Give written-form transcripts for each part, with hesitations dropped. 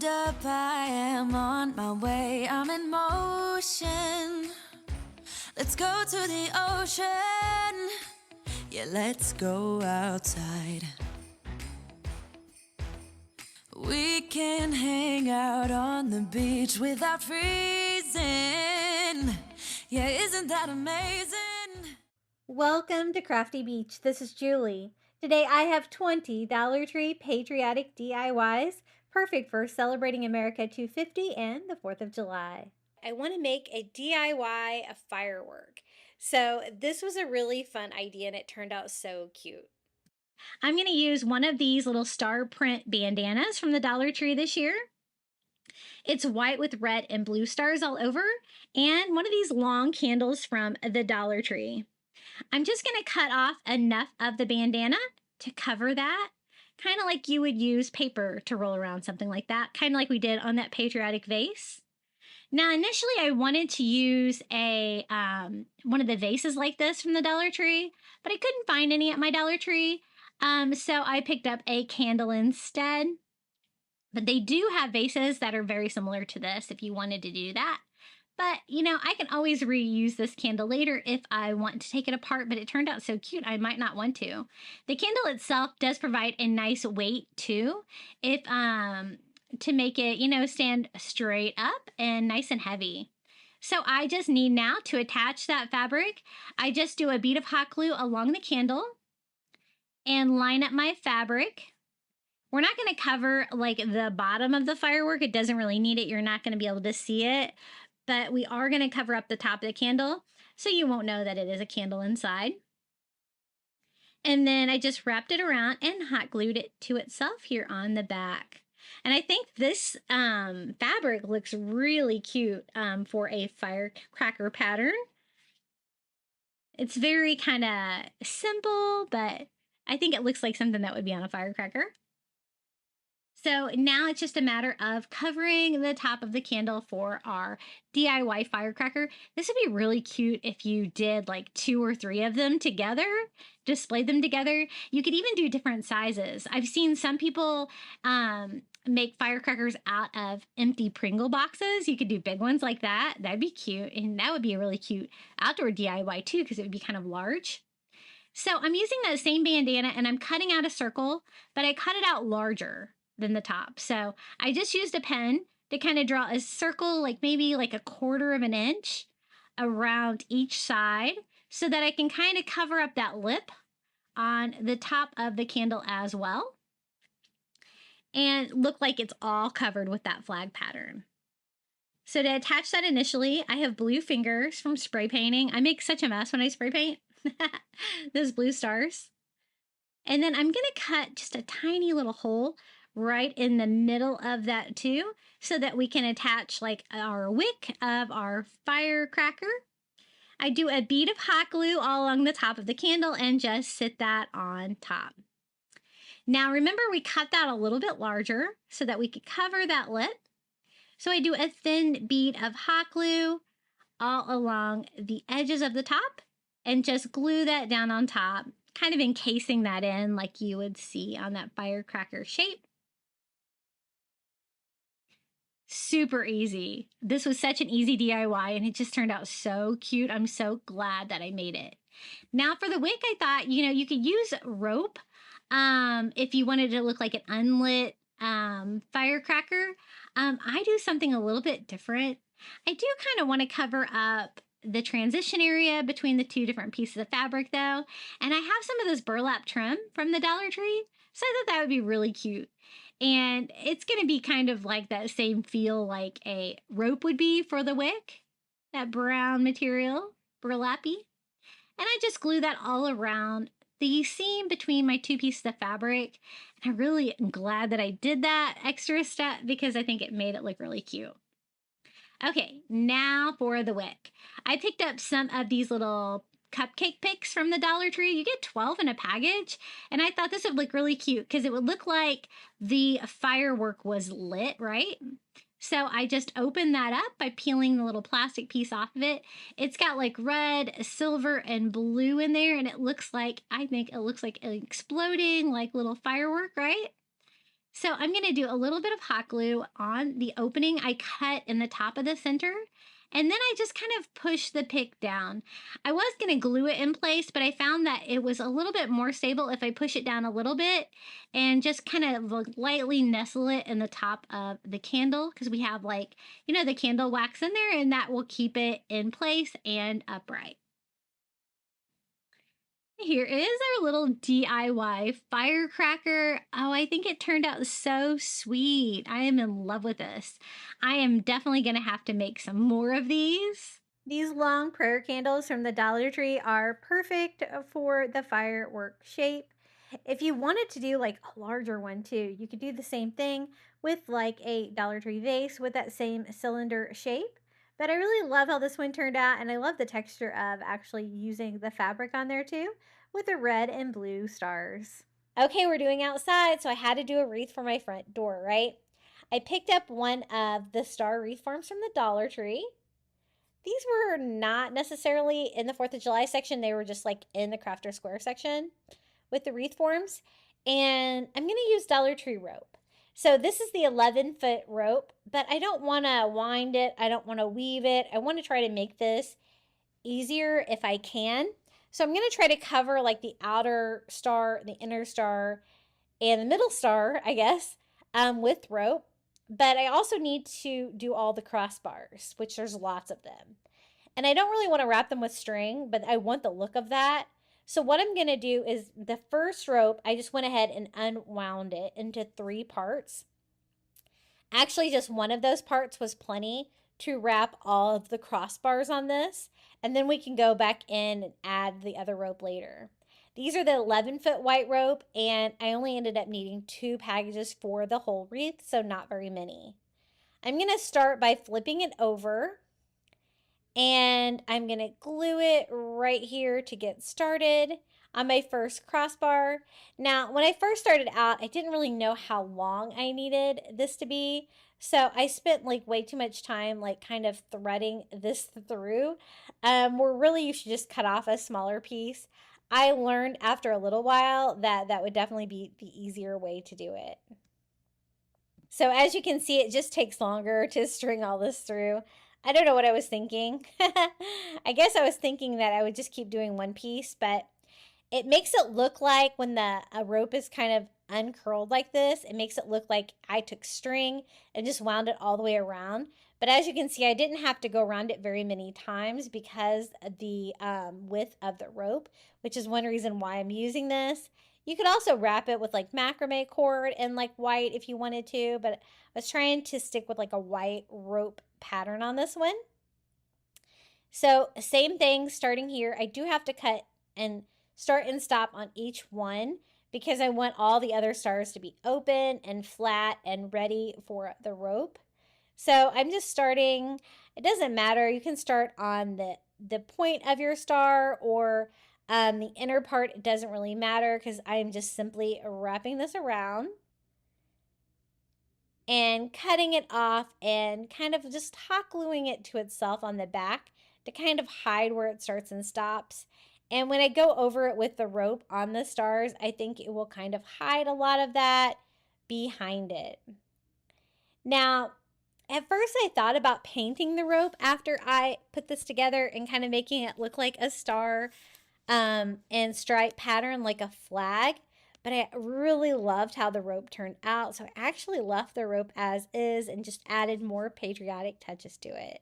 Hold up, I am on my way, I'm in motion. Let's go to the ocean. Yeah, let's go outside. We can hang out on the beach without freezing. Yeah, isn't that amazing? Welcome to Crafty Beach. This is Julie. Today I have 20 Dollar Tree Patriotic DIYs, perfect for celebrating America 250 and the 4th of July. I want to make a DIY of firework. So this was a really fun idea and it turned out so cute. I'm going to use one of these little star print bandanas from the Dollar Tree this year. It's white with red and blue stars all over, and one of these long candles from the Dollar Tree. I'm just going to cut off enough of the bandana to cover that, kind of like you would use paper to roll around something like that, kind of like we did on that Patriotic vase. Now, initially, I wanted to use a one of the vases like this from the Dollar Tree, but I couldn't find any at my Dollar Tree, so I picked up a candle instead. But they do have vases that are very similar to this if you wanted to do that. But, you know, I can always reuse this candle later if I want to take it apart, but it turned out so cute, I might not want to. The candle itself does provide a nice weight, too, if to make it, you know, stand straight up and nice and heavy. So I just need now to attach that fabric. I just do a bead of hot glue along the candle and line up my fabric. We're not going to cover, like, the bottom of the firework. It doesn't really need it. You're not going to be able to see it. But we are going to cover up the top of the candle so you won't know that it is a candle inside. And then I just wrapped it around and hot glued it to itself here on the back. And I think this fabric looks really cute for a firecracker pattern. It's very kind of simple, but I think it looks like something that would be on a firecracker. So now it's just a matter of covering the top of the candle for our DIY firecracker. This would be really cute if you did like 2 or 3 of them together, displayed them together. You could even do different sizes. I've seen some people make firecrackers out of empty Pringle boxes. You could do big ones like that. That'd be cute. And that would be a really cute outdoor DIY too, because it would be kind of large. So I'm using that same bandana and I'm cutting out a circle, but I cut it out larger than the top. So I just used a pen to kind of draw a circle, like maybe like 1/4 of an inch around each side so that I can kind of cover up that lip on the top of the candle as well and look like it's all covered with that flag pattern. So to attach that initially, I have blue fingers from spray painting. I make such a mess when I spray paint. Those blue stars. And then I'm going to cut just a tiny little hole right in the middle of that too, so that we can attach like our wick of our firecracker. I do a bead of hot glue all along the top of the candle and just sit that on top. Now remember, we cut that a little bit larger so that we could cover that lip. So I do a thin bead of hot glue all along the edges of the top and just glue that down on top, kind of encasing that in like you would see on that firecracker shape. Super easy. This was such an easy DIY and it just turned out so cute. I'm so glad that I made it. Now for the wick, I thought, you know, you could use rope if you wanted to look like an unlit firecracker. I do something a little bit different. I do kind of want to cover up the transition area between the 2 different pieces of fabric though. And I have some of this burlap trim from the Dollar Tree. So I thought that would be really cute. And it's going to be kind of like that same feel like a rope would be for the wick, that brown material, burlappy. And I just glue that all around the seam between my 2 pieces of fabric. And I really am glad that I did that extra step because I think it made it look really cute. Okay, now for the wick. I picked up some of these little cupcake picks from the Dollar Tree. You get 12 in a package, and I thought this would look really cute because it would look like the firework was lit, right? So I just opened that up by peeling the little plastic piece off of it. It's got like red, silver, and blue in there, and it looks like, I think it looks like exploding like little firework, right? So I'm going to do a little bit of hot glue on the opening I cut in the top of the center. And then I just kind of push the pick down. I was going to glue it in place, but I found that it was a little bit more stable if I push it down a little bit and just kind of lightly nestle it in the top of the candle, because we have, like, you know, the candle wax in there, and that will keep it in place and upright. Here is our little DIY firecracker. Oh, I think it turned out so sweet. I am in love with this. I am definitely going to have to make some more of these. These long prayer candles from the Dollar Tree are perfect for the firework shape. If you wanted to do like a larger one too, you could do the same thing with like a Dollar Tree vase with that same cylinder shape. But I really love how this one turned out, and I love the texture of actually using the fabric on there too, with the red and blue stars. Okay, we're doing outside, so I had to do a wreath for my front door, right? I picked up one of the star wreath forms from the Dollar Tree. These were not necessarily in the 4th of July section. They were just like in the Crafter Square section with the wreath forms. And I'm going to use Dollar Tree rope. So this is the 11-foot rope, but I don't want to wind it. I don't want to weave it. I want to try to make this easier if I can. So I'm going to try to cover like the outer star, the inner star, and the middle star, I guess, with rope. But I also need to do all the crossbars, which there's lots of them. And I don't really want to wrap them with string, but I want the look of that. So what I'm going to do is the first rope, I just went ahead and unwound it into 3 parts. Actually, just one of those parts was plenty to wrap all of the crossbars on this. And then we can go back in and add the other rope later. These are the 11-foot white rope, and I only ended up needing 2 packages for the whole wreath, so not very many. I'm going to start by flipping it over, and I'm going to glue it right here to get started on my first crossbar. Now, when I first started out, I didn't really know how long I needed this to be, so I spent like way too much time like kind of threading this through, where really you should just cut off a smaller piece. I learned after a little while that that would definitely be the easier way to do it. So as you can see, it just takes longer to string all this through. I don't know what I was thinking. I guess I was thinking that I would just keep doing one piece, but it makes it look like when the rope is kind of uncurled like this, it makes it look like I took string and just wound it all the way around. But as you can see, I didn't have to go around it very many times because of the width of the rope, which is one reason why I'm using this. You could also wrap it with like macrame cord and like white if you wanted to, but I was trying to stick with like a white rope pattern on this one. So same thing starting here. I do have to cut and start and stop on each one because I want all the other stars to be open and flat and ready for the rope. So I'm just starting, it doesn't matter, you can start on the point of your star or the inner part. It doesn't really matter because I'm just simply wrapping this around and cutting it off and kind of just hot gluing it to itself on the back to kind of hide where it starts and stops. And when I go over it with the rope on the stars, I think it will kind of hide a lot of that behind it. Now, at first I thought about painting the rope after I put this together and kind of making it look like a star and stripe pattern like a flag. But I really loved how the rope turned out. So I actually left the rope as is and just added more patriotic touches to it.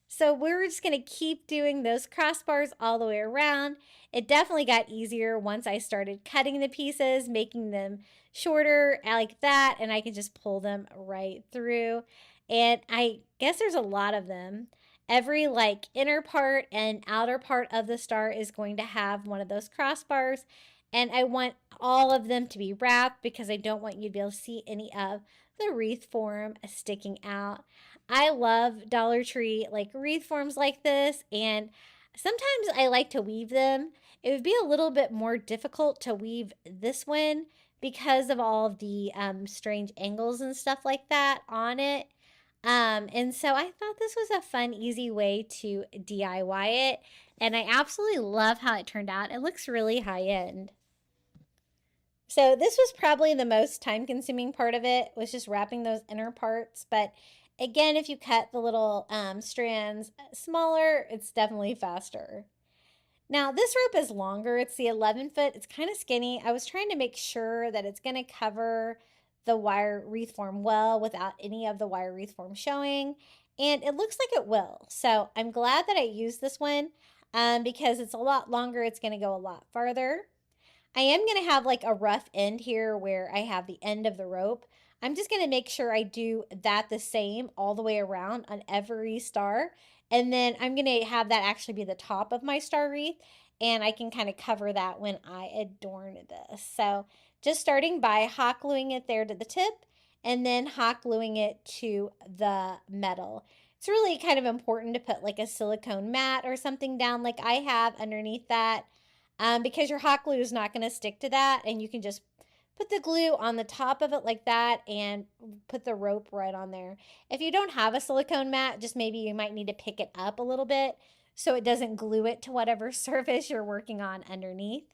So we're just going to keep doing those crossbars all the way around. It definitely got easier once I started cutting the pieces, making them shorter like that, and I can just pull them right through. And I guess there's a lot of them. Every like inner part and outer part of the star is going to have one of those crossbars. And I want all of them to be wrapped because I don't want you to be able to see any of the wreath form sticking out. I love Dollar Tree like wreath forms like this, and sometimes I like to weave them. It would be a little bit more difficult to weave this one because of all of the strange angles and stuff like that on it. And so I thought this was a fun, easy way to DIY it, and I absolutely love how it turned out. It looks really high end. So this was probably the most time-consuming part of it, was just wrapping those inner parts. But again, if you cut the little strands smaller, it's definitely faster. Now, this rope is longer. It's the 11 foot. It's kind of skinny. I was trying to make sure that it's going to cover the wire wreath form well without any of the wire wreath form showing. And it looks like it will. So I'm glad that I used this one because it's a lot longer. It's going to go a lot farther. I am going to have like a rough end here where I have the end of the rope. I'm just going to make sure I do that the same all the way around on every star. And then I'm going to have that actually be the top of my star wreath. And I can kind of cover that when I adorn this. So just starting by hot gluing it there to the tip and then hot gluing it to the metal. It's really kind of important to put like a silicone mat or something down like I have underneath that. Because your hot glue is not going to stick to that, and you can just put the glue on the top of it like that and put the rope right on there. If you don't have a silicone mat, just maybe you might need to pick it up a little bit so it doesn't glue it to whatever surface you're working on underneath.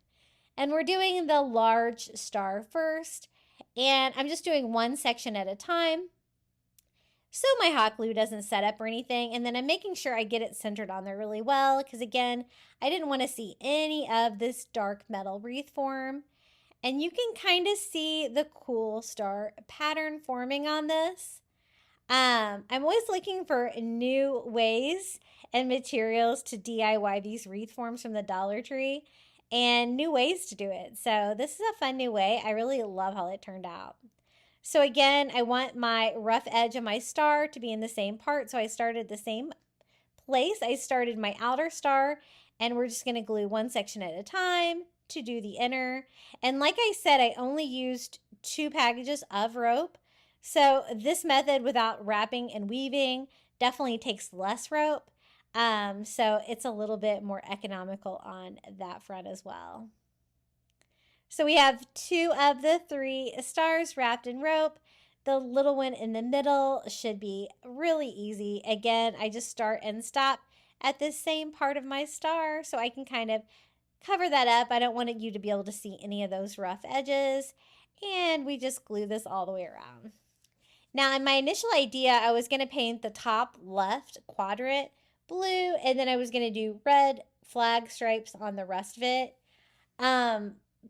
And we're doing the large star first, and I'm just doing one section at a time so my hot glue doesn't set up or anything. And then I'm making sure I get it centered on there really well because, again, I didn't want to see any of this dark metal wreath form. And you can kind of see the cool star pattern forming on this. I'm always looking for new ways and materials to DIY these wreath forms from the Dollar Tree and new ways to do it. So this is a fun new way. I really love how it turned out. So again, I want my rough edge of my star to be in the same part. So I started the same place. I started my outer star, and we're just going to glue one section at a time to do the inner. And like I said, I only used 2 packages of rope. So this method without wrapping and weaving definitely takes less rope. So it's a little bit more economical on that front as well. So we have 2 of the 3 stars wrapped in rope. The little one in the middle should be really easy. Again, I just start and stop at this same part of my star so I can kind of cover that up. I don't want you to be able to see any of those rough edges. And we just glue this all the way around. Now, in my initial idea, I was going to paint the top left quadrant blue, and then I was going to do red flag stripes on the rest of it.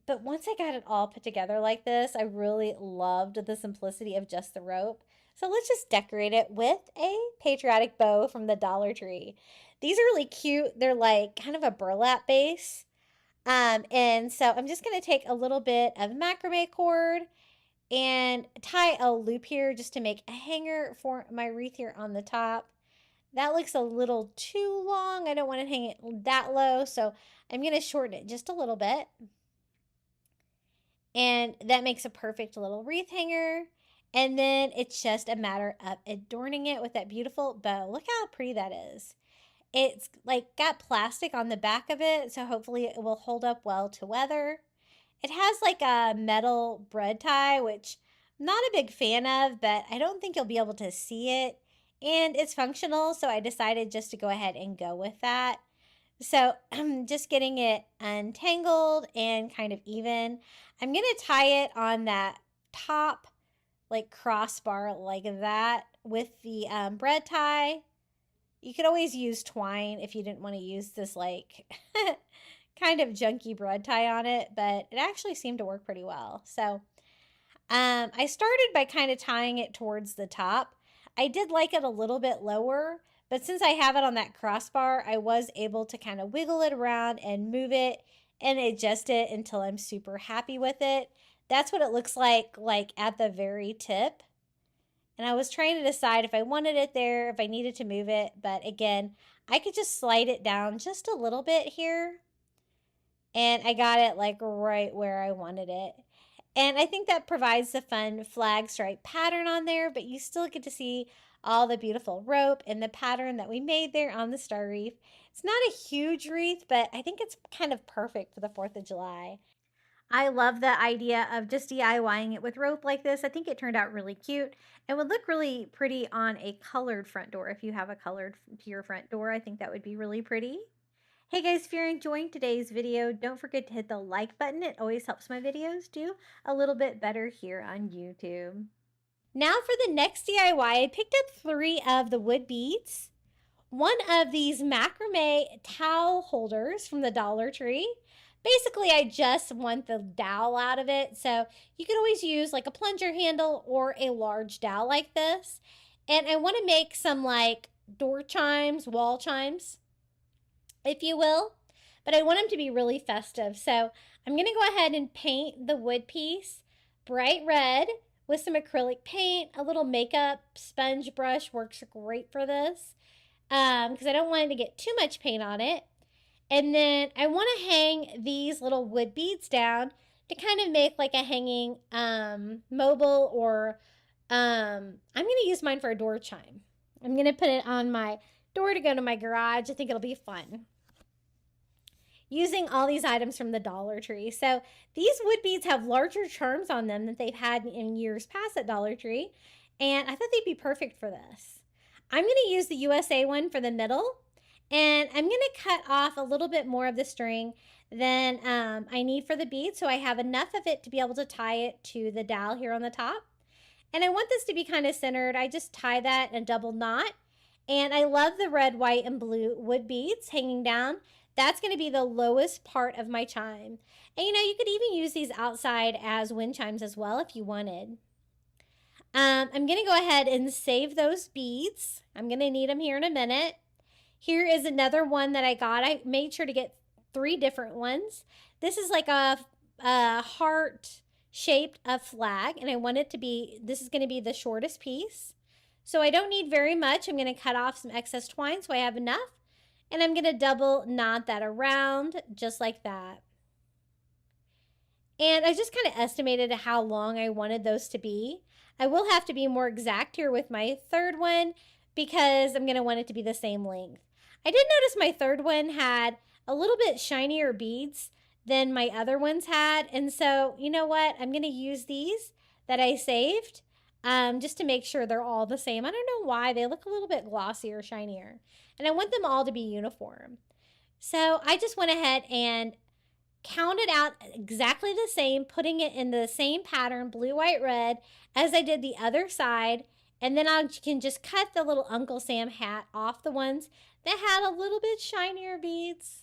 But once I got it all put together like this, I really loved the simplicity of just the rope. So let's just decorate it with a patriotic bow from the Dollar Tree. These are really cute. They're like kind of a burlap base. And so I'm just going to take a little bit of macrame cord and tie a loop here just to make a hanger for my wreath here on the top. That looks a little too long. I don't want to hang it that low, so I'm going to shorten it just a little bit. And that makes a perfect little wreath hanger. And then it's just a matter of adorning it with that beautiful bow. Look how pretty that is. It's like got plastic on the back of it, so hopefully it will hold up well to weather. It has like a metal bread tie, which I'm not a big fan of, but I don't think you'll be able to see it. And it's functional, so I decided just to go ahead and go with that. So I'm just getting it untangled and kind of even. I'm going to tie it on that top like crossbar like that with the bread tie. You could always use twine if you didn't want to use this like kind of junky bread tie on it, but it actually seemed to work pretty well. So I started by kind of tying it towards the top. I did like it a little bit lower, but since I have it on that crossbar, I was able to kind of wiggle it around and move it and adjust it until I'm super happy with it. That's what it looks like at the very tip. And I was trying to decide if I wanted it there, if I needed to move it. But again, I could just slide it down just a little bit here. And I got it like right where I wanted it. And I think that provides the fun flag stripe pattern on there, but you still get to see all the beautiful rope and the pattern that we made there on the star wreath. It's not a huge wreath, but I think it's kind of perfect for the 4th of July. I love the idea of just DIYing it with rope like this. I think it turned out really cute. It would look really pretty on a colored front door. If you have a colored to your front door, I think that would be really pretty. Hey guys, if you're enjoying today's video, don't forget to hit the like button. It always helps my videos do a little bit better here on YouTube. Now for the next DIY, I picked up 3 of the wood beads, one of these macrame towel holders from the Dollar Tree. Basically, I just want the dowel out of it, so you can always use like a plunger handle or a large dowel like this. And I want to make some like door chimes, wall chimes, if you will, but I want them to be really festive. So I'm going to go ahead and paint the wood piece bright red with some acrylic paint. A little makeup sponge brush works great for this because I don't want it to get too much paint on it. And then I want to hang these little wood beads down to kind of make like a hanging mobile, or I'm going to use mine for a door chime. I'm going to put it on my door to go to my garage. I think it'll be fun. Using all these items from the Dollar Tree. So these wood beads have larger charms on them than they've had in years past at Dollar Tree. And I thought they'd be perfect for this. I'm going to use the USA one for the middle. And I'm going to cut off a little bit more of the string than I need for the bead. So I have enough of it to be able to tie it to the dowel here on the top. And I want this to be kind of centered. I just tie that in a double knot. And I love the red, white, and blue wood beads hanging down. That's going to be the lowest part of my chime. And you could even use these outside as wind chimes as well if you wanted. I'm going to go ahead and save those beads. I'm going to need them here in a minute. Here is another one that I got. I made sure to get 3 different ones. This is like a heart shaped flag, and I want it to be, this is going to be the shortest piece. So I don't need very much. I'm going to cut off some excess twine so I have enough. And I'm going to double knot that around just like that. And I just kind of estimated how long I wanted those to be. I will have to be more exact here with my third one because I'm going to want it to be the same length. I did notice my third one had a little bit shinier beads than my other ones had. And so, you know what? I'm going to use these that I saved just to make sure they're all the same. I don't know why. They look a little bit glossier, shinier. And I want them all to be uniform. So I just went ahead and counted out exactly the same, putting it in the same pattern, blue, white, red, as I did the other side. And then I can just cut the little Uncle Sam hat off the ones that had a little bit shinier beads.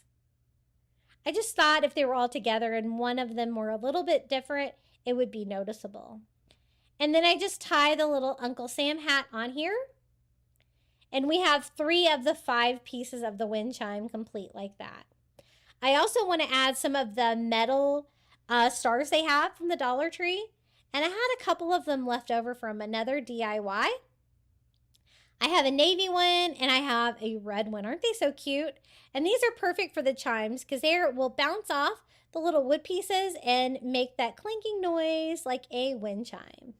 I just thought if they were all together and one of them were a little bit different, it would be noticeable. And then I just tie the little Uncle Sam hat on here. And we have 3 of the 5 pieces of the wind chime complete like that. I also want to add some of the metal stars they have from the Dollar Tree. And I had a couple of them left over from another DIY. I have a navy one and I have a red one. Aren't they so cute? And these are perfect for the chimes because they will bounce off the little wood pieces and make that clinking noise like a wind chime.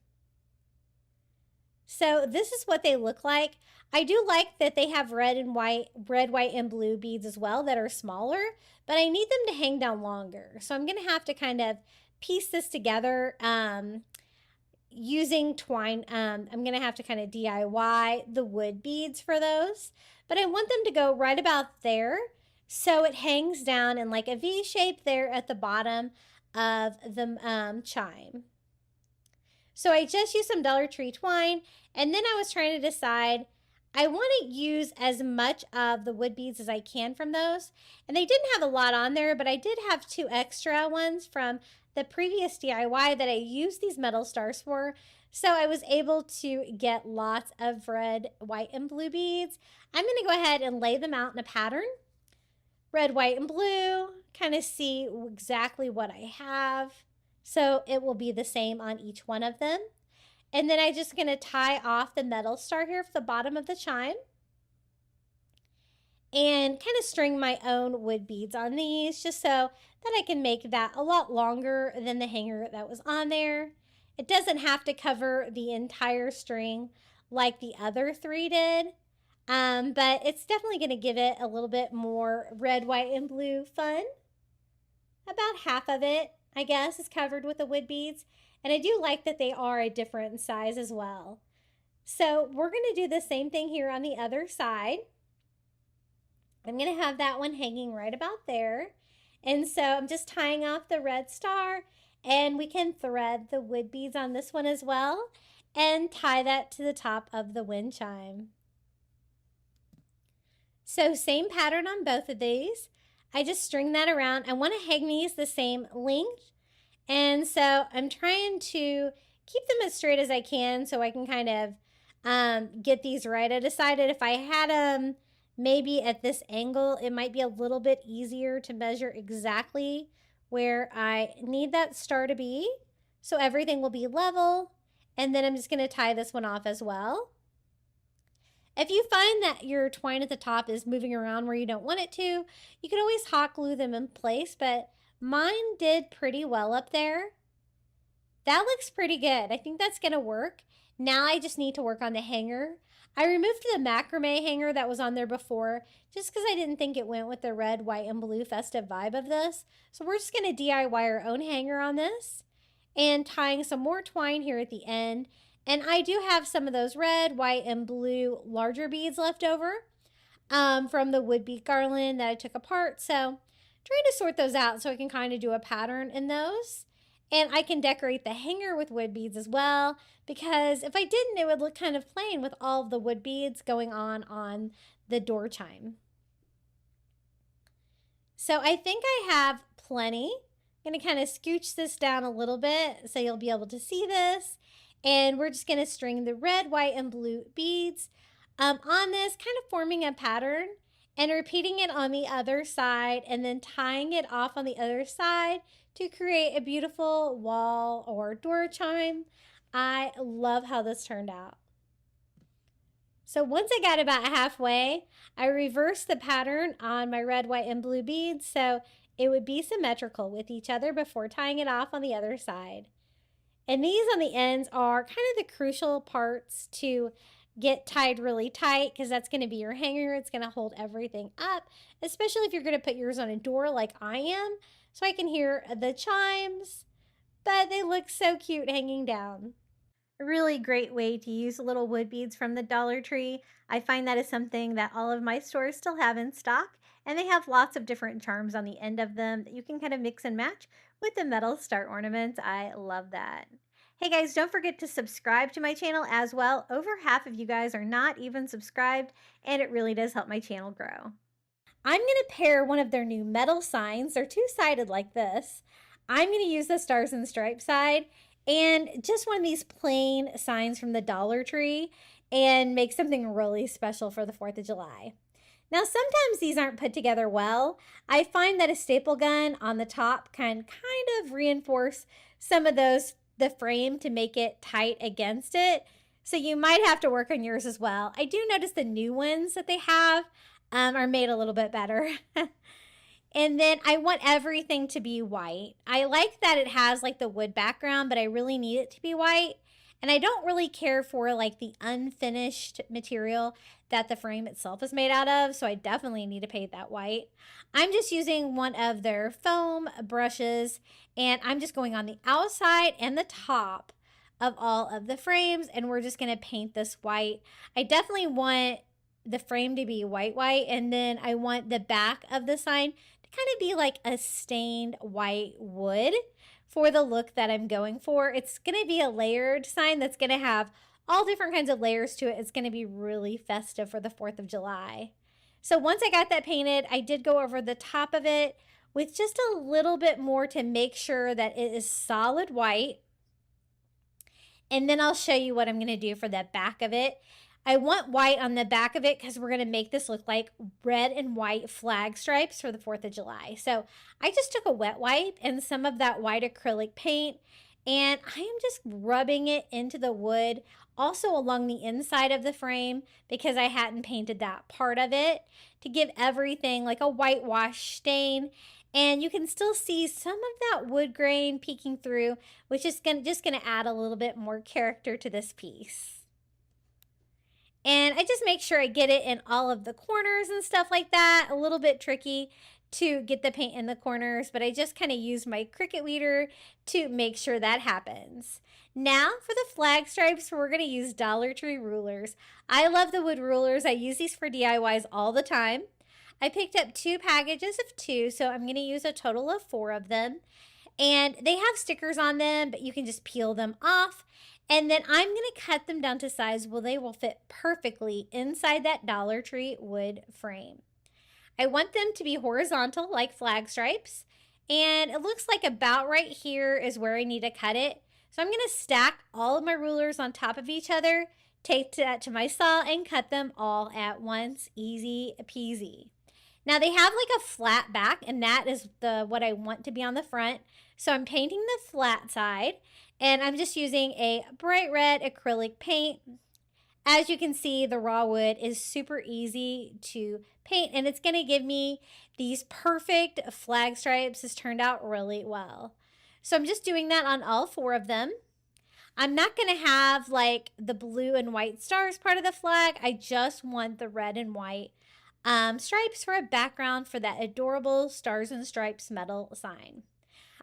So this is what they look like. I do like that they have red, white, and blue beads as well that are smaller, but I need them to hang down longer. So I'm going to have to kind of piece this together using twine. I'm going to have to kind of DIY the wood beads for those, but I want them to go right about there so it hangs down in like a V shape there at the bottom of the chime. So I just used some Dollar Tree twine, and then I was trying to decide, I want to use as much of the wood beads as I can from those. And they didn't have a lot on there, but I did have 2 extra ones from the previous DIY that I used these metal stars for. So I was able to get lots of red, white, and blue beads. I'm going to go ahead and lay them out in a pattern. Red, white, and blue. Kind of see exactly what I have. So it will be the same on each one of them. And then I'm just going to tie off the metal star here for the bottom of the chime. And kind of string my own wood beads on these just so that I can make that a lot longer than the hanger that was on there. It doesn't have to cover the entire string like the other 3 did. But it's definitely going to give it a little bit more red, white, and blue fun. About half of it, I guess, is covered with the wood beads. And I do like that they are a different size as well. So we're going to do the same thing here on the other side. I'm going to have that one hanging right about there. And so I'm just tying off the red star, and we can thread the wood beads on this one as well and tie that to the top of the wind chime. So same pattern on both of these. I just string that around. I want to hang these the same length. And so I'm trying to keep them as straight as I can so I can kind of get these right. I decided if I had them maybe at this angle, it might be a little bit easier to measure exactly where I need that star to be. So everything will be level. And then I'm just going to tie this one off as well. If you find that your twine at the top is moving around where you don't want it to, you can always hot glue them in place, but mine did pretty well up there. That looks pretty good. I think that's gonna work. Now I just need to work on the hanger. I removed the macrame hanger that was on there before just because I didn't think it went with the red, white, and blue festive vibe of this. So we're just gonna DIY our own hanger on this and tying some more twine here at the end. And I do have some of those red, white, and blue larger beads left over from the wood bead garland that I took apart. So trying to sort those out so I can kind of do a pattern in those. And I can decorate the hanger with wood beads as well, because if I didn't, it would look kind of plain with all of the wood beads going on the door chime. So I think I have plenty. I'm going to kind of scooch this down a little bit so you'll be able to see this. And we're just going to string the red, white, and blue beads on this, kind of forming a pattern and repeating it on the other side and then tying it off on the other side to create a beautiful wall or door chime. I love how this turned out. So once I got about halfway, I reversed the pattern on my red, white, and blue beads so it would be symmetrical with each other before tying it off on the other side. And these on the ends are kind of the crucial parts to get tied really tight, because that's going to be your hanger. It's going to hold everything up, especially if you're going to put yours on a door like I am. So I can hear the chimes, but they look so cute hanging down. A really great way to use little wood beads from the Dollar Tree. I find that is something that all of my stores still have in stock, and they have lots of different charms on the end of them that you can kind of mix and match with the metal star ornaments. I love that. Hey guys, don't forget to subscribe to my channel as well. Over half of you guys are not even subscribed, and it really does help my channel grow. I'm going to pair one of their new metal signs. They're two-sided like this. I'm going to use the Stars and Stripes side and just one of these plain signs from the Dollar Tree and make something really special for the 4th of July. Now, sometimes these aren't put together well. I find that a staple gun on the top can kind of reinforce some of the frame to make it tight against it. So you might have to work on yours as well. I do notice the new ones that they have are made a little bit better. And then I want everything to be white. I like that it has like the wood background, but I really need it to be white. And I don't really care for like the unfinished material that the frame itself is made out of. So I definitely need to paint that white. I'm just using one of their foam brushes, and I'm just going on the outside and the top of all of the frames, and we're just going to paint this white. I definitely want the frame to be white, and then I want the back of the sign to kind of be like a stained white wood for the look that I'm going for. It's going to be a layered sign that's going to have all different kinds of layers to it. It's going to be really festive for the 4th of July. So once I got that painted, I did go over the top of it with just a little bit more to make sure that it is solid white. And then I'll show you what I'm going to do for the back of it. I want white on the back of it because we're going to make this look like red and white flag stripes for the 4th of July. So I just took a wet wipe and some of that white acrylic paint, and I am just rubbing it into the wood, also along the inside of the frame, because I hadn't painted that part of it, to give everything like a whitewash stain. And you can still see some of that wood grain peeking through, which is just going to add a little bit more character to this piece. And I just make sure I get it in all of the corners and stuff like that. A little bit tricky to get the paint in the corners, but I just kind of use my Cricut weeder to make sure that happens. Now for the flag stripes, we're going to use Dollar Tree rulers. I love the wood rulers. I use these for DIYs all the time. I picked up 2 packages of 2, so I'm going to use a total of 4 of them. And they have stickers on them, but you can just peel them off. And then I'm going to cut them down to size where they will fit perfectly inside that Dollar Tree wood frame. I want them to be horizontal like flag stripes. And it looks like about right here is where I need to cut it. So I'm going to stack all of my rulers on top of each other, take that to my saw, and cut them all at once. Easy peasy. Now they have like a flat back, and that is what I want to be on the front. So I'm painting the flat side, and I'm just using a bright red acrylic paint. As you can see, the raw wood is super easy to paint, and it's going to give me these perfect flag stripes. This turned out really well. So I'm just doing that on all 4 of them. I'm not going to have like the blue and white stars part of the flag. I just want the red and white stripes for a background for that adorable Stars and Stripes metal sign.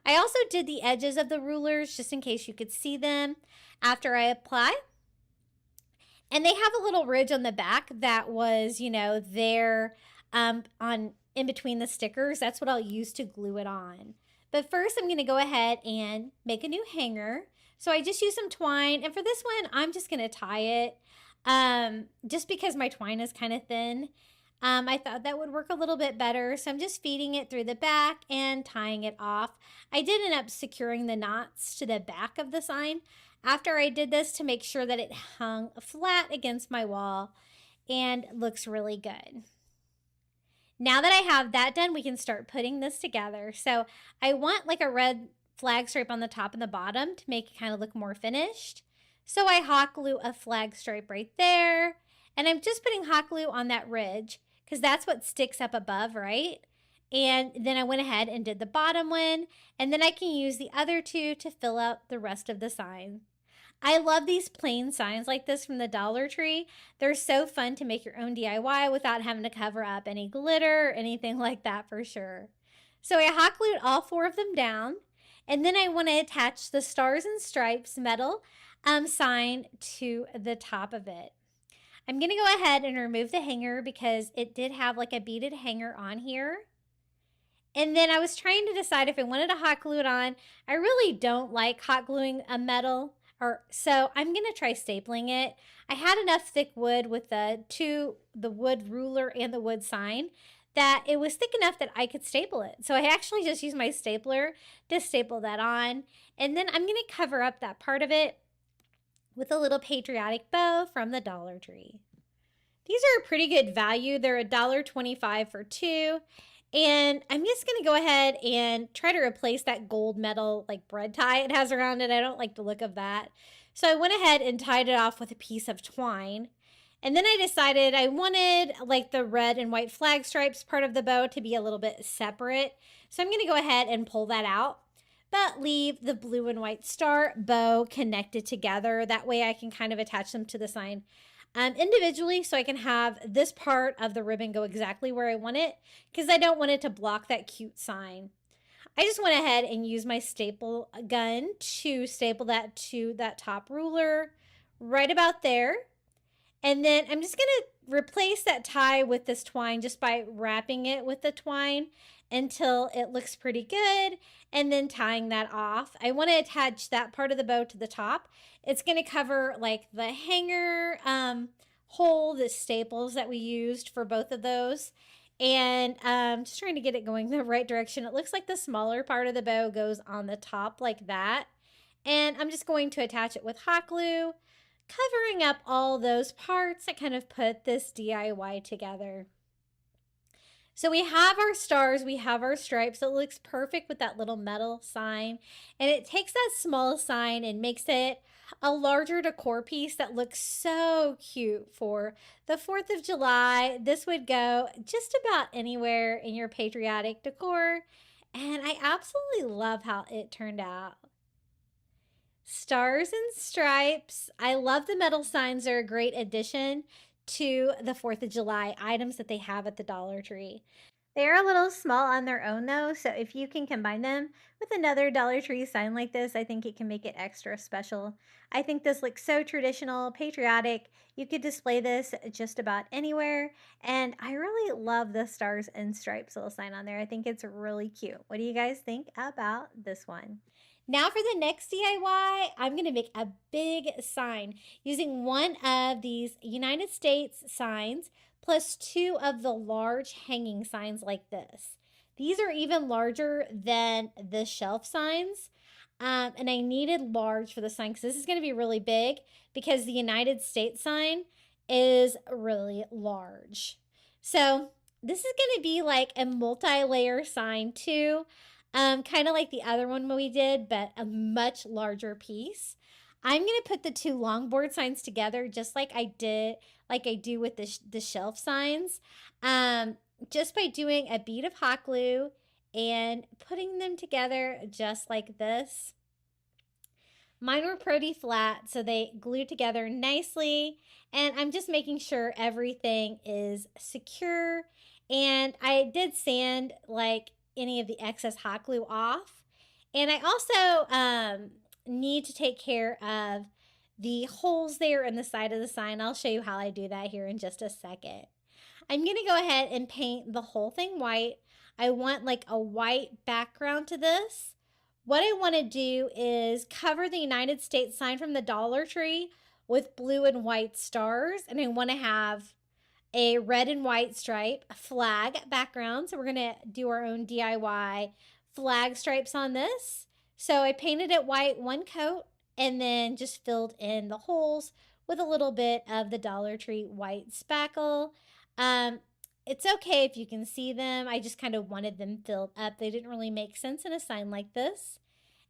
I also did the edges of the rulers just in case you could see them after I apply. And they have a little ridge on the back that was, there in between the stickers. That's what I'll use to glue it on. But first I'm going to go ahead and make a new hanger. So I just use some twine, and for this one I'm just going to tie it just because my twine is kind of thin. I thought that would work a little bit better, so I'm just feeding it through the back and tying it off. I did end up securing the knots to the back of the sign after I did this to make sure that it hung flat against my wall and looks really good. Now that I have that done, we can start putting this together. So I want like a red flag stripe on the top and the bottom to make it kind of look more finished. So I hot glue a flag stripe right there, and I'm just putting hot glue on that ridge because that's what sticks up above, right? And then I went ahead and did the bottom one, and then I can use the other 2 to fill out the rest of the sign. I love these plain signs like this from the Dollar Tree. They're so fun to make your own DIY without having to cover up any glitter or anything like that for sure. So I hot glued all 4 of them down, and then I want to attach the Stars and Stripes metal sign to the top of it. I'm going to go ahead and remove the hanger because it did have like a beaded hanger on here. And then I was trying to decide if I wanted to hot glue it on. I really don't like hot gluing a metal, so I'm going to try stapling it. I had enough thick wood with the wood ruler and the wood sign that it was thick enough that I could staple it. So I actually just used my stapler to staple that on. And then I'm going to cover up that part of it with a little patriotic bow from the Dollar Tree. These are a pretty good value. They're $1.25 for 2. And I'm just going to go ahead and try to replace that gold metal like bread tie it has around it. I don't like the look of that. So I went ahead and tied it off with a piece of twine. And then I decided I wanted like the red and white flag stripes part of the bow to be a little bit separate. So I'm going to go ahead and pull that out, but leave the blue and white star bow connected together. That way I can kind of attach them to the sign individually, so I can have this part of the ribbon go exactly where I want it because I don't want it to block that cute sign. I just went ahead and used my staple gun to staple that to that top ruler right about there. And then I'm just going to replace that tie with this twine just by wrapping it with the twine until it looks pretty good, and then tying that off. I want to attach that part of the bow to the top. It's going to cover like the hanger hole, the staples that we used for both of those. And just trying to get it going the right direction. It looks like the smaller part of the bow goes on the top like that. And I'm just going to attach it with hot glue, covering up all those parts that kind of put this DIY together. So we have our stars, we have our stripes. It looks perfect with that little metal sign. And it takes that small sign and makes it a larger decor piece that looks so cute for the 4th of July. This would go just about anywhere in your patriotic decor. And I absolutely love how it turned out. Stars and stripes. I love the metal signs. They're a great addition to the 4th of July items that they have at the Dollar Tree. They're a little small on their own though, so if you can combine them with another Dollar Tree sign like this, I think it can make it extra special. I think this looks so traditional, patriotic. You could display this just about anywhere, and I really love the stars and stripes little sign on there. I think it's really cute. What do you guys think about this one? Now for the next DIY, I'm going to make a big sign using one of these United States signs plus two of the large hanging signs like this. These are even larger than the shelf signs. And I needed large for the sign because this is going to be really big because the United States sign is really large. So this is going to be like a multi-layer sign too. Kind of like the other one we did, but a much larger piece. I'm going to put the two longboard signs together just like I do with the shelf signs. Just by doing a bead of hot glue and putting them together just like this. Mine were pretty flat, so they glued together nicely. And I'm just making sure everything is secure. And I did sand like any of the excess hot glue off. And I also need to take care of the holes there in the side of the sign. I'll show you how I do that here in just a second. I'm going to go ahead and paint the whole thing white. I want like a white background to this. What I want to do is cover the United States sign from the Dollar Tree with blue and white stars. And I want to have a red and white stripe flag background. So we're going to do our own DIY flag stripes on this. So I painted it white one coat and then just filled in the holes with a little bit of the Dollar Tree white spackle. It's okay if you can see them. I just kind of wanted them filled up. They didn't really make sense in a sign like this.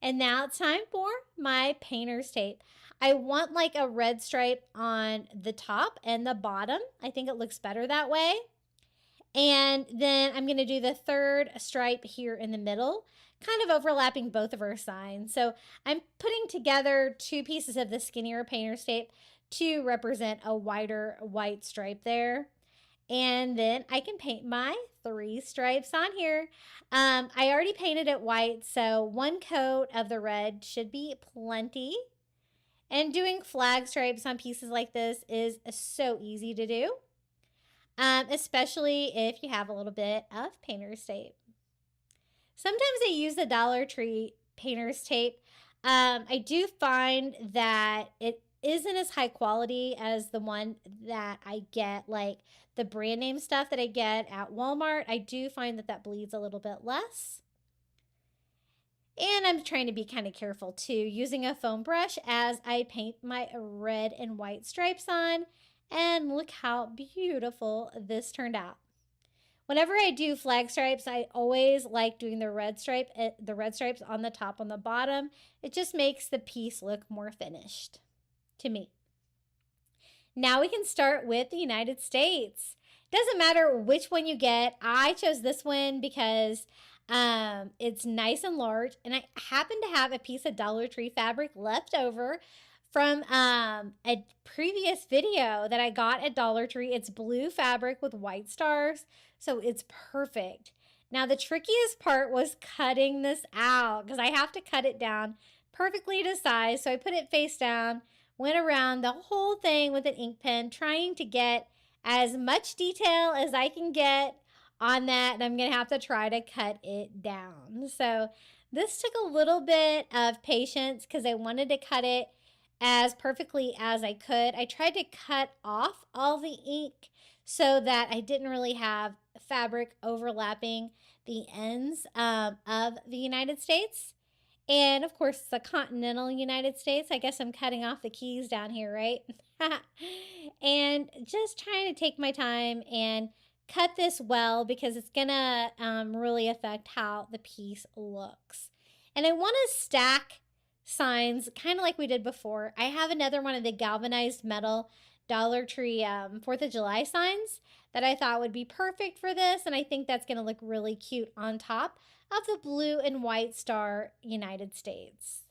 And now it's time for my painter's tape. I want like a red stripe on the top and the bottom. I think it looks better that way. And then I'm going to do the third stripe here in the middle, kind of overlapping both of our signs. So I'm putting together two pieces of the skinnier painter's tape to represent a wider white stripe there. And then I can paint my three stripes on here. I already painted it white, so one coat of the red should be plenty. And doing flag stripes on pieces like this is so easy to do, especially if you have a little bit of painter's tape. Sometimes I use the Dollar Tree painter's tape. I do find that it isn't as high quality as the one that I get, like the brand name stuff that I get at Walmart. I do find that bleeds a little bit less. And I'm trying to be kind of careful too, using a foam brush as I paint my red and white stripes on. And look how beautiful this turned out. Whenever I do flag stripes, I always like doing the red stripes on the top and the bottom. It just makes the piece look more finished to me. Now we can start with the United States. Doesn't matter which one you get. I chose this one because it's nice and large, and I happen to have a piece of Dollar Tree fabric left over from a previous video that I got at Dollar Tree. It's blue fabric with white stars, so it's perfect. Now the trickiest part was cutting this out because I have to cut it down perfectly to size. So I put it face down, went around the whole thing with an ink pen, trying to get as much detail as I can get on that, and I'm going to have to try to cut it down. So this took a little bit of patience because I wanted to cut it as perfectly as I could. I tried to cut off all the ink so that I didn't really have fabric overlapping the ends of the United States. And of course, the continental United States. I guess I'm cutting off the keys down here, right? And just trying to take my time and cut this well because it's gonna really affect how the piece looks. And I want to stack signs kind of like we did before. I have another one of the galvanized metal Dollar Tree 4th of July signs that I thought would be perfect for this, and I think that's going to look really cute on top of the blue and white star United States.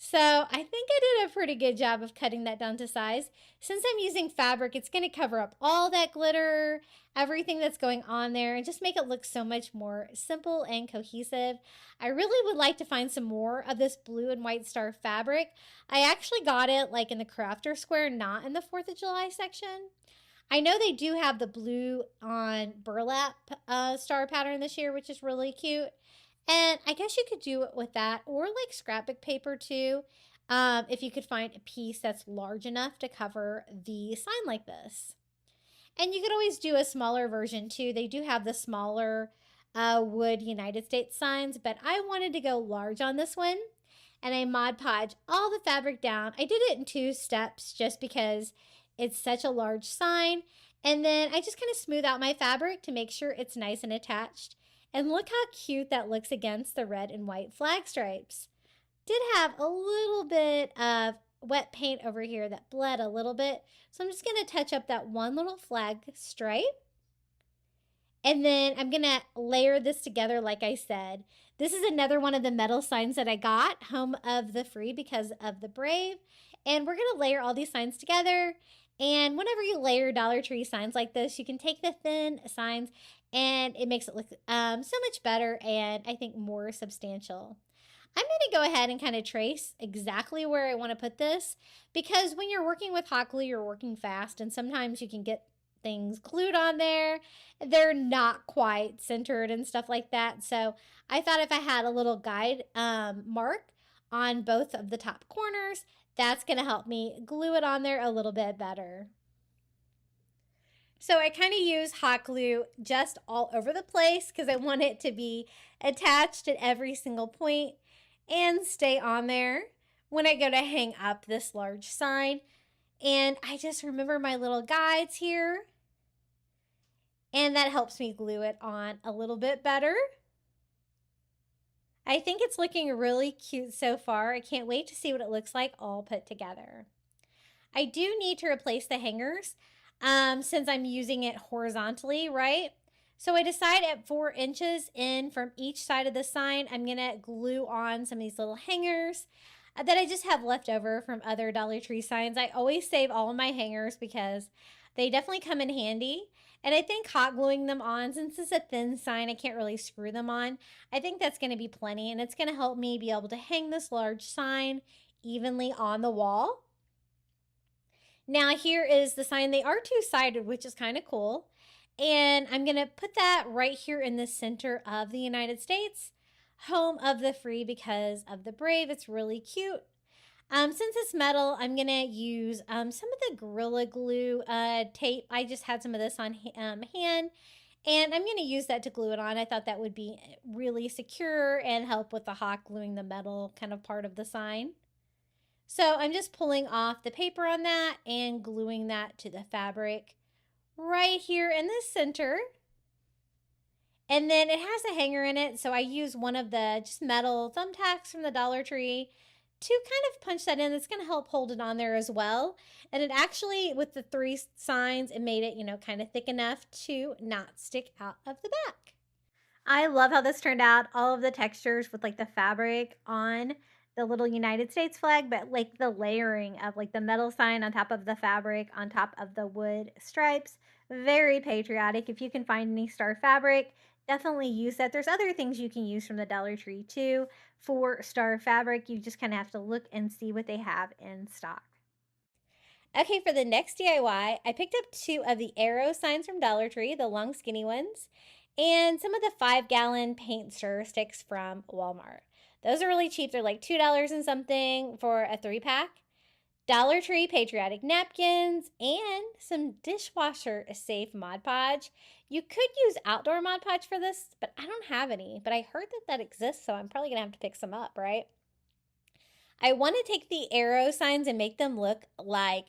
So I think I did a pretty good job of cutting that down to size. Since I'm using fabric, it's going to cover up all that glitter, everything that's going on there, and just make it look so much more simple and cohesive. I really would like to find some more of this blue and white star fabric. I actually got it like in the crafter square, not in the 4th of July section. I know they do have the blue on burlap star pattern this year, which is really cute. And I guess you could do it with that or like scrapbook paper too. If you could find a piece that's large enough to cover the sign like this. And you could always do a smaller version too. They do have the smaller wood United States signs, but I wanted to go large on this one. And I Mod Podge all the fabric down. I did it in 2 steps just because it's such a large sign. And then I just kind of smooth out my fabric to make sure it's nice and attached. And look how cute that looks against the red and white flag stripes. Did have a little bit of wet paint over here that bled a little bit. So I'm just going to touch up that one little flag stripe. And then I'm going to layer this together like I said. This is another one of the metal signs that I got, Home of the Free because of the Brave. And we're going to layer all these signs together. And whenever you layer Dollar Tree signs like this, you can take the thin signs and it makes it look so much better and I think more substantial. I'm going to go ahead and kind of trace exactly where I want to put this because when you're working with hot glue, you're working fast and sometimes you can get things glued on there. They're not quite centered and stuff like that. So I thought if I had a little guide mark on both of the top corners, that's going to help me glue it on there a little bit better. So I kind of use hot glue just all over the place because I want it to be attached at every single point and stay on there when I go to hang up this large sign. And I just remember my little guides here. And that helps me glue it on a little bit better. I think it's looking really cute so far. I can't wait to see what it looks like all put together. I do need to replace the hangers since I'm using it horizontally, right? So I decide at 4 inches in from each side of the sign, I'm going to glue on some of these little hangers that I just have left over from other Dollar Tree signs. I always save all of my hangers because they definitely come in handy. And I think hot gluing them on, since it's a thin sign, I can't really screw them on. I think that's going to be plenty, and it's going to help me be able to hang this large sign evenly on the wall. Now here is the sign. They are 2-sided, which is kind of cool. And I'm going to put that right here in the center of the United States, Home of the Free because of the Brave. It's really cute. Since it's metal, I'm going to use some of the Gorilla Glue tape. I just had some of this on hand, and I'm going to use that to glue it on. I thought that would be really secure and help with the hot gluing the metal kind of part of the sign. So I'm just pulling off the paper on that and gluing that to the fabric right here in the center. And then it has a hanger in it, so I use one of the just metal thumbtacks from the Dollar Tree to kind of punch that in. It's going to help hold it on there as well. And it actually, with the 3 signs, it made it, kind of thick enough to not stick out of the back. I love how this turned out. All of the textures with like the fabric on the little United States flag, but like the layering of like the metal sign on top of the fabric, on top of the wood stripes. Very patriotic. If you can find any star fabric, definitely use that. There's other things you can use from the Dollar Tree too for star fabric. You just kind of have to look and see what they have in stock. Okay, for the next DIY, I picked up 2 of the arrow signs from Dollar Tree, the long skinny ones, and some of the 5-gallon paint stir sticks from Walmart. Those are really cheap. They're like $2 and something for a 3-pack. Dollar Tree Patriotic napkins, and some dishwasher safe Mod Podge. You could use outdoor Mod Podge for this, but I don't have any. But I heard that exists, so I'm probably going to have to pick some up, right? I want to take the arrow signs and make them look like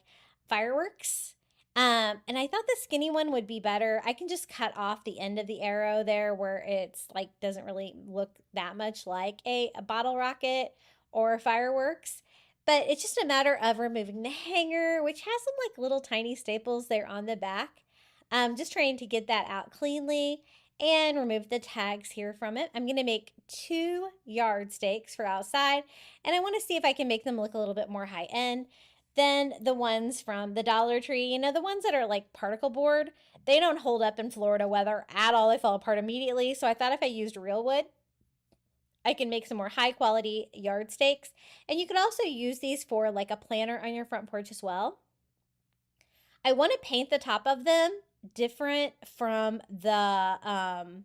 fireworks. And I thought the skinny one would be better. I can just cut off the end of the arrow there where it's like doesn't really look that much like a bottle rocket or fireworks. But it's just a matter of removing the hanger, which has some like little tiny staples there on the back. Just trying to get that out cleanly. and remove the tags here from it. I'm going to make 2 yard stakes for outside, and I want to see if I can make them look a little bit more high end than the ones from the Dollar Tree. You know, the ones that are like particle board, they don't hold up in Florida weather at all. They fall apart immediately. So I thought if I used real wood, I can make some more high quality yard stakes. And you could also use these for like a planter on your front porch as well. I want to paint the top of them different from the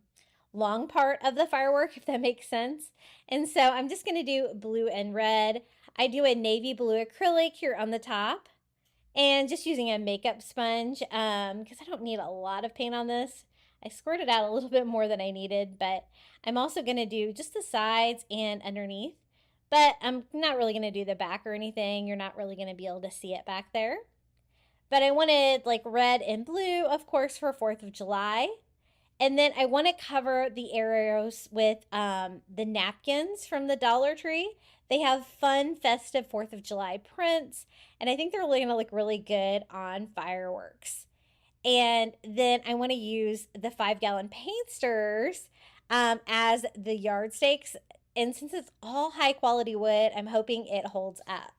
long part of the firework, if that makes sense. And so I'm just going to do blue and red. I do a navy blue acrylic here on the top, and just using a makeup sponge because I don't need a lot of paint on this. I squirted out a little bit more than I needed, but I'm also going to do just the sides and underneath. But I'm not really going to do the back or anything. You're not really going to be able to see it back there. But I wanted like red and blue, of course, for 4th of July. And then I want to cover the arrows with the napkins from the Dollar Tree. They have fun, festive 4th of July prints, and I think they're really going to look really good on fireworks. And then I want to use the 5-gallon paint stirrers as the yard stakes. And since it's all high quality wood, I'm hoping it holds up.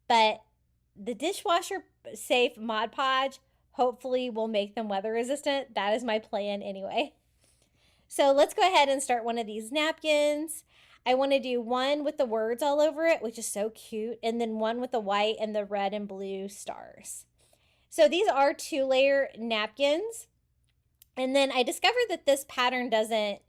But the dishwasher safe Mod Podge hopefully will make them weather resistant. That is my plan anyway. So let's go ahead and start one of these napkins. I want to do one with the words all over it, which is so cute, and then one with the white and the red and blue stars. So these are 2-layer napkins. And then I discovered that this pattern doesn't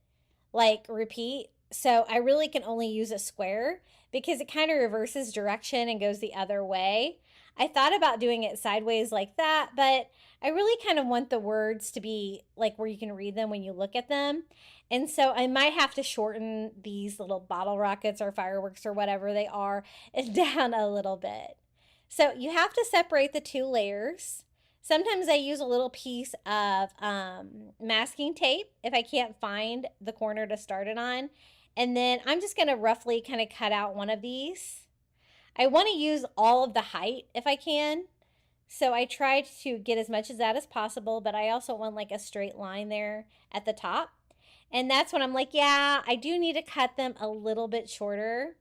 like repeat. So I really can only use a square because it kind of reverses direction and goes the other way. I thought about doing it sideways like that, but I really kind of want the words to be like where you can read them when you look at them. And so I might have to shorten these little bottle rockets or fireworks or whatever they are down a little bit. So you have to separate the 2 layers. Sometimes I use a little piece of masking tape if I can't find the corner to start it on. And then I'm just going to roughly kind of cut out one of these. I want to use all of the height if I can. So I try to get as much of that as possible, but I also want like a straight line there at the top. And that's when I'm like, yeah, I do need to cut them a little bit shorter.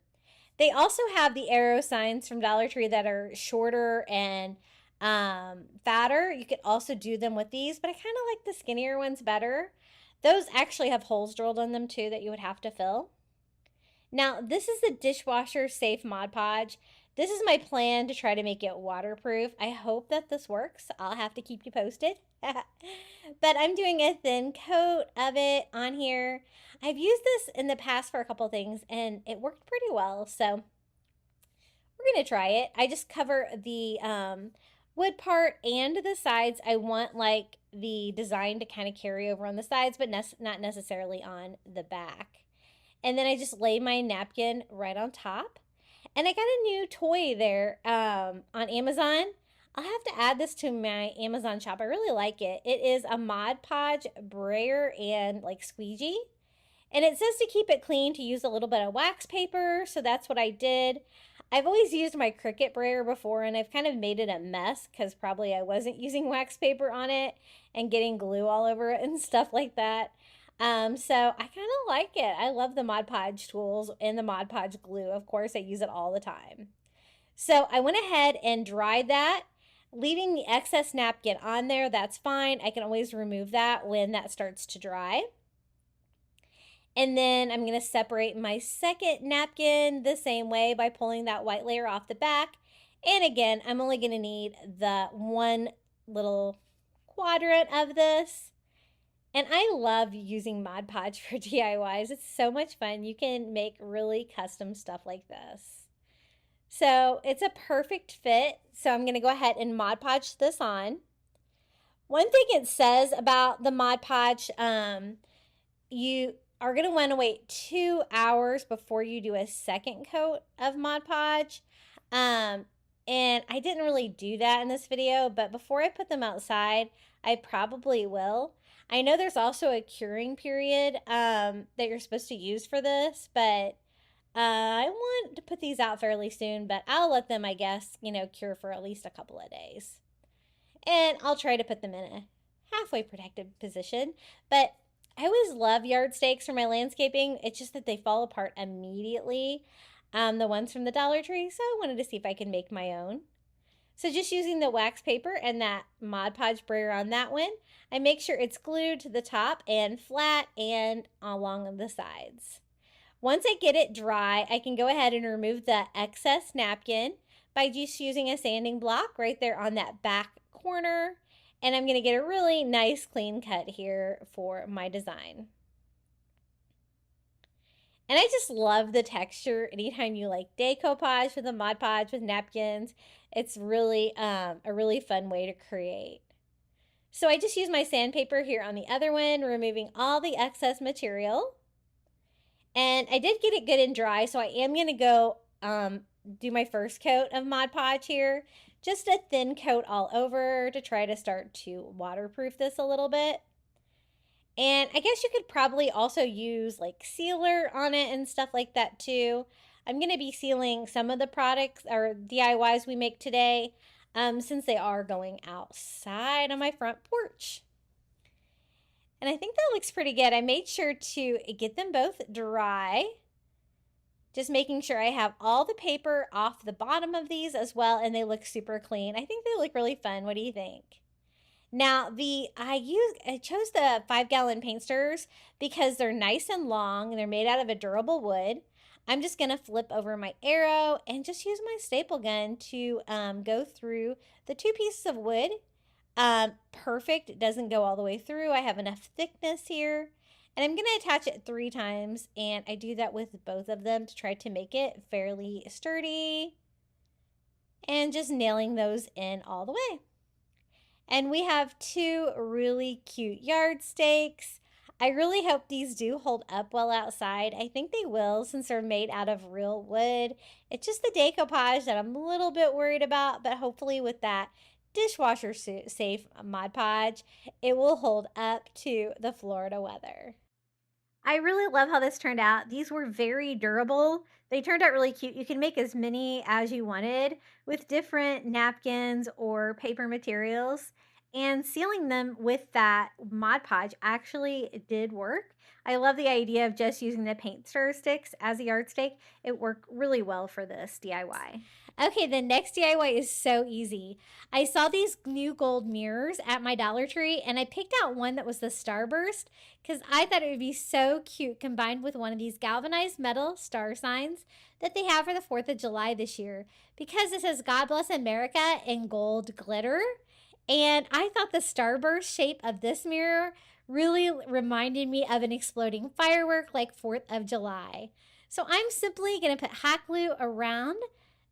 They also have the arrow signs from Dollar Tree that are shorter and fatter. You could also do them with these, but I kind of like the skinnier ones better. Those actually have holes drilled in them too that you would have to fill. Now, this is the dishwasher safe Mod Podge. This is my plan to try to make it waterproof. I hope that this works. I'll have to keep you posted. But I'm doing a thin coat of it on here. I've used this in the past for a couple things and it worked pretty well. So we're going to try it. I just cover the wood part and the sides. I want like the design to kind of carry over on the sides, but not necessarily on the back. And then I just lay my napkin right on top. And I got a new toy there on Amazon. I'll have to add this to my Amazon shop. I really like it. It is a Mod Podge brayer and like squeegee. And it says to keep it clean to use a little bit of wax paper. So that's what I did. I've always used my Cricut brayer before and I've kind of made it a mess because probably I wasn't using wax paper on it and getting glue all over it and stuff like that. So I kind of like it. I love the Mod Podge tools and the Mod Podge glue. Of course, I use it all the time. So I went ahead and dried that, leaving the excess napkin on there. That's fine. I can always remove that when that starts to dry. And then I'm going to separate my second napkin the same way by pulling that white layer off the back. And again, I'm only going to need the one little quadrant of this. And I love using Mod Podge for DIYs. It's so much fun. You can make really custom stuff like this. So it's a perfect fit. So I'm going to go ahead and Mod Podge this on. One thing it says about the Mod Podge, you are going to want to wait 2 hours before you do a second coat of Mod Podge. And I didn't really do that in this video, but before I put them outside, I probably will. I know there's also a curing period that you're supposed to use for this, but I want to put these out fairly soon, but I'll let them, I guess, cure for at least a couple of days. And I'll try to put them in a halfway protected position, but I always love yardsticks for my landscaping. It's just that they fall apart immediately, the ones from the Dollar Tree. So I wanted to see if I can make my own. So just using the wax paper and that Mod Podge sprayer on that one, I make sure it's glued to the top and flat and along the sides. Once I get it dry, I can go ahead and remove the excess napkin by just using a sanding block right there on that back corner. And I'm going to get a really nice clean cut here for my design. And I just love the texture anytime you like decoupage with a Mod Podge with napkins. It's really a really fun way to create. So I just use my sandpaper here on the other one, removing all the excess material. And I did get it good and dry, so I am going to go do my first coat of Mod Podge here. Just a thin coat all over to try to start to waterproof this a little bit. And I guess you could probably also use like sealer on it and stuff like that too. I'm going to be sealing some of the products or DIYs we make today since they are going outside on my front porch. And I think that looks pretty good. I made sure to get them both dry. Just making sure I have all the paper off the bottom of these as well, and they look super clean. I think they look really fun. What do you think? Now, I chose the 5-gallon paint stirrers because they're nice and long and they're made out of a durable wood. I'm just going to flip over my arrow and just use my staple gun to go through the 2 pieces of wood. Perfect. It doesn't go all the way through. I have enough thickness here. And I'm going to attach it 3 times, and I do that with both of them to try to make it fairly sturdy. And just nailing those in all the way. And we have 2 really cute yard stakes. I really hope these do hold up well outside. I think they will since they're made out of real wood. It's just the decoupage that I'm a little bit worried about, but hopefully with that dishwasher safe Mod Podge, it will hold up to the Florida weather. I really love how this turned out. These were very durable. They turned out really cute. You can make as many as you wanted with different napkins or paper materials. And sealing them with that Mod Podge actually did work. I love the idea of just using the paint stir sticks as a yardstick. It worked really well for this DIY. Okay, the next DIY is so easy. I saw these new gold mirrors at my Dollar Tree, and I picked out one that was the Starburst because I thought it would be so cute combined with one of these galvanized metal star signs that they have for the 4th of July this year, because it says God Bless America in gold glitter. And I thought the Starburst shape of this mirror really reminded me of an exploding firework like 4th of July. So I'm simply going to put hot glue around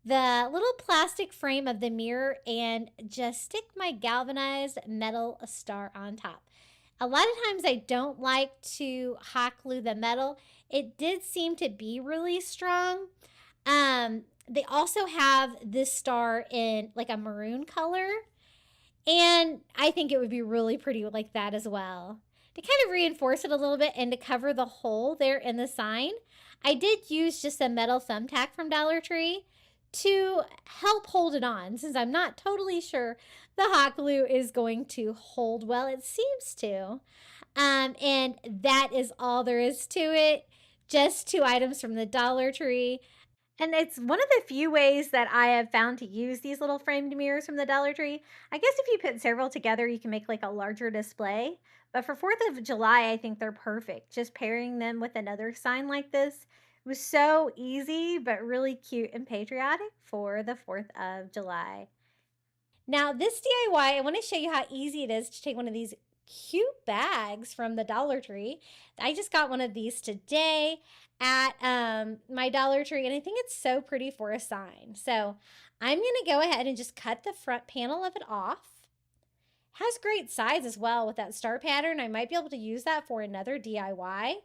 the little plastic frame of the mirror and just stick my galvanized metal star on top. A lot of times I don't like to hot glue the metal. It did seem to be really strong. They also have this star in like a maroon color. And I think it would be really pretty like that as well. To kind of reinforce it a little bit and to cover the hole there in the sign, I did use just a metal thumbtack from Dollar Tree to help hold it on, since I'm not totally sure the hot glue is going to hold well. It seems to. And that is all there is to it. Just 2 items from the Dollar Tree. And it's one of the few ways that I have found to use these little framed mirrors from the Dollar Tree. I guess if you put several together, you can make like a larger display. But for 4th of July, I think they're perfect. Just pairing them with another sign like this was so easy, but really cute and patriotic for the 4th of July. Now this DIY, I want to show you how easy it is to take one of these cute bags from the Dollar Tree. I just got one of these today at my Dollar Tree, and I think it's so pretty for a sign. So I'm going to go ahead and just cut the front panel of it off. Has great size as well with that star pattern. I might be able to use that for another DIY.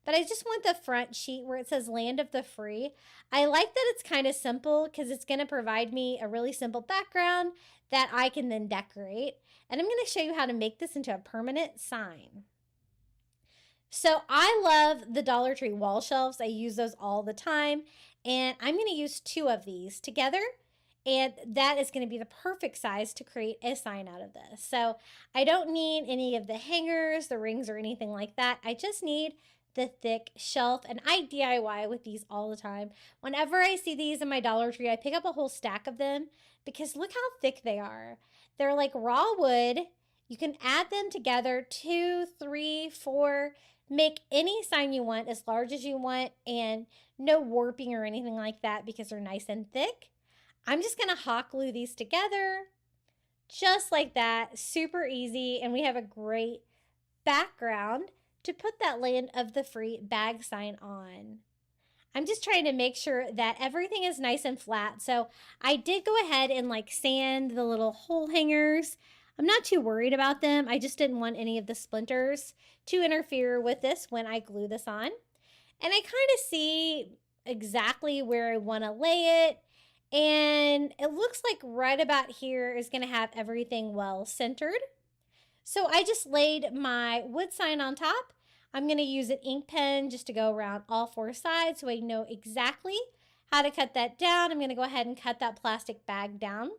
But I just want the front sheet where it says Land of the Free. I like that it's kind of simple because it's going to provide me a really simple background that I can then decorate. And I'm going to show you how to make this into a permanent sign. So I love the Dollar Tree wall shelves. I use those all the time. And I'm going to use 2 of these together. And that is going to be the perfect size to create a sign out of this. So I don't need any of the hangers, the rings, or anything like that. I just need the thick shelf, and I DIY with these all the time. Whenever I see these in my Dollar Tree, I pick up a whole stack of them because look how thick they are. They're like raw wood. You can add them together, 2, 3, 4, make any sign you want, as large as you want, and no warping or anything like that because they're nice and thick. I'm just going to hot glue these together just like that. Super easy. And we have a great background to put that Land of the Free bag sign on. I'm just trying to make sure that everything is nice and flat. So I did go ahead and like sand the little hole hangers. I'm not too worried about them. I just didn't want any of the splinters to interfere with this when I glue this on. And I kind of see exactly where I want to lay it. And it looks like right about here is going to have everything well centered. So I just laid my wood sign on top. I'm going to use an ink pen just to go around all 4 sides so I know exactly how to cut that down. I'm going to go ahead and cut that plastic bag down.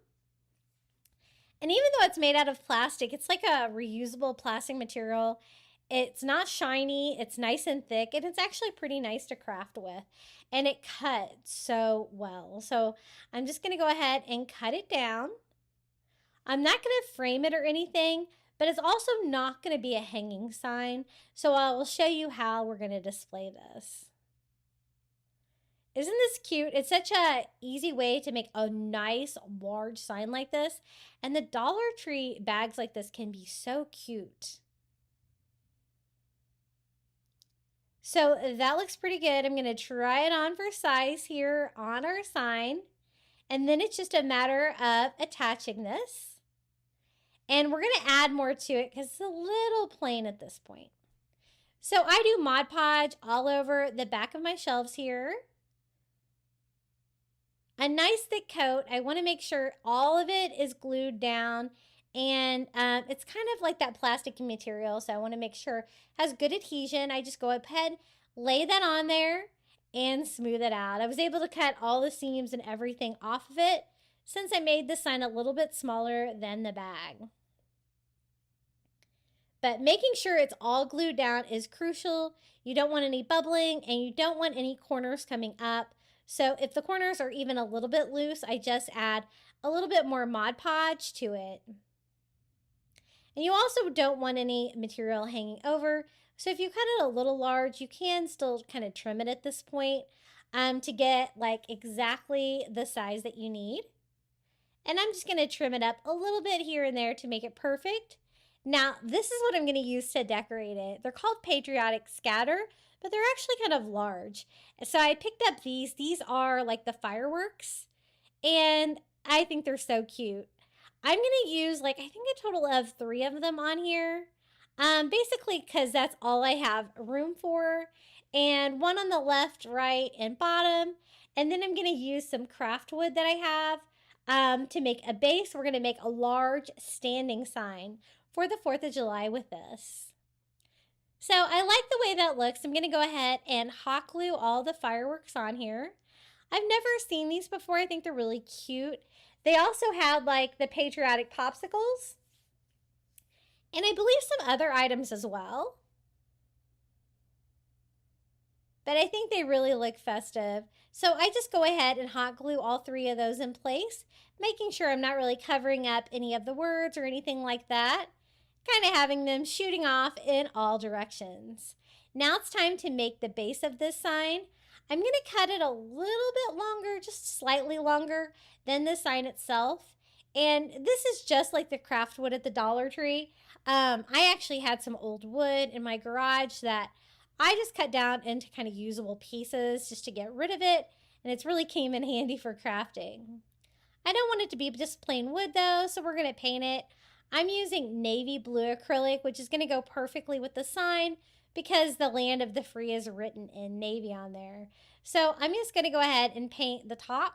And even though it's made out of plastic, it's like a reusable plastic material. It's not shiny, it's nice and thick, and it's actually pretty nice to craft with. And it cuts so well. So I'm just going to go ahead and cut it down. I'm not going to frame it or anything, but it's also not going to be a hanging sign. So I will show you how we're going to display this. Isn't this cute? It's such an easy way to make a nice large sign like this. And the Dollar Tree bags like this can be so cute. So that looks pretty good. I'm going to try it on for size here on our sign. And then it's just a matter of attaching this. And we're going to add more to it because it's a little plain at this point. So I do Mod Podge all over the back of my shelves here. A nice thick coat. I want to make sure all of it is glued down. And it's kind of like that plastic material, so I want to make sure it has good adhesion. I just go ahead, lay that on there, and smooth it out. I was able to cut all the seams and everything off of it since I made the sign a little bit smaller than the bag. But making sure it's all glued down is crucial. You don't want any bubbling, and you don't want any corners coming up. So if the corners are even a little bit loose, I just add a little bit more Mod Podge to it. And you also don't want any material hanging over. So if you cut it a little large, you can still kind of trim it at this point to get like exactly the size that you need. And I'm just going to trim it up a little bit here and there to make it perfect. Now, this is what I'm going to use to decorate it. They're called Patriotic Scatter, but they're actually kind of large. So I picked up these. These are like the fireworks, and I think they're so cute. I'm going to use like, I think a total of 3 of them on here. Basically because that's all I have room for. And one on the left, right, and bottom. And then I'm going to use some craft wood that I have to make a base. We're going to make a large standing sign for the 4th of July with this. So I like the way that looks. I'm going to go ahead and hot glue all the fireworks on here. I've never seen these before. I think they're really cute. They also had like the patriotic popsicles. And I believe some other items as well. But I think they really look festive. So I just go ahead and hot glue all 3 of those in place, making sure I'm not really covering up any of the words or anything like that. Kind of having them shooting off in all directions. Now it's time to make the base of this sign. I'm going to cut it a little bit longer, just slightly longer than the sign itself. And this is just like the craft wood at the Dollar Tree. I actually had some old wood in my garage that I just cut down into kind of usable pieces just to get rid of it. And it's really came in handy for crafting. I don't want it to be just plain wood though, so we're going to paint it. I'm using navy blue acrylic, which is going to go perfectly with the sign because the Land of the Free is written in navy on there. So I'm just going to go ahead and paint the top,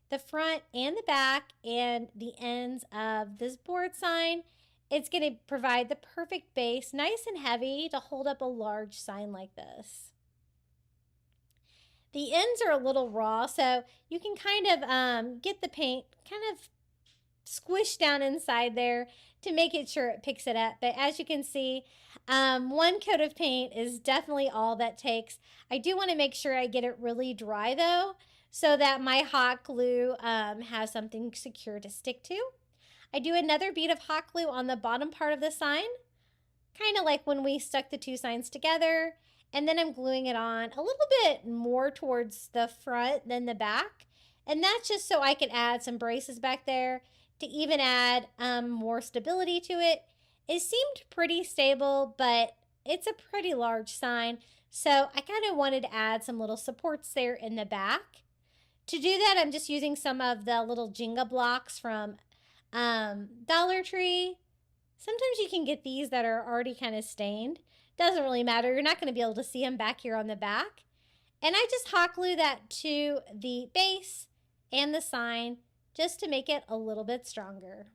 the front, and the back, and the ends of this board sign. It's going to provide the perfect base, nice and heavy, to hold up a large sign like this. The ends are a little raw, so you can kind of get the paint kind of squished down inside there to make it sure it picks it up. But as you can see, one coat of paint is definitely all that takes. I do want to make sure I get it really dry though, so that my hot glue has something secure to stick to. I do another bead of hot glue on the bottom part of the sign, kind of like when we stuck the two signs together. And then I'm gluing it on a little bit more towards the front than the back. And that's just so I can add some braces back there to even add more stability to it. It seemed pretty stable, but it's a pretty large sign. So I kind of wanted to add some little supports there in the back. To do that, I'm just using some of the little Jenga blocks from Dollar Tree. Sometimes you can get these that are already kind of stained. Doesn't really matter. You're not going to be able to see them back here on the back. And I just hot glue that to the base and the sign just to make it a little bit stronger.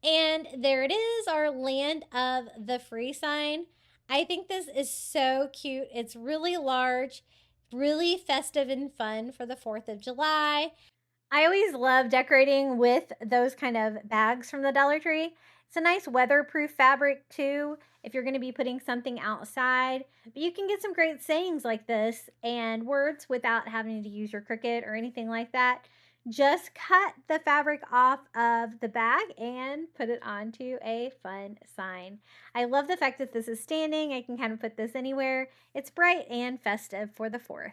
And there it is, our Land of the Free sign. I think this is so cute. It's really large, really festive and fun for the 4th of July. I always love decorating with those kind of bags from the Dollar Tree. It's a nice weatherproof fabric too, if you're going to be putting something outside. But you can get some great sayings like this and words without having to use your Cricut or anything like that. Just cut the fabric off of the bag and put it onto a fun sign. I love the fact that this is standing. I can kind of put this anywhere. It's bright and festive for the 4th.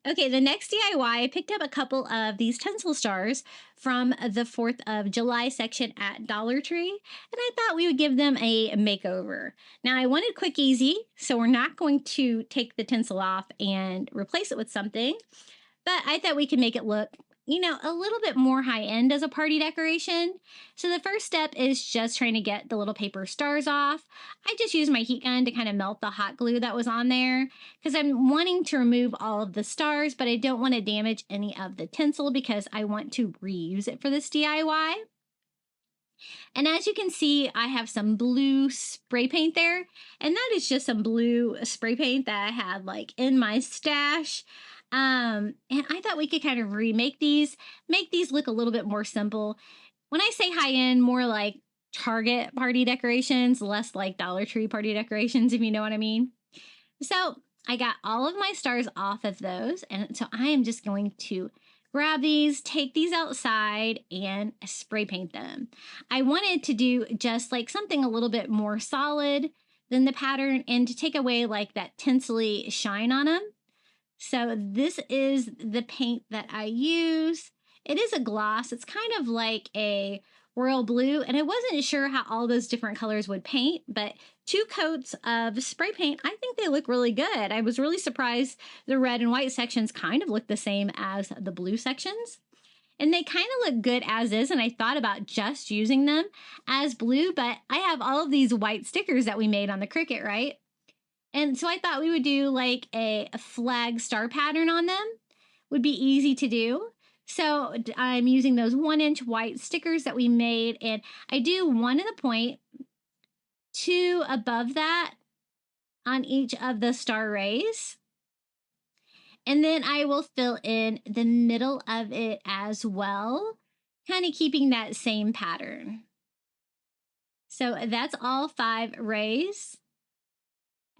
Okay, the next DIY, I picked up a couple of these Tinsel stars from the 4th of July section at Dollar Tree, and I thought we would give them a makeover. Now, I wanted quick, easy, so we're not going to take the tinsel off and replace it with something, but I thought we could make it look, you know, a little bit more high-end as a party decoration. So the first step is just trying to get the little paper stars off. I just used my heat gun to kind of melt the hot glue that was on there because I'm wanting to remove all of the stars, but I don't want to damage any of the tinsel because I want to reuse it for this DIY. And as you can see, I have some blue spray paint there, and that is just some blue spray paint that I had like in my stash. And I thought we could kind of remake these, make these look a little bit more simple. When I say high end, more like Target party decorations, less like Dollar Tree party decorations, if you know what I mean. So I got all of my stars off of those, and so I am just going to grab these, take these outside, and spray paint them. I wanted to do just like something a little bit more solid than the pattern and to take away like that tinsely shine on them. So this is the paint that I use. It is a gloss. It's kind of like a royal blue, and I wasn't sure how all those different colors would paint, but 2 coats of spray paint, I think they look really good. I was really surprised the red and white sections kind of look the same as the blue sections. And they kind of look good as is, and I thought about just using them as blue, but I have all of these white stickers that we made on the Cricut, right? And so I thought we would do like a flag star pattern on them. Would be easy to do. So I'm using those 1-inch white stickers that we made, and I do 1 in the point, 2 above that on each of the star rays. And then I will fill in the middle of it as well, kind of keeping that same pattern. So that's all 5 rays.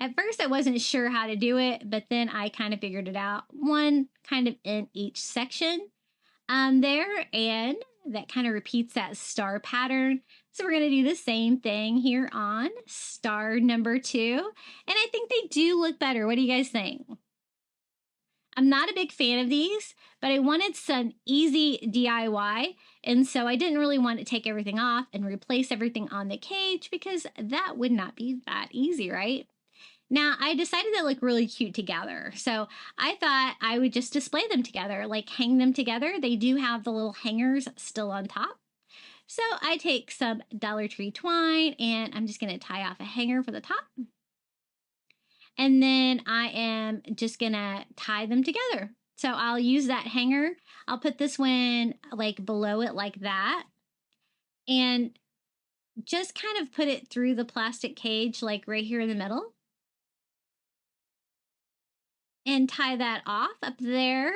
At first, I wasn't sure how to do it, but then I kind of figured it out. 1 kind of in each section there, and that kind of repeats that star pattern. So we're going to do the same thing here on star number 2, and I think they do look better. What do you guys think? I'm not a big fan of these, but I wanted some easy DIY, and so I didn't really want to take everything off and replace everything on the cage because that would not be that easy, right? Now, I decided they look really cute together, so I thought I would just display them together, like hang them together. They do have the little hangers still on top. So I take some Dollar Tree twine, and I'm just going to tie off a hanger for the top. And then I am just going to tie them together. So I'll use that hanger. I'll put this one like below it like that. And just kind of put it through the plastic cage, like right here in the middle. and tie that off up there.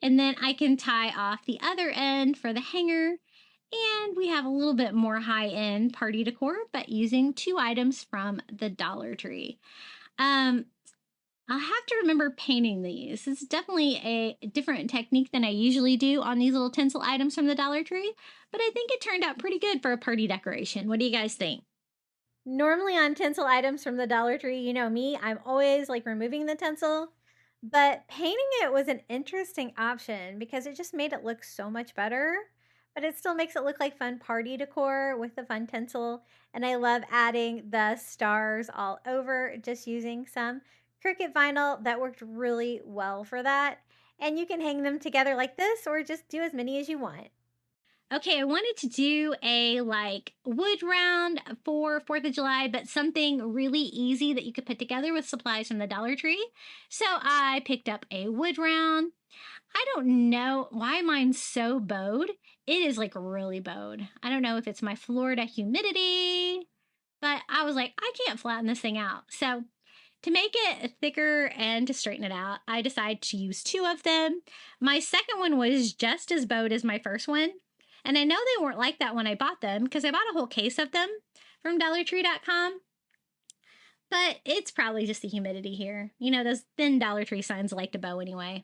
And then I can tie off the other end for the hanger. And we have a little bit more high-end party decor, but using 2 items from the Dollar Tree. I'll have to remember painting these. This is definitely a different technique than I usually do on these little tinsel items from the Dollar Tree, but I think it turned out pretty good for a party decoration. What do you guys think? Normally on tinsel items from the Dollar Tree, you know me, I'm always like removing the tinsel, but painting it was an interesting option because it just made it look so much better. But it still makes it look like fun party decor with the fun tinsel. And I love adding the stars all over, just using some Cricut vinyl that worked really well for that. And you can hang them together like this or just do as many as you want. Okay, I wanted to do a like wood round for 4th of July, but something really easy that you could put together with supplies from the Dollar Tree. So I picked up a wood round. I don't know why mine's so bowed. It is like really bowed. I don't know if it's my Florida humidity, but I was like, I can't flatten this thing out. So to make it thicker and to straighten it out, I decided to use 2 of them. My second one was just as bowed as my first one. And I know they weren't like that when I bought them because I bought a whole case of them from DollarTree.com. But it's probably just the humidity here. You know, those thin Dollar Tree signs like to bow anyway.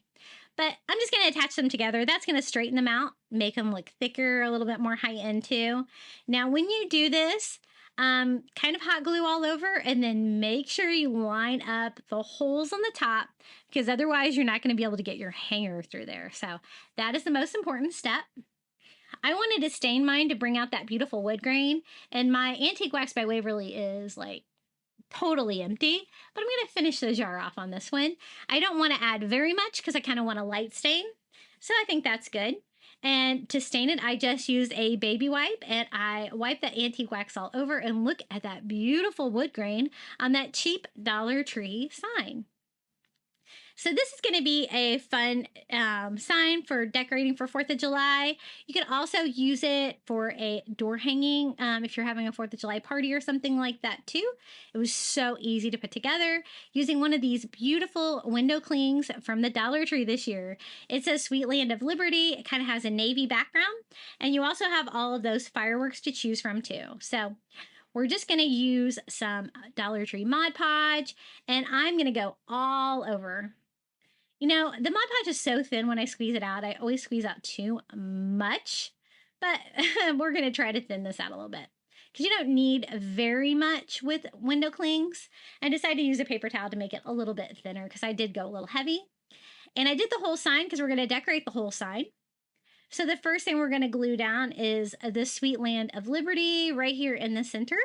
But I'm just going to attach them together. That's going to straighten them out, make them look thicker, a little bit more high end too. Now, when you do this, kind of hot glue all over, and then make sure you line up the holes on the top because otherwise you're not going to be able to get your hanger through there. So that is the most important step. I wanted to stain mine to bring out that beautiful wood grain, and my antique wax by Waverly is like totally empty, but I'm going to finish the jar off on this one. I don't want to add very much because I kind of want a light stain, so I think that's good. And to stain it, I just use a baby wipe, and I wipe that antique wax all over, and look at that beautiful wood grain on that cheap Dollar Tree sign. So this is going to be a fun sign for decorating for 4th of July. You can also use it for a door hanging if you're having a 4th of July party or something like that too. It was so easy to put together using one of these beautiful window clings from the Dollar Tree this year. It says Sweet Land of Liberty. It kind of has a navy background, and you also have all of those fireworks to choose from too. So we're just going to use some Dollar Tree Mod Podge, and I'm going to go all over. You know, the Mod Podge is so thin when I squeeze it out. I always squeeze out too much, but we're going to try to thin this out a little bit because you don't need very much with window clings. I decided to use a paper towel to make it a little bit thinner because I did go a little heavy. And I did the whole sign because we're going to decorate the whole sign. So the first thing we're going to glue down is the Sweet Land of Liberty right here in the center.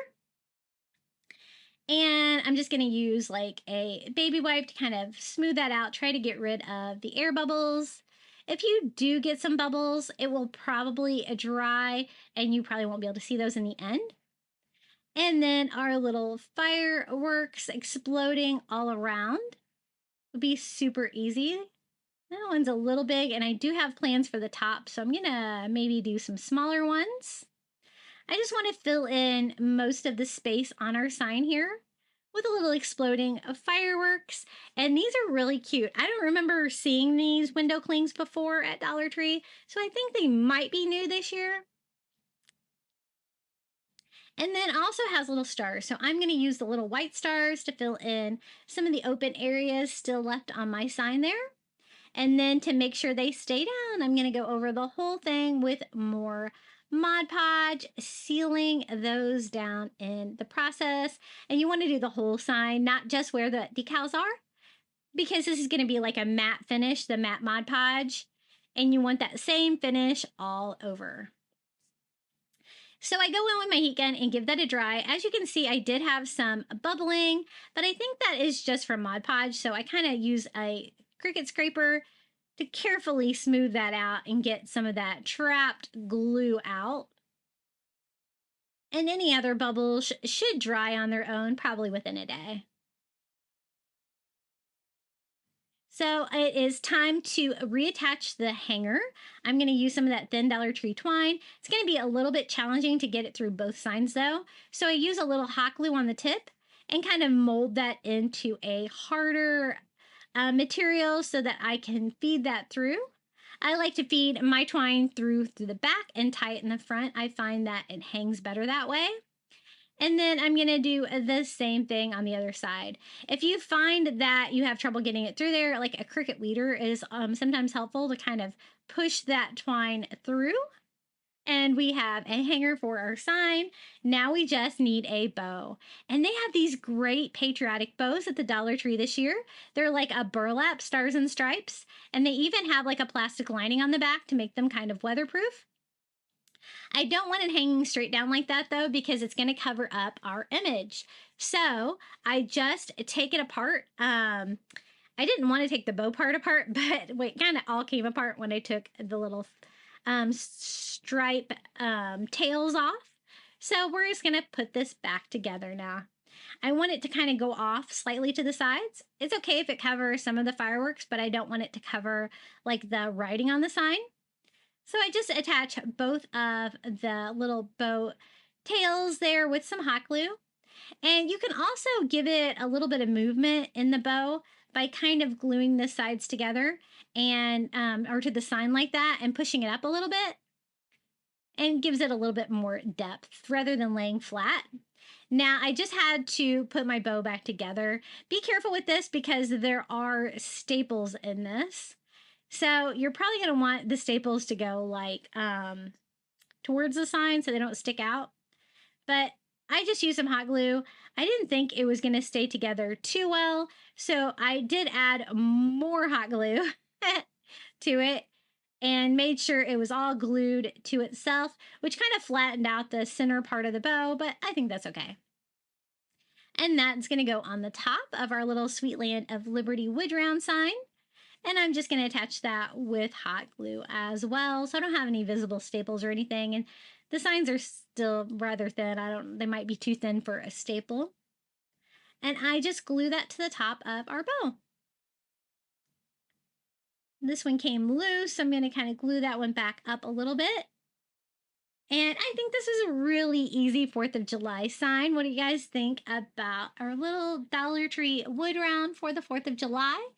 And I'm just going to use like a baby wipe to kind of smooth that out, try to get rid of the air bubbles. If you do get some bubbles, it will probably dry and you probably won't be able to see those in the end. And then our little fireworks exploding all around would be super easy. That one's a little big, and I do have plans for the top, so I'm going to maybe do some smaller ones. I just want to fill in most of the space on our sign here with a little exploding of fireworks. And these are really cute. I don't remember seeing these window clings before at Dollar Tree, so I think they might be new this year. And then also has little stars. So I'm going to use the little white stars to fill in some of the open areas still left on my sign there. And then to make sure they stay down, I'm going to go over the whole thing with more Mod Podge, sealing those down in the process. And you want to do the whole sign, not just where the decals are, because this is going to be like a matte finish, the matte Mod Podge, and you want that same finish all over. So I go in with my heat gun and give that a dry. As you can see, I did have some bubbling, but I think that is just from Mod Podge, so I kind of use a Cricut scraper to carefully smooth that out and get some of that trapped glue out. And any other bubbles should dry on their own, probably within a day. So it is time to reattach the hanger. I'm going to use some of that thin Dollar Tree twine. It's going to be a little bit challenging to get it through both sides though. So I use a little hot glue on the tip and kind of mold that into a harder material so that I can feed that through. I like to feed my twine through the back and tie it in the front. I find that it hangs better that way. And then I'm going to do the same thing on the other side. If you find that you have trouble getting it through there, like a Cricut leader is sometimes helpful to kind of push that twine through. And we have a hanger for our sign. Now we just need a bow. And they have these great patriotic bows at the Dollar Tree this year. They're like a burlap stars and stripes. And they even have like a plastic lining on the back to make them kind of weatherproof. I don't want it hanging straight down like that though, because it's going to cover up our image. So I just take it apart. I didn't want to take the bow part apart, but it kind of all came apart when I took the little stripe tails off. So we're just going to put this back together now. I want it to kind of go off slightly to the sides. It's okay if it covers some of the fireworks, but I don't want it to cover like the writing on the sign. So I just attach both of the little bow tails there with some hot glue. And you can also give it a little bit of movement in the bow by kind of gluing the sides together and or to the sign like that and pushing it up a little bit, and gives it a little bit more depth rather than laying flat. Now I just had to put my bow back together. Be careful with this because there are staples in this. So you're probably going to want the staples to go like towards the sign so they don't stick out. But I just used some hot glue. I didn't think it was going to stay together too well, so I did add more hot glue to it and made sure it was all glued to itself, which kind of flattened out the center part of the bow, but I think that's okay. And that's going to go on the top of our little Sweetland of Liberty wood round sign. And I'm just going to attach that with hot glue as well, so I don't have any visible staples or anything. And the signs are still rather thin. They might be too thin for a staple. And I just glue that to the top of our bow. This one came loose, so I'm going to kind of glue that one back up a little bit. And I think this is a really easy 4th of July sign. What do you guys think about our little Dollar Tree wood round for the 4th of July?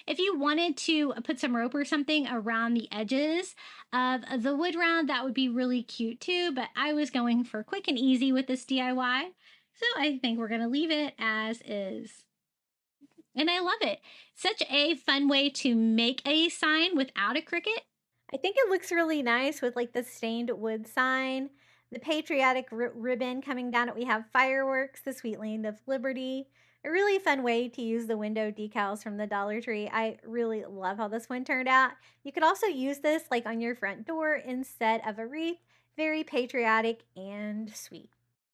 If you wanted to put some rope or something around the edges of the wood round, that would be really cute too, but I was going for quick and easy with this DIY, so I think we're going to leave it as is. And I love it. Such a fun way to make a sign without a Cricut. I think it looks really nice with like the stained wood sign, the patriotic ribbon coming down it. We have fireworks, the Sweetland of Liberty. A really fun way to use the window decals from the Dollar Tree. I really love how this one turned out. You could also use this like on your front door instead of a wreath. Very patriotic and sweet.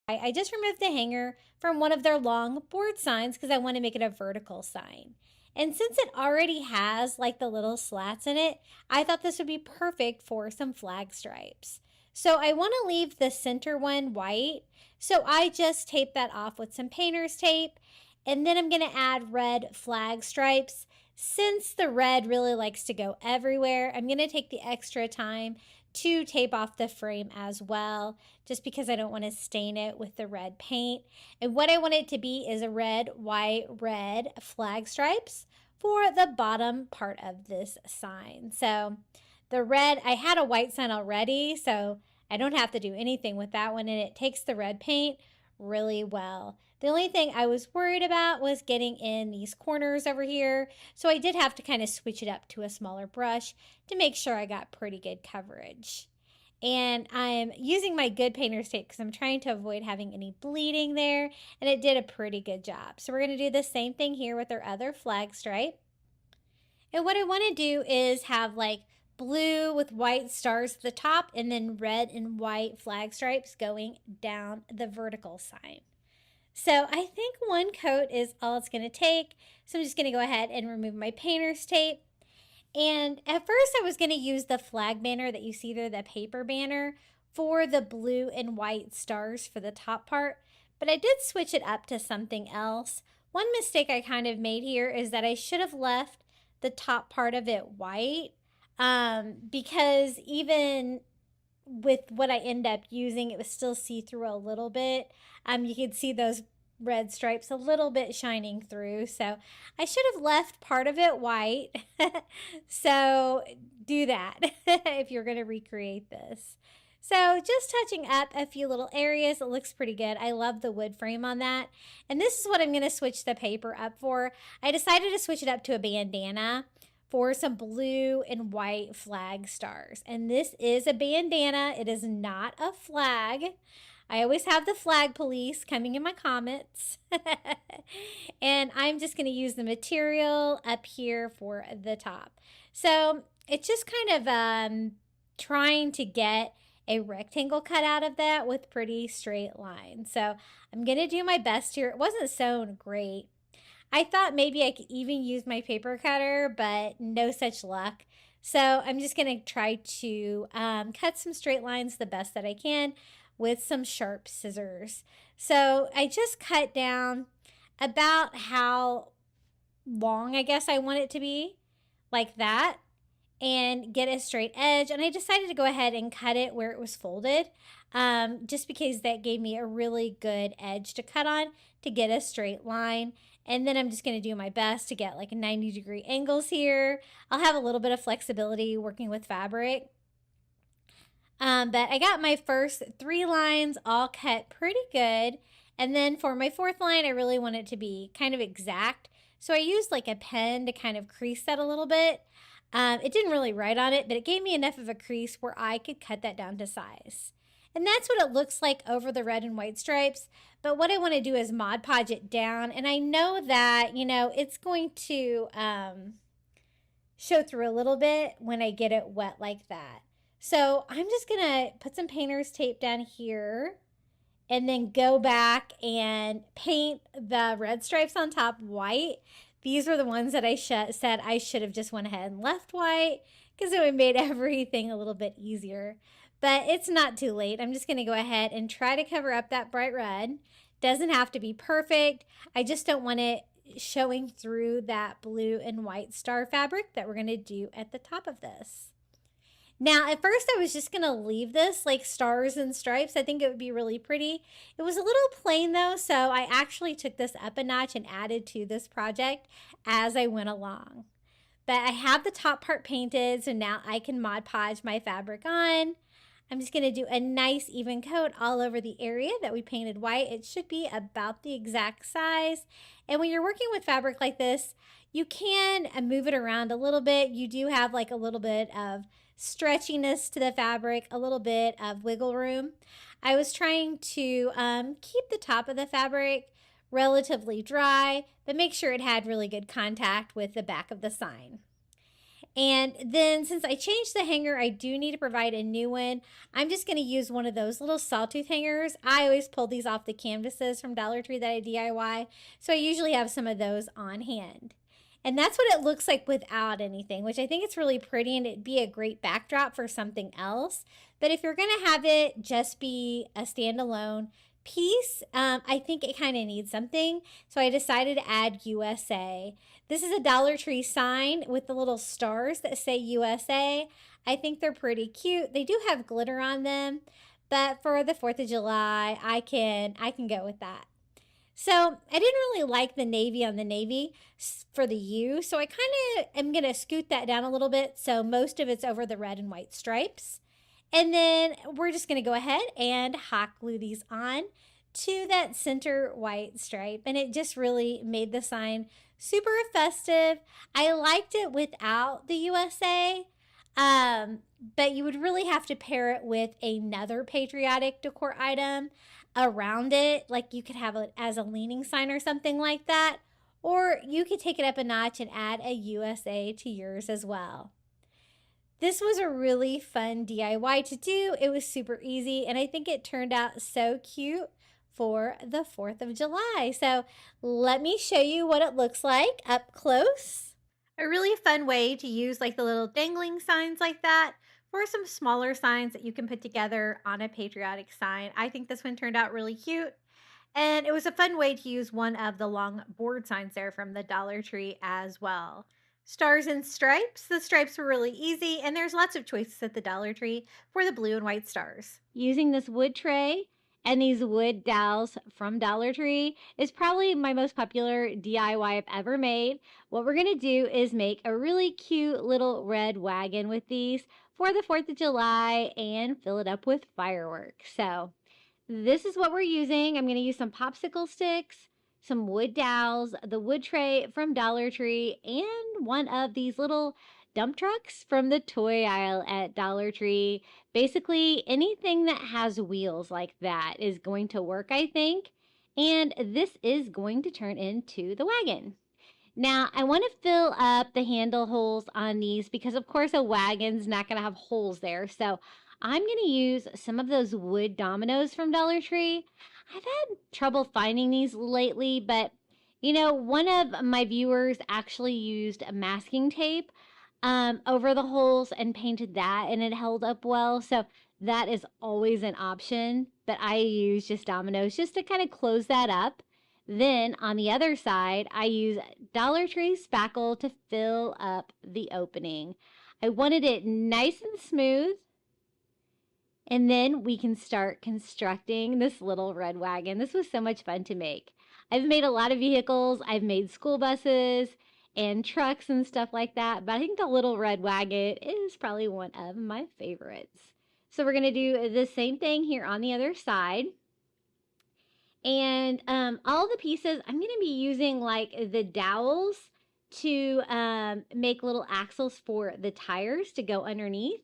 I just removed the hanger from one of their long board signs because I want to make it a vertical sign. And since it already has like the little slats in it, I thought this would be perfect for some flag stripes. So I want to leave the center one white. So I just taped that off with some painter's tape. And then I'm going to add red flag stripes. Since the red really likes to go everywhere, I'm going to take the extra time to tape off the frame as well, just because I don't want to stain it with the red paint. And what I want it to be is a red, white, red flag stripes for the bottom part of this sign. So the red, I had a white sign already, so I don't have to do anything with that one, and it takes the red paint really well. The only thing I was worried about was getting in these corners over here, so I did have to kind of switch it up to a smaller brush to make sure I got pretty good coverage. And I'm using my good painter's tape because I'm trying to avoid having any bleeding there, and it did a pretty good job. So we're going to do the same thing here with our other flag stripe. And what I want to do is have like blue with white stars at the top and then red and white flag stripes going down the vertical sign. So I think one coat is all it's going to take. So I'm just going to go ahead and remove my painter's tape. And at first I was going to use the flag banner that you see there, the paper banner, for the blue and white stars for the top part. But I did switch it up to something else. One mistake I kind of made here is that I should have left the top part of it white, because even with what I end up using, it was still see-through a little bit. You could see those red stripes a little bit shining through. So I should have left part of it white. So do that if you're going to recreate this. So just touching up a few little areas. It looks pretty good. I love the wood frame on that. And this is what I'm going to switch the paper up for. I decided to switch it up to a bandana for some blue and white flag stars. And this is a bandana. It is not a flag. I always have the flag police coming in my comments. And I'm just going to use the material up here for the top. So it's just kind of trying to get a rectangle cut out of that with pretty straight lines. So I'm going to do my best here. It wasn't sewn great. I thought maybe I could even use my paper cutter, but no such luck. So I'm just going to try to cut some straight lines the best that I can with some sharp scissors. So I just cut down about how long I guess I want it to be, like that, and get a straight edge. And I decided to go ahead and cut it where it was folded, just because that gave me a really good edge to cut on to get a straight line. And then I'm just going to do my best to get like 90-degree angles here. I'll have a little bit of flexibility working with fabric. But I got my first 3 lines all cut pretty good. And then for my 4th line, I really want it to be kind of exact. So I used like a pen to kind of crease that a little bit. It didn't really write on it, but it gave me enough of a crease where I could cut that down to size. And that's what it looks like over the red and white stripes. But what I want to do is Mod Podge it down. And I know that, you know, it's going to show through a little bit when I get it wet like that. So I'm just going to put some painter's tape down here and then go back and paint the red stripes on top white. These were the ones that I said I should have just went ahead and left white because it would have made everything a little bit easier. But it's not too late. I'm just going to go ahead and try to cover up that bright red. Doesn't have to be perfect. I just don't want it showing through that blue and white star fabric that we're going to do at the top of this. Now, at first I was just going to leave this like stars and stripes. I think it would be really pretty. It was a little plain though, so I actually took this up a notch and added to this project as I went along. But I have the top part painted, so now I can Mod Podge my fabric on. I'm just going to do a nice even coat all over the area that we painted white. It should be about the exact size. And when you're working with fabric like this, you can move it around a little bit. You do have like a little bit of stretchiness to the fabric, a little bit of wiggle room. I was trying to keep the top of the fabric relatively dry, but make sure it had really good contact with the back of the sign. And then since I changed the hanger, I do need to provide a new one. I'm just going to use one of those little sawtooth hangers. I always pull these off the canvases from Dollar Tree that I DIY, so I usually have some of those on hand. And that's what it looks like without anything, which I think it's really pretty and it'd be a great backdrop for something else. But if you're going to have it just be a standalone piece, I think it kind of needs something. So I decided to add USA. This is a Dollar Tree sign with the little stars that say USA. I think they're pretty cute. They do have glitter on them, but for the 4th of July, I can go with that. So I didn't really like the navy on the navy for the U, so I kind of am going to scoot that down a little bit so most of it's over the red and white stripes. And then we're just going to go ahead and hot glue these on to that center white stripe. And it just really made the sign super festive. I liked it without the USA, but you would really have to pair it with another patriotic decor item around it. Like you could have it as a leaning sign or something like that. Or you could take it up a notch and add a USA to yours as well. This was a really fun DIY to do. It was super easy, and I think it turned out so cute for the 4th of July. So let me show you what it looks like up close. A really fun way to use like the little dangling signs like that for some smaller signs that you can put together on a patriotic sign. I think this one turned out really cute. And it was a fun way to use one of the long board signs there from the Dollar Tree as well. Stars and stripes. The stripes were really easy, and there's lots of choices at the Dollar Tree for the blue and white stars. Using this wood tray And these wood dowels from Dollar Tree is probably my most popular DIY I've ever made. What we're going to do is make a really cute little red wagon with these for the 4th of July and fill it up with fireworks. So this is what we're using. I'm going to use some popsicle sticks, some wood dowels, the wood tray from Dollar Tree, and one of these little dump trucks from the toy aisle at Dollar Tree. Basically, anything that has wheels like that is going to work, I think. And this is going to turn into the wagon. Now, I want to fill up the handle holes on these because, of course, a wagon's not going to have holes there. So I'm going to use some of those wood dominoes from Dollar Tree. I've had trouble finding these lately, but, you know, one of my viewers actually used a masking tape over the holes and painted that, and it held up well. So that is always an option, but I use just dominoes just to kind of close that up. Then on the other side, I use Dollar Tree spackle to fill up the opening. I wanted it nice and smooth. And then we can start constructing this little red wagon. This was so much fun to make. I've made a lot of vehicles. I've made school buses and trucks and stuff like that. But I think the little red wagon is probably one of my favorites. So we're going to do the same thing here on the other side. And all the pieces, I'm going to be using like the dowels to make little axles for the tires to go underneath,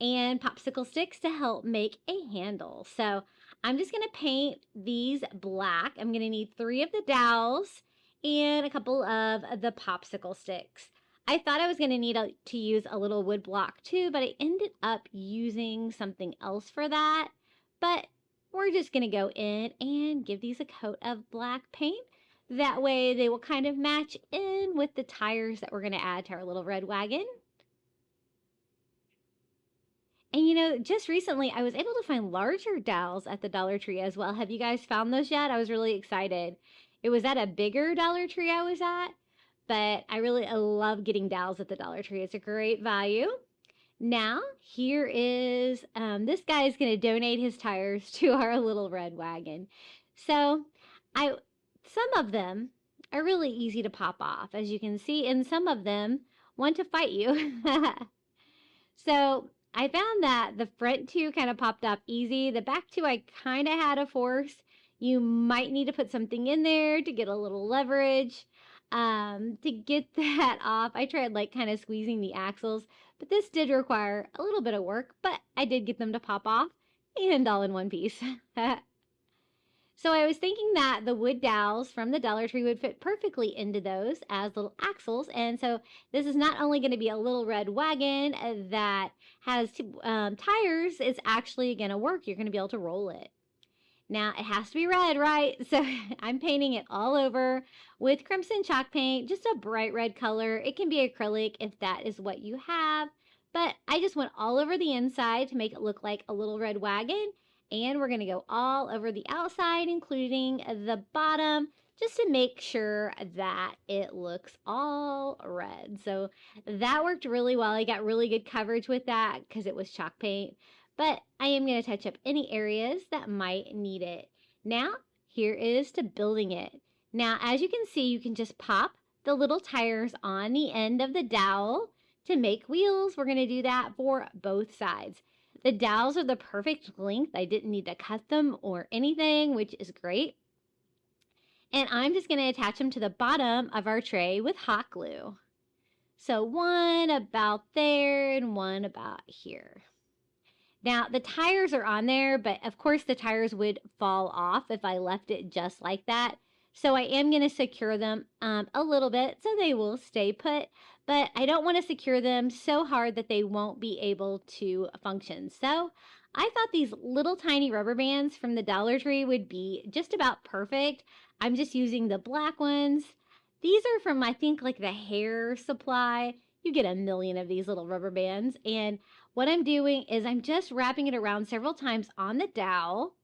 and popsicle sticks to help make a handle. So I'm just going to paint these black. I'm going to need 3 of the dowels and a couple of the popsicle sticks. I thought I was going to need to use a little wood block too, but I ended up using something else for that. But we're just going to go in and give these a coat of black paint. That way they will kind of match in with the tires that we're going to add to our little red wagon. And you know, just recently I was able to find larger dowels at the Dollar Tree as well. Have you guys found those yet? I was really excited. It was at a bigger Dollar Tree I was at, but I love getting dowels at the Dollar Tree. It's a great value. Now, here is, this guy is going to donate his tires to our little red wagon. So, some of them are really easy to pop off, as you can see, and some of them want to fight you. So, I found that the front 2 kind of popped off easy. The back 2 I kind of had to force. You might need to put something in there to get a little leverage. To get that off, I tried like kind of squeezing the axles, but this did require a little bit of work, but I did get them to pop off and all in one piece. So I was thinking that the wood dowels from the Dollar Tree would fit perfectly into those as little axles. And so this is not only going to be a little red wagon that has tires, it's actually going to work. You're going to be able to roll it. Now, it has to be red, right? So I'm painting it all over with crimson chalk paint, just a bright red color. It can be acrylic if that is what you have. But I just went all over the inside to make it look like a little red wagon. And we're going to go all over the outside, including the bottom, just to make sure that it looks all red. So that worked really well. I got really good coverage with that because it was chalk paint. But I am going to touch up any areas that might need it. Now, here is to building it. Now, as you can see, you can just pop the little tires on the end of the dowel to make wheels. We're going to do that for both sides. The dowels are the perfect length. I didn't need to cut them or anything, which is great. And I'm just going to attach them to the bottom of our tray with hot glue. So one about there and one about here. Now, the tires are on there, but of course the tires would fall off if I left it just like that. So I am going to secure them a little bit so they will stay put, but I don't want to secure them so hard that they won't be able to function. So I thought these little tiny rubber bands from the Dollar Tree would be just about perfect. I'm just using the black ones. These are from, I think, like the hair supply. You get a million of these little rubber bands. And what I'm doing is I'm just wrapping it around several times on the dowel,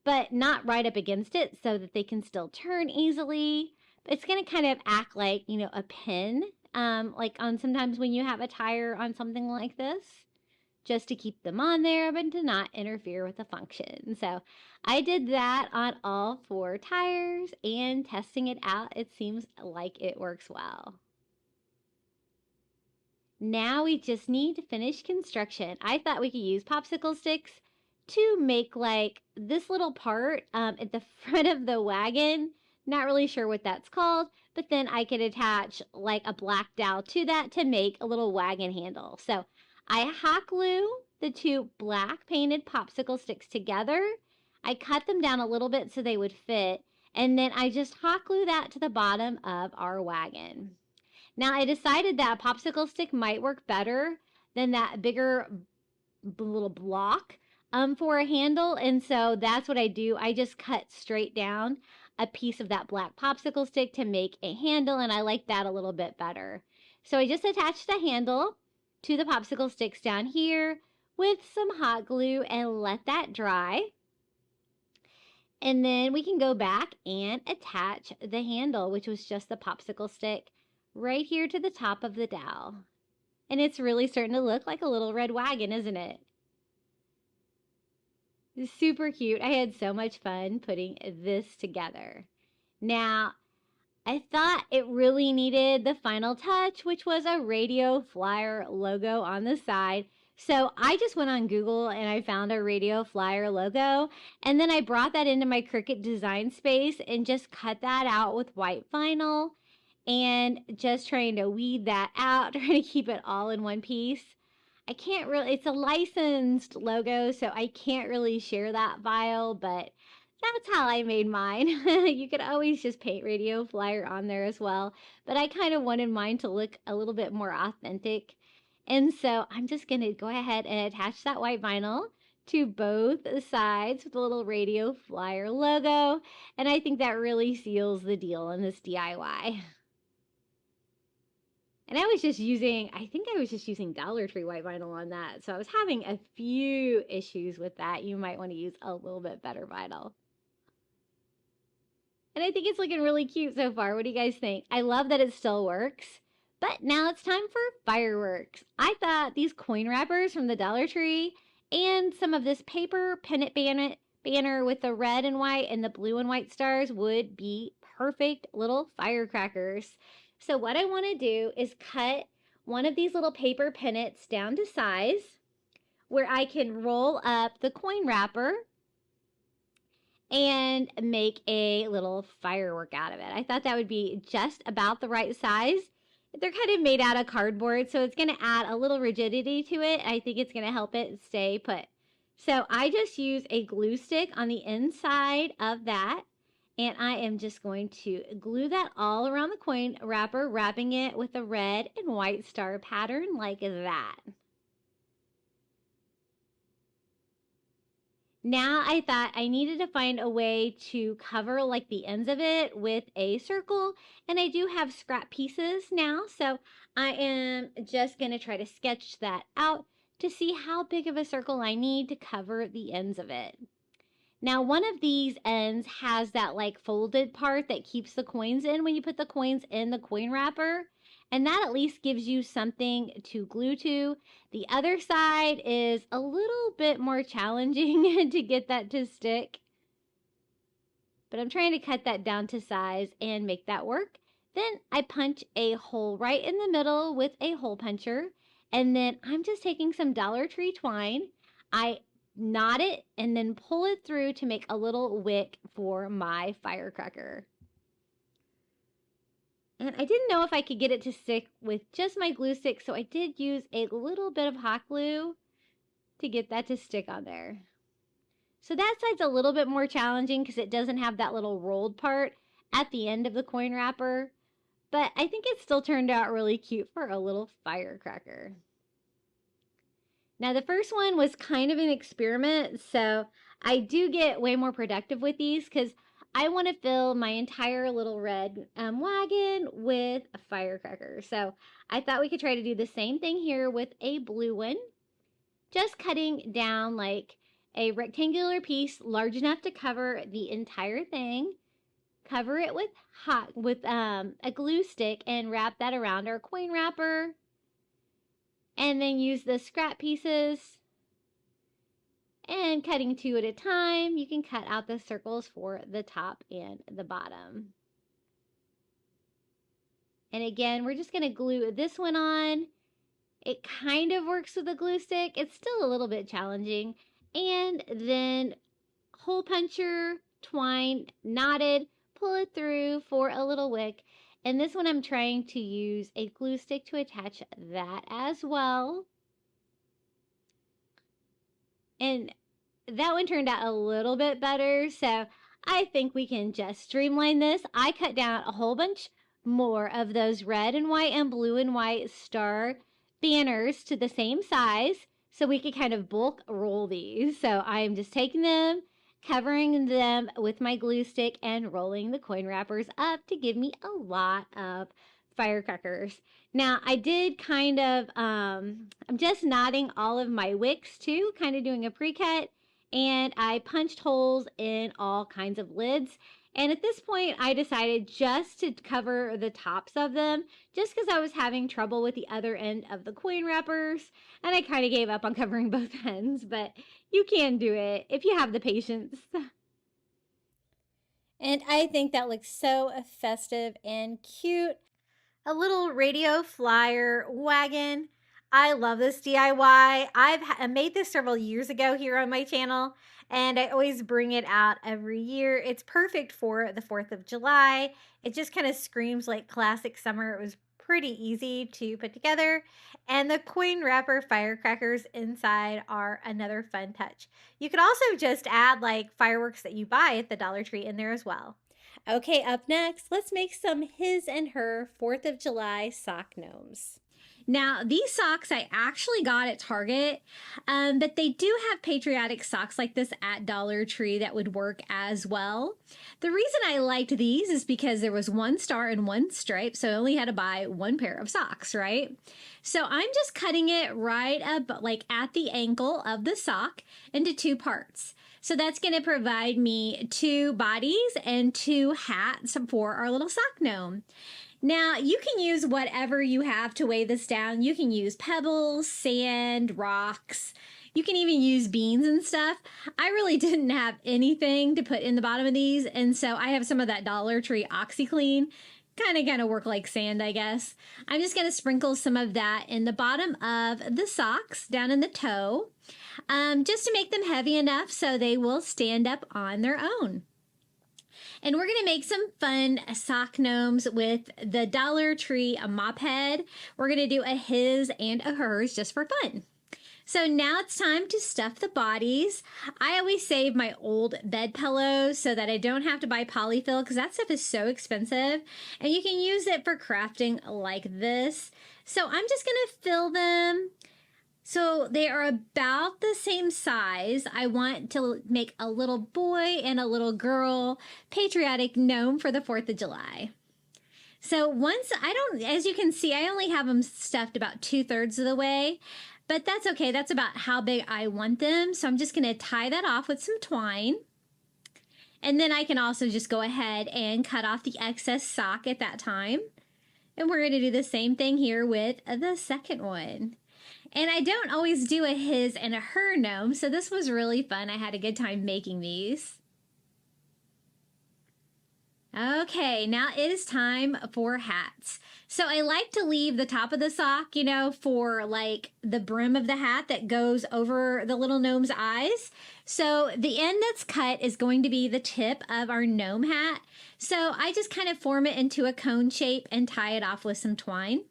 but not right up against it so that they can still turn easily. It's going to kind of act like, you know, a pin, like on sometimes when you have a tire on something like this, just to keep them on there, but to not interfere with the function. So I did that on all 4 tires, and testing it out, it seems like it works well. Now we just need to finish construction. I thought we could use popsicle sticks to make like this little part at the front of the wagon. Not really sure what that's called, but then I could attach like a black dowel to that to make a little wagon handle. So I hot glue the 2 black painted popsicle sticks together. I cut them down a little bit so they would fit, and then I just hot glue that to the bottom of our wagon. Now I decided that a popsicle stick might work better than that bigger little block for a handle, and so that's what I do. I just cut straight down a piece of that black popsicle stick to make a handle, and I like that a little bit better. So I just attached the handle to the popsicle sticks down here with some hot glue and let that dry. And then we can go back and attach the handle, which was just the popsicle stick, right here to the top of the dowel. And it's really starting to look like a little red wagon, isn't it? It's super cute. I had so much fun putting this together. Now, I thought it really needed the final touch, which was a radio flyer logo on the side. So I just went on Google and I found a radio flyer logo, and then I brought that into my Cricut design space and just cut that out with white vinyl, and just trying to weed that out, trying to keep it all in one piece. I can't really, it's a licensed logo, so I can't really share that file, but that's how I made mine. You could always just paint radio flyer on there as well, but I kind of wanted mine to look a little bit more authentic. And so I'm just going to go ahead and attach that white vinyl to both sides with a little radio flyer logo, and I think that really seals the deal in this DIY. And I think I was just using Dollar Tree white vinyl on that. So I was having a few issues with that. You might want to use a little bit better vinyl. And I think it's looking really cute so far. What do you guys think? I love that it still works. But now it's time for fireworks. I thought these coin wrappers from the Dollar Tree and some of this paper pennant banner with the red and white and the blue and white stars would be perfect little firecrackers. So what I want to do is cut one of these little paper pennants down to size where I can roll up the coin wrapper and make a little firework out of it. I thought that would be just about the right size. They're kind of made out of cardboard, so it's going to add a little rigidity to it. I think it's going to help it stay put. So I just use a glue stick on the inside of that, and I am just going to glue that all around the coin wrapper, wrapping it with a red and white star pattern like that. Now I thought I needed to find a way to cover like the ends of it with a circle, and I do have scrap pieces now, so I am just going to try to sketch that out to see how big of a circle I need to cover the ends of it. Now one of these ends has that like folded part that keeps the coins in when you put the coins in the coin wrapper, and that at least gives you something to glue to. The other side is a little bit more challenging to get that to stick, but I'm trying to cut that down to size and make that work. Then I punch a hole right in the middle with a hole puncher, and then I'm just taking some Dollar Tree twine. I knot it and then pull it through to make a little wick for my firecracker. And I didn't know if I could get it to stick with just my glue stick, so I did use a little bit of hot glue to get that to stick on there. So that side's a little bit more challenging because it doesn't have that little rolled part at the end of the coin wrapper, but I think it still turned out really cute for a little firecracker. Now the first one was kind of an experiment, so I do get way more productive with these because I want to fill my entire little red wagon with a firecracker. So I thought we could try to do the same thing here with a blue one. Just cutting down like a rectangular piece large enough to cover the entire thing. Cover it with a glue stick and wrap that around our coin wrapper. and then use the scrap pieces and cutting 2 at a time. You can cut out the circles for the top and the bottom. And again, we're just going to glue this one on. It kind of works with a glue stick. It's still a little bit challenging. And then hole puncher, twine, knotted, pull it through for a little wick. And this one I'm trying to use a glue stick to attach that as well. And that one turned out a little bit better, so I think we can just streamline this. I cut down a whole bunch more of those red and white and blue and white star banners to the same size so we could kind of bulk roll these. So I am just taking them, covering them with my glue stick, and rolling the coin wrappers up to give me a lot of firecrackers. Now I did kind of, I'm just knotting all of my wicks too, kind of doing a pre-cut, and I punched holes in all kinds of lids. And at this point, I decided just to cover the tops of them, just because I was having trouble with the other end of the coin wrappers, and I kind of gave up on covering both ends, but you can do it if you have the patience. And I think that looks so festive and cute. A little radio flyer wagon. I love this DIY. I made this several years ago here on my channel, and I always bring it out every year. It's perfect for the 4th of July. It just kind of screams like classic summer. It was pretty easy to put together. And the coin wrapper firecrackers inside are another fun touch. You could also just add like fireworks that you buy at the Dollar Tree in there as well. Okay, up next, let's make some his and her 4th of July sock gnomes. Now, these socks I actually got at Target, but they do have patriotic socks like this at Dollar Tree that would work as well. The reason I liked these is because there was 1 star and 1 stripe, so I only had to buy 1 pair of socks, right? So I'm just cutting it right up like at the ankle of the sock into 2 parts. So that's going to provide me 2 bodies and 2 hats for our little sock gnome. Now, you can use whatever you have to weigh this down. You can use pebbles, sand, rocks. You can even use beans and stuff. I really didn't have anything to put in the bottom of these, and so I have some of that Dollar Tree OxyClean. Kind of gonna work like sand, I guess. I'm just going to sprinkle some of that in the bottom of the socks, down in the toe, just to make them heavy enough so they will stand up on their own. And we're going to make some fun sock gnomes with the Dollar Tree mop head. We're going to do a his and a hers just for fun. So now it's time to stuff the bodies. I always save my old bed pillows so that I don't have to buy polyfill because that stuff is so expensive. And you can use it for crafting like this. So I'm just going to fill them. So they are about the same size. I want to make a little boy and a little girl patriotic gnome for the 4th of July. So as you can see, I only have them stuffed about 2/3 of the way, but that's okay. That's about how big I want them. So I'm just going to tie that off with some twine. And then I can also just go ahead and cut off the excess sock at that time. And we're going to do the same thing here with the second one. And I don't always do a his and a her gnome, so this was really fun. I had a good time making these. Okay, now it is time for hats. So I like to leave the top of the sock, for like the brim of the hat that goes over the little gnome's eyes. So the end that's cut is going to be the tip of our gnome hat. So I just kind of form it into a cone shape and tie it off with some twine.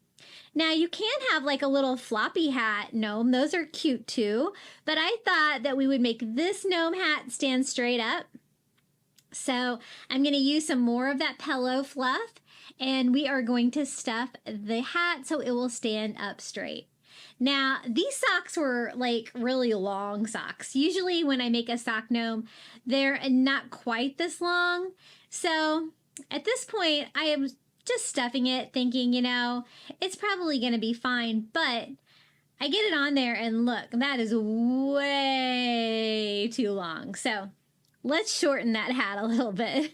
Now, you can have like a little floppy hat gnome. Those are cute too. But I thought that we would make this gnome hat stand straight up. So I'm going to use some more of that pillow fluff. And we are going to stuff the hat so it will stand up straight. Now, these socks were like really long socks. Usually when I make a sock gnome, they're not quite this long. So at this point, I am just stuffing it, thinking, it's probably going to be fine, but I get it on there and look, that is way too long. So let's shorten that hat a little bit.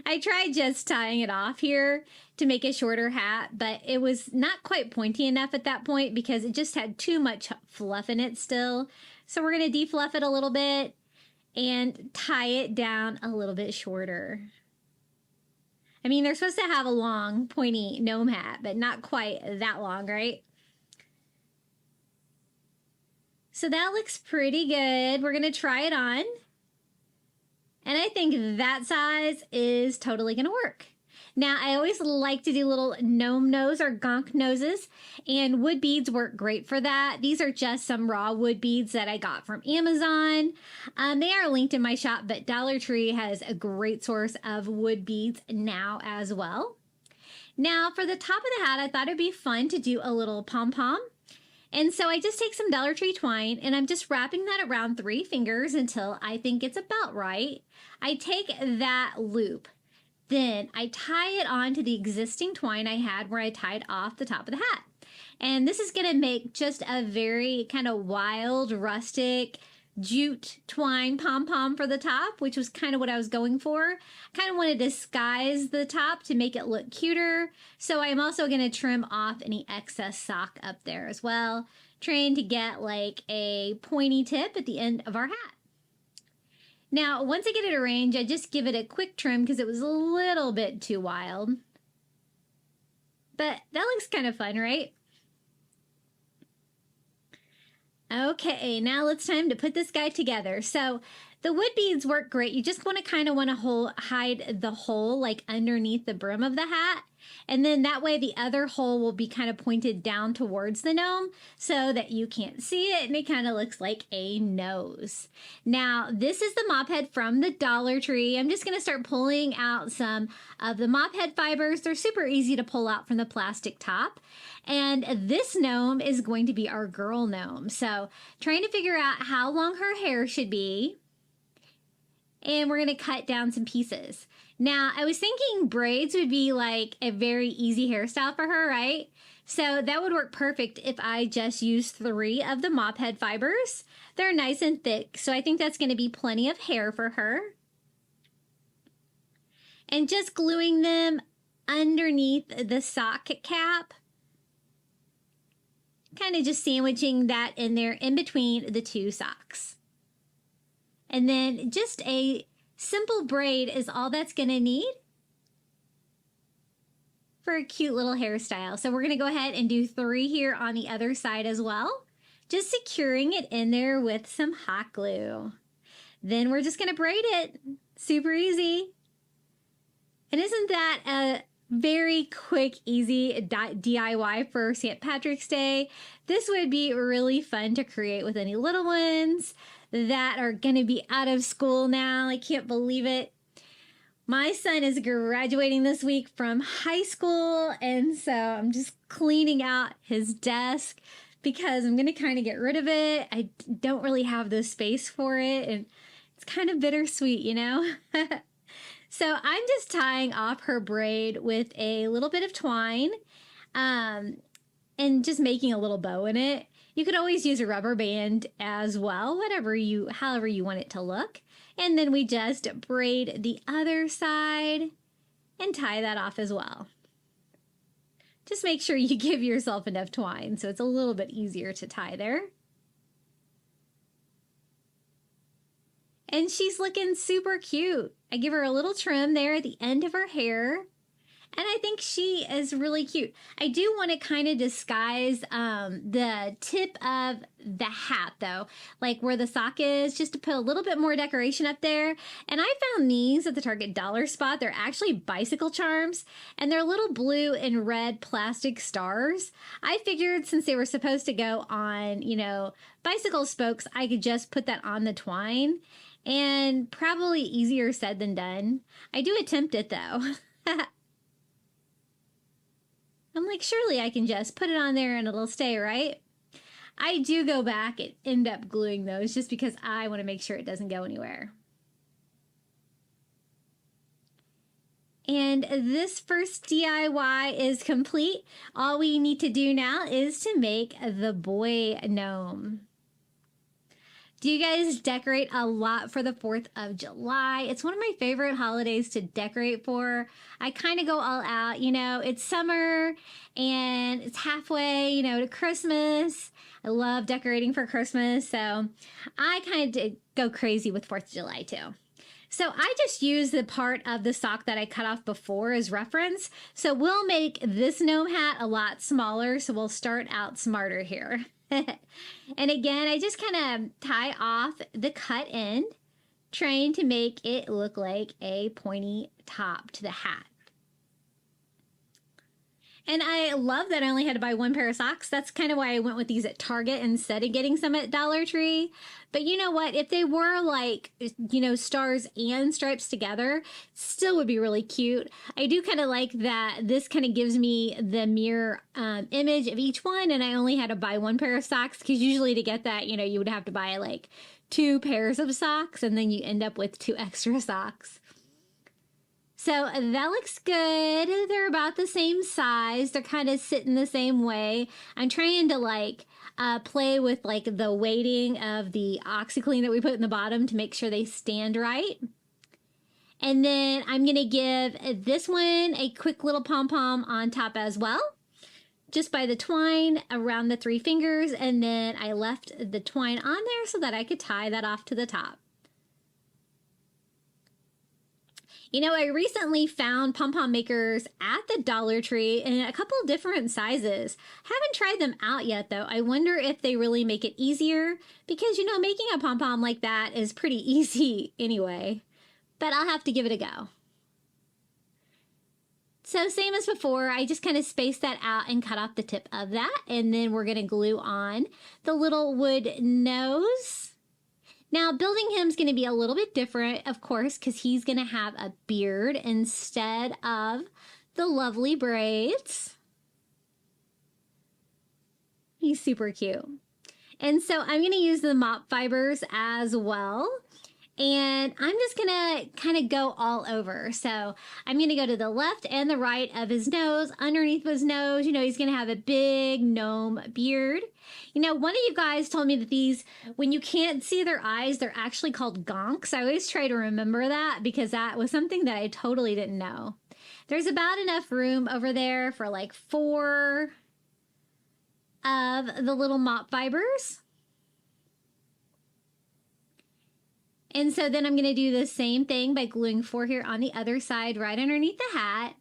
I tried just tying it off here to make a shorter hat, but it was not quite pointy enough at that point because it just had too much fluff in it still. So we're going to defluff it a little bit and tie it down a little bit shorter. I mean, they're supposed to have a long, pointy gnome hat, but not quite that long, right? So that looks pretty good. We're going to try it on. And I think that size is totally going to work. Now, I always like to do little gnome nose or gonk noses, and wood beads work great for that. These are just some raw wood beads that I got from Amazon. They are linked in my shop, but Dollar Tree has a great source of wood beads now as well. Now, for the top of the hat, I thought it'd be fun to do a little pom-pom. And so I just take some Dollar Tree twine and I'm just wrapping that around 3 fingers until I think it's about right. I take that loop, then I tie it onto the existing twine I had where I tied off the top of the hat. And this is gonna make just a very kind of wild, rustic, jute twine pom-pom for the top, which was kind of what I was going for. I kind of want to disguise the top to make it look cuter. So I'm also going to trim off any excess sock up there as well, trying to get like a pointy tip at the end of our hat. Now, once I get it arranged, I just give it a quick trim because it was a little bit too wild. But that looks kind of fun, right? Okay, now it's time to put this guy together. So the wood beads work great. You just want to hide the hole like underneath the brim of the hat. And then that way the other hole will be kind of pointed down towards the gnome so that you can't see it and it kind of looks like a nose. Now, this is the mop head from the Dollar Tree. I'm just going to start pulling out some of the mop head fibers. They're super easy to pull out from the plastic top. And this gnome is going to be our girl gnome. So trying to figure out how long her hair should be. And we're going to cut down some pieces. Now, I was thinking braids would be like a very easy hairstyle for her, right? So that would work perfect if I just use 3 of the mop head fibers. They're nice and thick, so I think that's going to be plenty of hair for her. And just gluing them underneath the sock cap. Kind of just sandwiching that in there in between the 2 socks. And then just a simple braid is all that's going to need for a cute little hairstyle. So we're going to go ahead and do 3 here on the other side as well. Just securing it in there with some hot glue. Then we're just going to braid it. Super easy. And isn't that a very quick, easy DIY for St. Patrick's Day? This would be really fun to create with any little ones that are going to be out of school now. I can't believe it. My son is graduating this week from high school, and so I'm just cleaning out his desk because I'm going to kind of get rid of it. I don't really have the space for it, and it's kind of bittersweet, you know? So I'm just tying off her braid with a little bit of twine and just making a little bow in it. You could always use a rubber band as well, however you want it to look. And then we just braid the other side and tie that off as well. Just make sure you give yourself enough twine so it's a little bit easier to tie there. And she's looking super cute. I give her a little trim there at the end of her hair. And I think she is really cute. I do want to kind of disguise the tip of the hat, though, like where the sock is, just to put a little bit more decoration up there. And I found these at the Target dollar spot. They're actually bicycle charms, and they're little blue and red plastic stars. I figured since they were supposed to go on, you know, bicycle spokes, I could just put that on the twine. And probably easier said than done. I do attempt it, though. I'm like, surely I can just put it on there and it'll stay, right? I do go back and end up gluing those just because I want to make sure it doesn't go anywhere. And this first DIY is complete. All we need to do now is to make the boy gnome. Do you guys decorate a lot for the 4th of July? It's one of my favorite holidays to decorate for. I kind of go all out, you know, it's summer and it's halfway, you know, to Christmas. I love decorating for Christmas, so I kind of go crazy with 4th of July too. So I just use the part of the sock that I cut off before as reference. So we'll make this gnome hat a lot smaller, so we'll start out smarter here. And again, I just kind of tie off the cut end, trying to make it look like a pointy top to the hat. And I love that I only had to buy one pair of socks. That's kind of why I went with these at Target instead of getting some at Dollar Tree. But you know what? If they were like, you know, stars and stripes together, still would be really cute. I do kind of like that this kind of gives me the mirror image of each one. And I only had to buy one pair of socks because usually to get that, you know, you would have to buy like 2 pairs of socks and then you end up with 2 extra socks. So that looks good. They're about the same size. They're kind of sitting the same way. I'm trying to like play with like the weighting of the OxiClean that we put in the bottom to make sure they stand right. And then I'm going to give this one a quick little pom-pom on top as well, just by the twine around the 3 fingers. And then I left the twine on there so that I could tie that off to the top. You know, I recently found pom-pom makers at the Dollar Tree in a couple different sizes. Haven't tried them out yet, though. I wonder if they really make it easier because, you know, making a pom-pom like that is pretty easy anyway. But I'll have to give it a go. So same as before, I just kind of spaced that out and cut off the tip of that. And then we're going to glue on the little wood nose. Now, building him is going to be a little bit different, of course, because he's going to have a beard instead of the lovely braids. He's super cute. And so I'm going to use the mop fibers as well. And I'm just going to kind of go all over. So I'm going to go to the left and the right of his nose, underneath his nose. You know, he's going to have a big gnome beard. You know, one of you guys told me that these, when you can't see their eyes, they're actually called gonks. I always try to remember that because that was something that I totally didn't know. There's about enough room over there for like 4 of the little mop fibers. And so then I'm going to do the same thing by gluing 4 here on the other side right underneath the hat.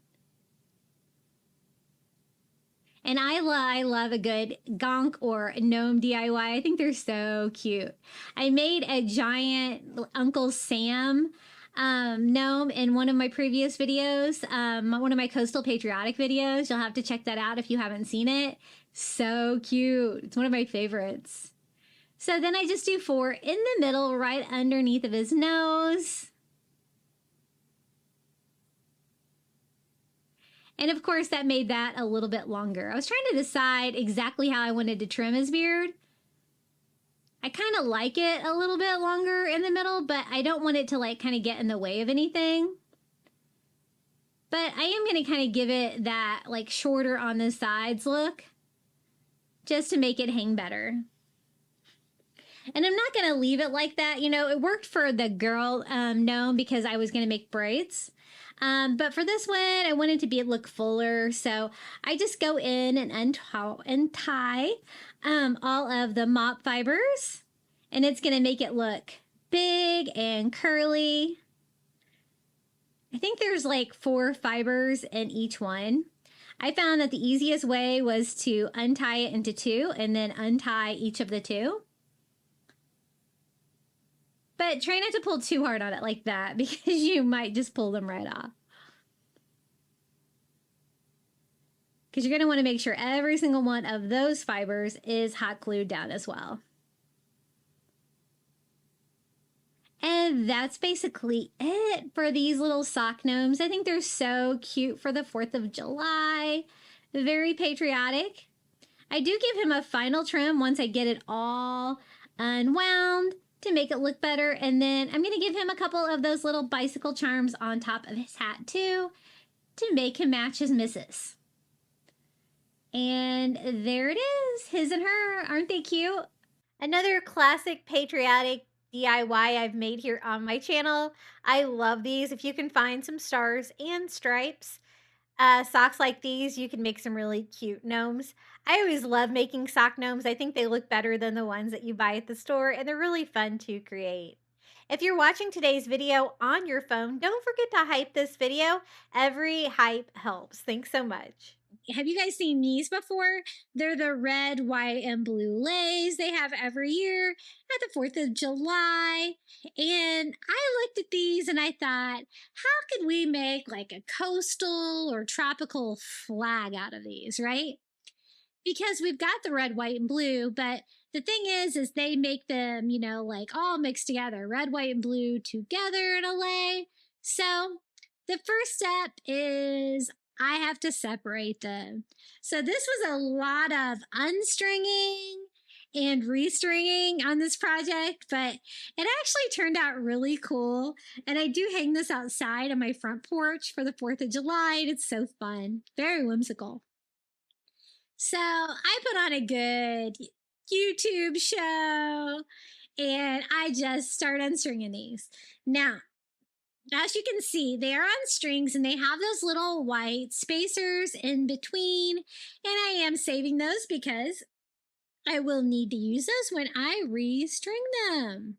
And I love a good gonk or gnome DIY. I think they're so cute. I made a giant Uncle Sam gnome in one of my previous videos, one of my Coastal Patriotic videos. You'll have to check that out if you haven't seen it. So cute. It's one of my favorites. So then I just do 4 in the middle, right underneath of his nose. And of course, that made that a little bit longer. I was trying to decide exactly how I wanted to trim his beard. I kind of like it a little bit longer in the middle, but I don't want it to like kind of get in the way of anything. But I am going to kind of give it that like shorter on the sides look, just to make it hang better. And I'm not going to leave it like that. You know, it worked for the girl gnome because I was going to make braids. But for this one, I wanted to look fuller. So I just go in and untie all of the mop fibers. And it's going to make it look big and curly. I think there's like 4 fibers in each one. I found that the easiest way was to untie it into 2 and then untie each of the 2. But try not to pull too hard on it like that because you might just pull them right off. Because you're going to want to make sure every single one of those fibers is hot glued down as well. And that's basically it for these little sock gnomes. I think they're so cute for the 4th of July. Very patriotic. I do give him a final trim once I get it all unwound to make it look better. And then I'm going to give him a couple of those little bicycle charms on top of his hat too, to make him match his missus. And there it is, his and her. Aren't they cute? Another classic patriotic DIY I've made here on my channel. I love these. If you can find some stars and stripes, socks like these, you can make some really cute gnomes. I always love making sock gnomes. I think they look better than the ones that you buy at the store, and they're really fun to create. If you're watching today's video on your phone, don't forget to hype this video. Every hype helps. Thanks so much. Have you guys seen these before? They're the red, white, and blue leis they have every year at the 4th of July. And I looked at these and I thought, how could we make like a coastal or tropical flag out of these, right? Because we've got the red, white, and blue, but the thing is they make them, you know, like all mixed together, red, white, and blue together in a lei. So the first step is I have to separate them. So this was a lot of unstringing and restringing on this project, but it actually turned out really cool. And I do hang this outside on my front porch for the 4th of July, and it's so fun. Very whimsical. So I put on a good YouTube show and I just start unstringing these. Now, as you can see, they are on strings and they have those little white spacers in between. And I am saving those because I will need to use those when I restring them.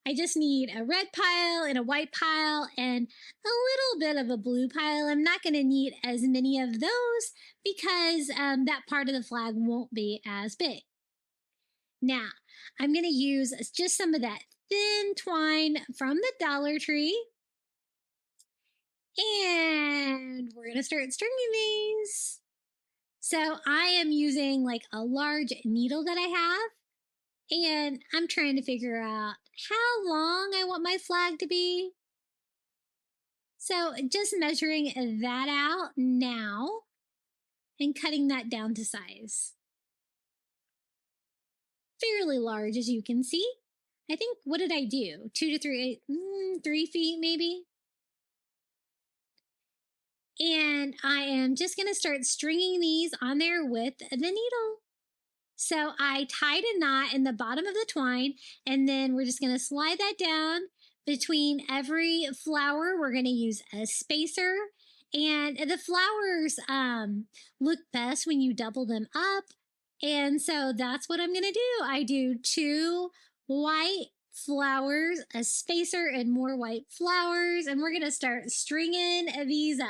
I just need a red pile and a white pile and a little bit of a blue pile. I'm not going to need as many of those because that part of the flag won't be as big. Now, I'm going to use just some of that thin twine from the Dollar Tree. And we're going to start stringing these. So I am using like a large needle that I have. And I'm trying to figure out how long I want my flag to be. So just measuring that out now and cutting that down to size. Fairly large, as you can see. I think, what did I do? 2 to 3 feet maybe? And I am just going to start stringing these on there with the needle. So I tied a knot in the bottom of the twine, and then we're just going to slide that down between every flower. We're going to use a spacer, and the flowers look best when you double them up. And so that's what I'm going to do. I do 2 white flowers, a spacer, and more white flowers, and we're going to start stringing these up.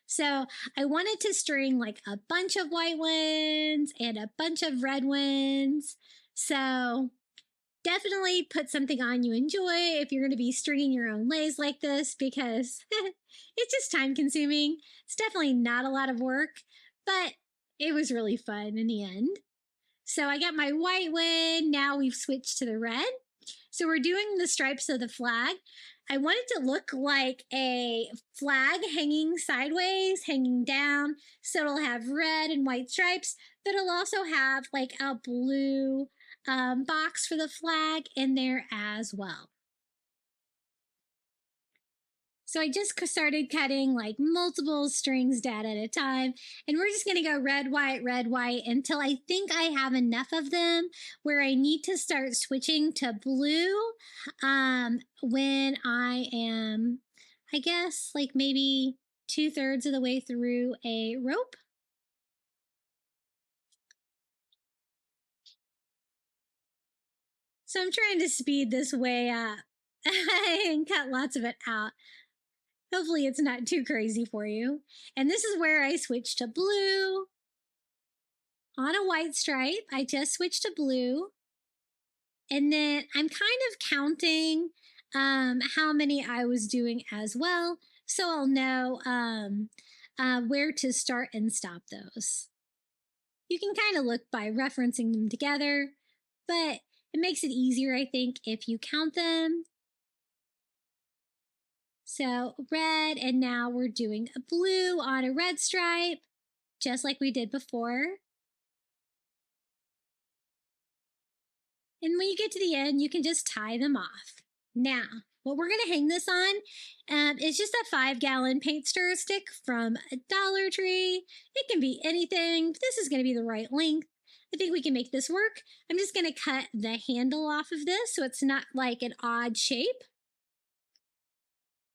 So I wanted to string like a bunch of white ones and a bunch of red ones. So definitely put something on you enjoy if you're going to be stringing your own leis like this, because it's just time consuming. It's definitely not a lot of work, but it was really fun in the end. So I got my white one. Now we've switched to the red. So we're doing the stripes of the flag. I want it to look like a flag hanging sideways, hanging down. So it'll have red and white stripes, but it'll also have like a blue box for the flag in there as well. So I just started cutting like multiple strings down at a time, and we're just going to go red, white until I think I have enough of them where I need to start switching to blue when I am, I guess, like maybe 2/3 of the way through a rope. So I'm trying to speed this way up and cut lots of it out. Hopefully it's not too crazy for you. And this is where I switch to blue. On a white stripe, I just switched to blue. And then I'm kind of counting how many I was doing as well, so I'll know where to start and stop those. You can kind of look by referencing them together, but it makes it easier, I think, if you count them. So red, and now we're doing a blue on a red stripe, just like we did before. And when you get to the end, you can just tie them off. Now, what we're going to hang this on is just a 5-gallon paint stir stick from a Dollar Tree. It can be anything, but this is going to be the right length. I think we can make this work. I'm just going to cut the handle off of this so it's not like an odd shape.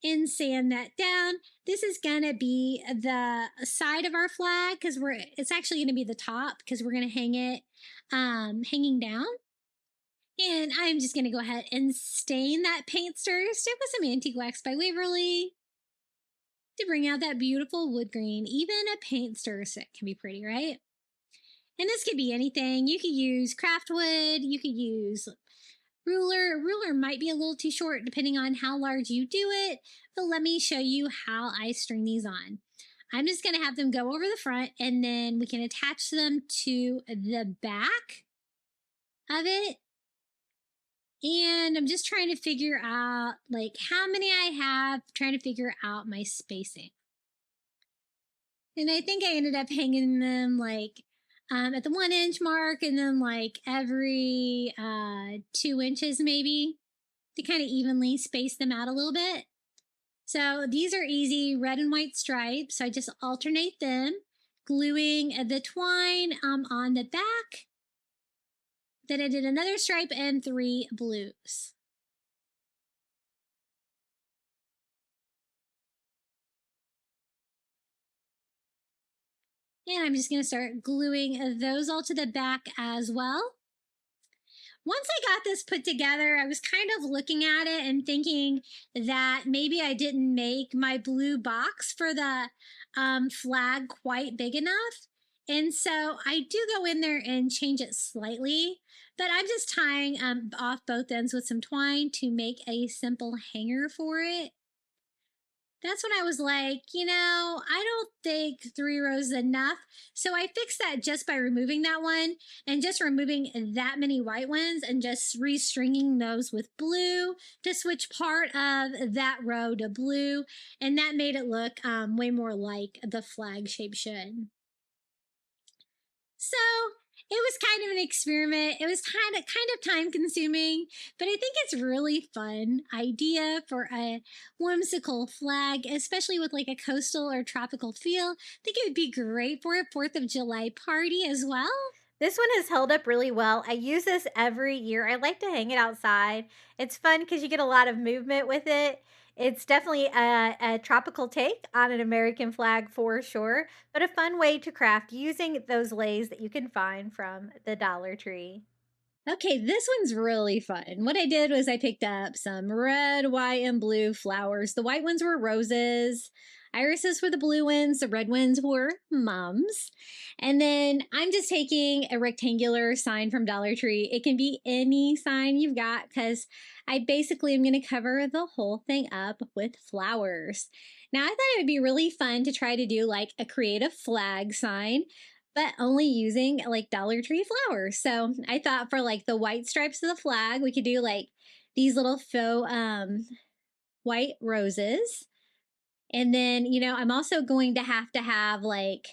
And sand that down. This is going to be the side of our flag because it's actually going to be the top because we're going to hang it hanging down. And I'm just going to go ahead and stain that paint stir with some Antique Wax by Waverly to bring out that beautiful wood green. Even a paint stir stick can be pretty, right? And this could be anything. You could use craft wood. You could use ruler. Ruler might be a little too short depending on how large you do it. But let me show you how I string these on. I'm just going to have them go over the front and then we can attach them to the back of it. And I'm just trying to figure out like how many I have, trying to figure out my spacing. And I think I ended up hanging them like at the 1 inch mark and then like every 2 inches maybe to kind of evenly space them out a little bit. So these are easy red and white stripes. So I just alternate them, gluing the twine on the back. Then I did another stripe and 3 blues. And I'm just going to start gluing those all to the back as well. Once I got this put together, I was kind of looking at it and thinking that maybe I didn't make my blue box for the flag quite big enough. And so I do go in there and change it slightly, but I'm just tying off both ends with some twine to make a simple hanger for it. That's when I was like, you know, I don't think 3 rows is enough. So I fixed that just by removing that one and just removing that many white ones and just restringing those with blue to switch part of that row to blue. And that made it look way more like the flag shape should. So it was kind of an experiment. It was kind of time consuming, but I think it's really fun idea for a whimsical flag, especially with like a coastal or tropical feel. I think it would be great for a 4th of July party as well. This one has held up really well. I use this every year. I like to hang it outside. It's fun because you get a lot of movement with it. It's definitely a tropical take on an American flag for sure, but a fun way to craft using those lays that you can find from the Dollar Tree. Okay, this one's really fun. What I did was I picked up some red, white, and blue flowers. The white ones were roses. Irises were the blue ones. The red ones were mums. And then I'm just taking a rectangular sign from Dollar Tree. It can be any sign you've got because I basically am going to cover the whole thing up with flowers. Now, I thought it would be really fun to try to do like a creative flag sign, but only using like Dollar Tree flowers. So I thought for like the white stripes of the flag, we could do like these little faux white roses. And then, you know, I'm also going to have like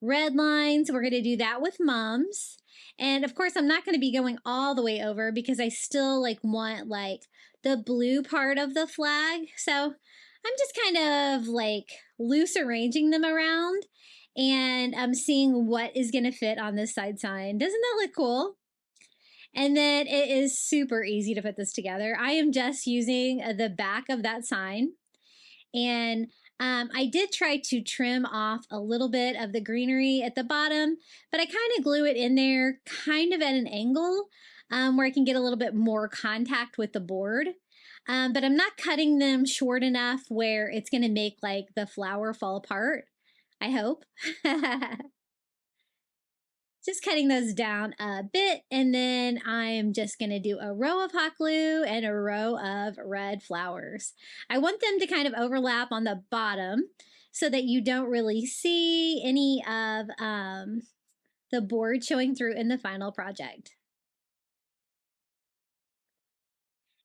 red lines. We're going to do that with mums. And of course, I'm not going to be going all the way over because I still like want like the blue part of the flag. So I'm just kind of like loose arranging them around. And I'm seeing what is going to fit on this side sign. Doesn't that look cool? And then it is super easy to put this together. I am just using the back of that sign. And I did try to trim off a little bit of the greenery at the bottom, but I kind of glue it in there kind of at an angle where I can get a little bit more contact with the board. But I'm not cutting them short enough where it's going to make like the flower fall apart. I hope. Just cutting those down a bit, and then I'm just going to do a row of hot glue and a row of red flowers. I want them to kind of overlap on the bottom so that you don't really see any of the board showing through in the final project.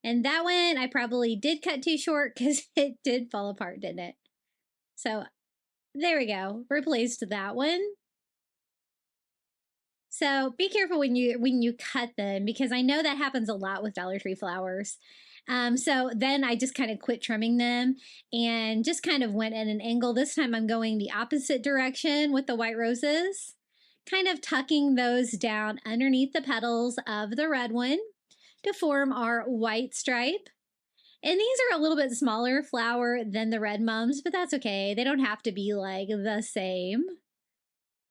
And that one I probably did cut too short because it did fall apart, didn't it? So there we go. Replaced that one. So be careful when you cut them because I know that happens a lot with Dollar Tree flowers. So then I just kind of quit trimming them and just kind of went at an angle. This time I'm going the opposite direction with the white roses kind of tucking those down underneath the petals of the red one to form our white stripe. And these are a little bit smaller flower than the red mums, but that's okay. They don't have to be like the same.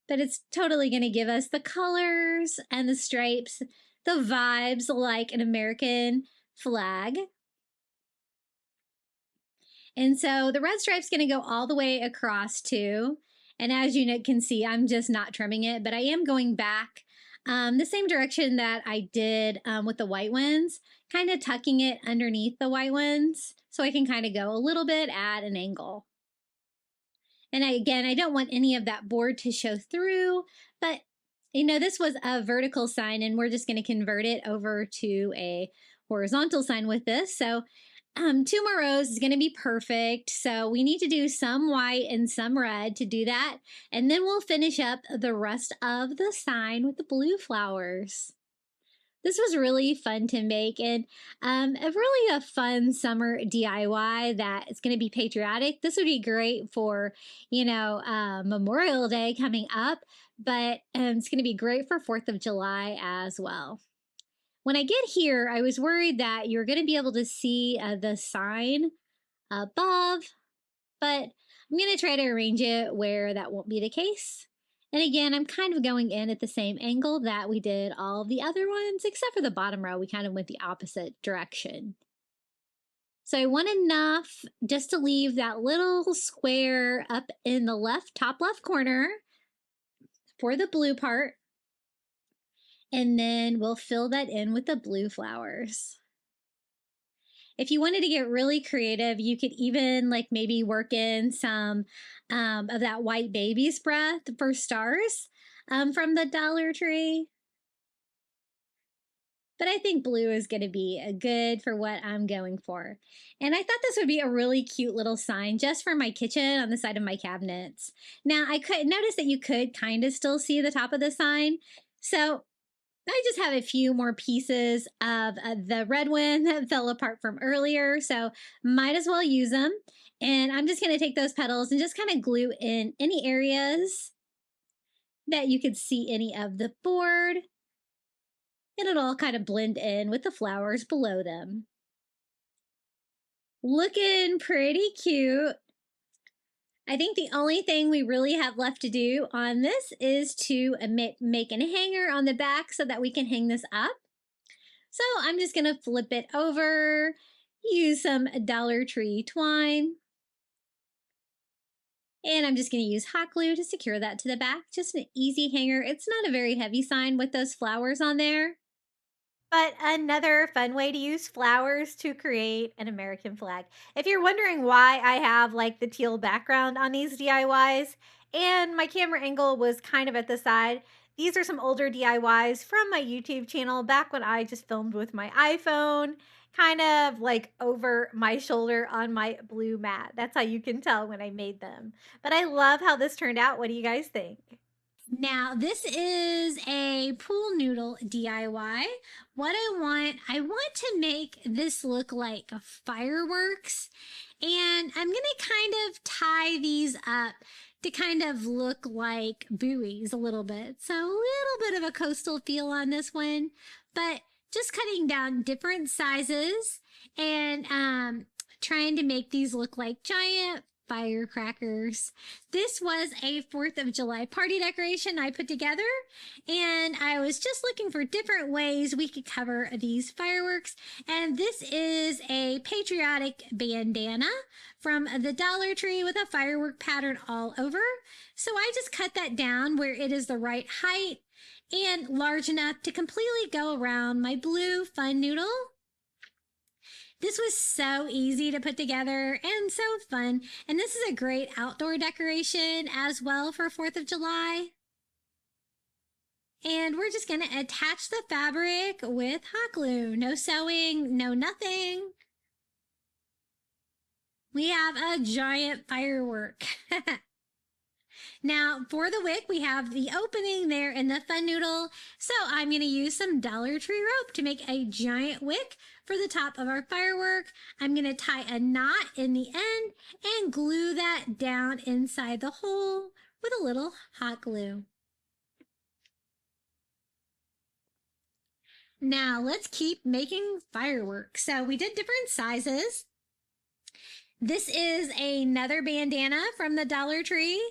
But it's totally going to give us the colors and the stripes, the vibes like an American flag. And so the red stripe's going to go all the way across too. And as you can see, I'm just not trimming it, but I am going back the same direction that I did with the white ones, kind of tucking it underneath the white ones so I can kind of go a little bit at an angle. And again, I don't want any of that board to show through, but this was a vertical sign and we're just going to convert it over to a horizontal sign with this. So 2 more rows is going to be perfect. So we need to do some white and some red to do that. And then we'll finish up the rest of the sign with the blue flowers. This was really fun to make and really a fun summer DIY that is going to be patriotic. This would be great for, Memorial Day coming up, but it's going to be great for 4th of July as well. When I get here, I was worried that you're going to be able to see the sign above, but I'm going to try to arrange it where that won't be the case. And again, I'm kind of going in at the same angle that we did all of the other ones, except for the bottom row. We kind of went the opposite direction. So I want enough just to leave that little square up in the top left corner for the blue part. And then we'll fill that in with the blue flowers. If you wanted to get really creative, you could even maybe work in some of that white baby's breath for stars from the Dollar Tree. But I think blue is going to be good for what I'm going for. And I thought this would be a really cute little sign just for my kitchen on the side of my cabinets. Now, I could notice that you could kind of still see the top of the sign. So I just have a few more pieces of the red one that fell apart from earlier, so might as well use them. And I'm just going to take those petals and just kind of glue in any areas that you could see any of the board. And it'll all kind of blend in with the flowers below them. Looking pretty cute. I think the only thing we really have left to do on this is to make a hanger on the back so that we can hang this up. So I'm just going to flip it over, use some Dollar Tree twine. And I'm just going to use hot glue to secure that to the back. Just an easy hanger. It's not a very heavy sign with those flowers on there. But another fun way to use flowers to create an American flag. If you're wondering why I have the teal background on these DIYs and my camera angle was kind of at the side, these are some older DIYs from my YouTube channel back when I just filmed with my iPhone, kind of over my shoulder on my blue mat. That's how you can tell when I made them. But I love how this turned out. What do you guys think? Now, this is a pool noodle DIY. What I want to make this look like fireworks. And I'm going to kind of tie these up to kind of look like buoys a little bit. So a little bit of a coastal feel on this one, but just cutting down different sizes and trying to make these look like giant firecrackers. This was a 4th of July party decoration I put together, and I was just looking for different ways we could cover these fireworks. And this is a patriotic bandana from the Dollar Tree with a firework pattern all over. So I just cut that down where it is the right height and large enough to completely go around my blue fun noodle. This was so easy to put together and so fun. And this is a great outdoor decoration as well for 4th of July. And we're just going to attach the fabric with hot glue. No sewing, no nothing. We have a giant firework. Now, for the wick, we have the opening there in the fun noodle. So I'm going to use some Dollar Tree rope to make a giant wick for the top of our firework. I'm going to tie a knot in the end and glue that down inside the hole with a little hot glue. Now let's keep making fireworks. So we did different sizes. This is another bandana from the Dollar Tree.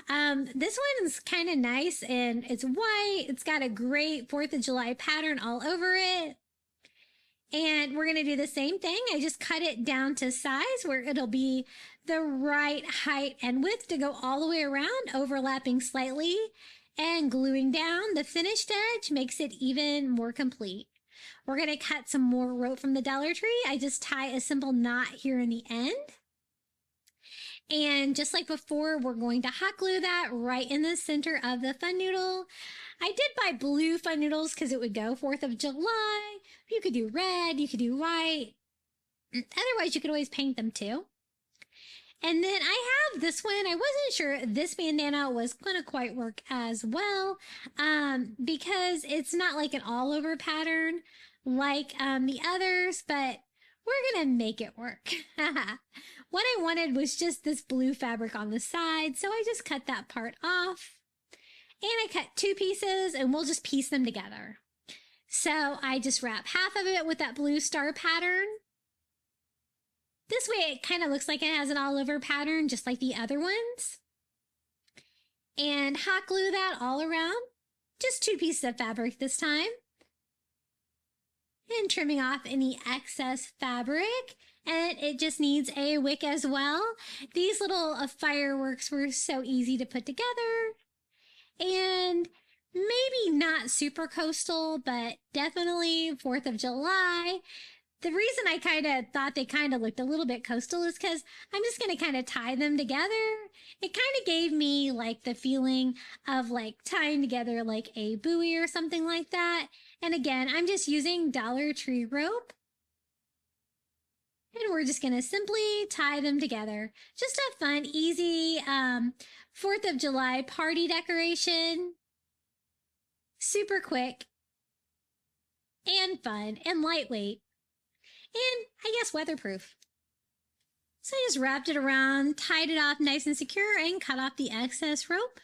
This one's kind of nice and it's white. It's got a great 4th of July pattern all over it. And we're going to do the same thing. I just cut it down to size where it'll be the right height and width to go all the way around, overlapping slightly and gluing down. The finished edge makes it even more complete. We're going to cut some more rope from the Dollar Tree. I just tie a simple knot here in the end. And just like before, we're going to hot glue that right in the center of the fun noodle. I did buy blue fun noodles because it would go 4th of July. You could do red, you could do white. Otherwise, you could always paint them too. And then I have this one. I wasn't sure this bandana was going to quite work as well because it's not like an all over pattern like the others, but we're going to make it work. What I wanted was just this blue fabric on the side, so I just cut that part off. And I cut 2 pieces, and we'll just piece them together. So I just wrap half of it with that blue star pattern. This way it kind of looks like it has an all-over pattern, just like the other ones. And hot glue that all around. Just 2 pieces of fabric this time. And trimming off any excess fabric. And it just needs a wick as well. These little fireworks were so easy to put together. And maybe not super coastal, but definitely 4th of July. The reason I kind of thought they kind of looked a little bit coastal is because I'm just going to kind of tie them together. It kind of gave me like the feeling of like tying together like a buoy or something like that. And again, I'm just using Dollar Tree rope. And we're just going to simply tie them together. Just a fun, easy 4th of July party decoration. Super quick and fun and lightweight. And I guess weatherproof. So I just wrapped it around, tied it off nice and secure, and cut off the excess rope.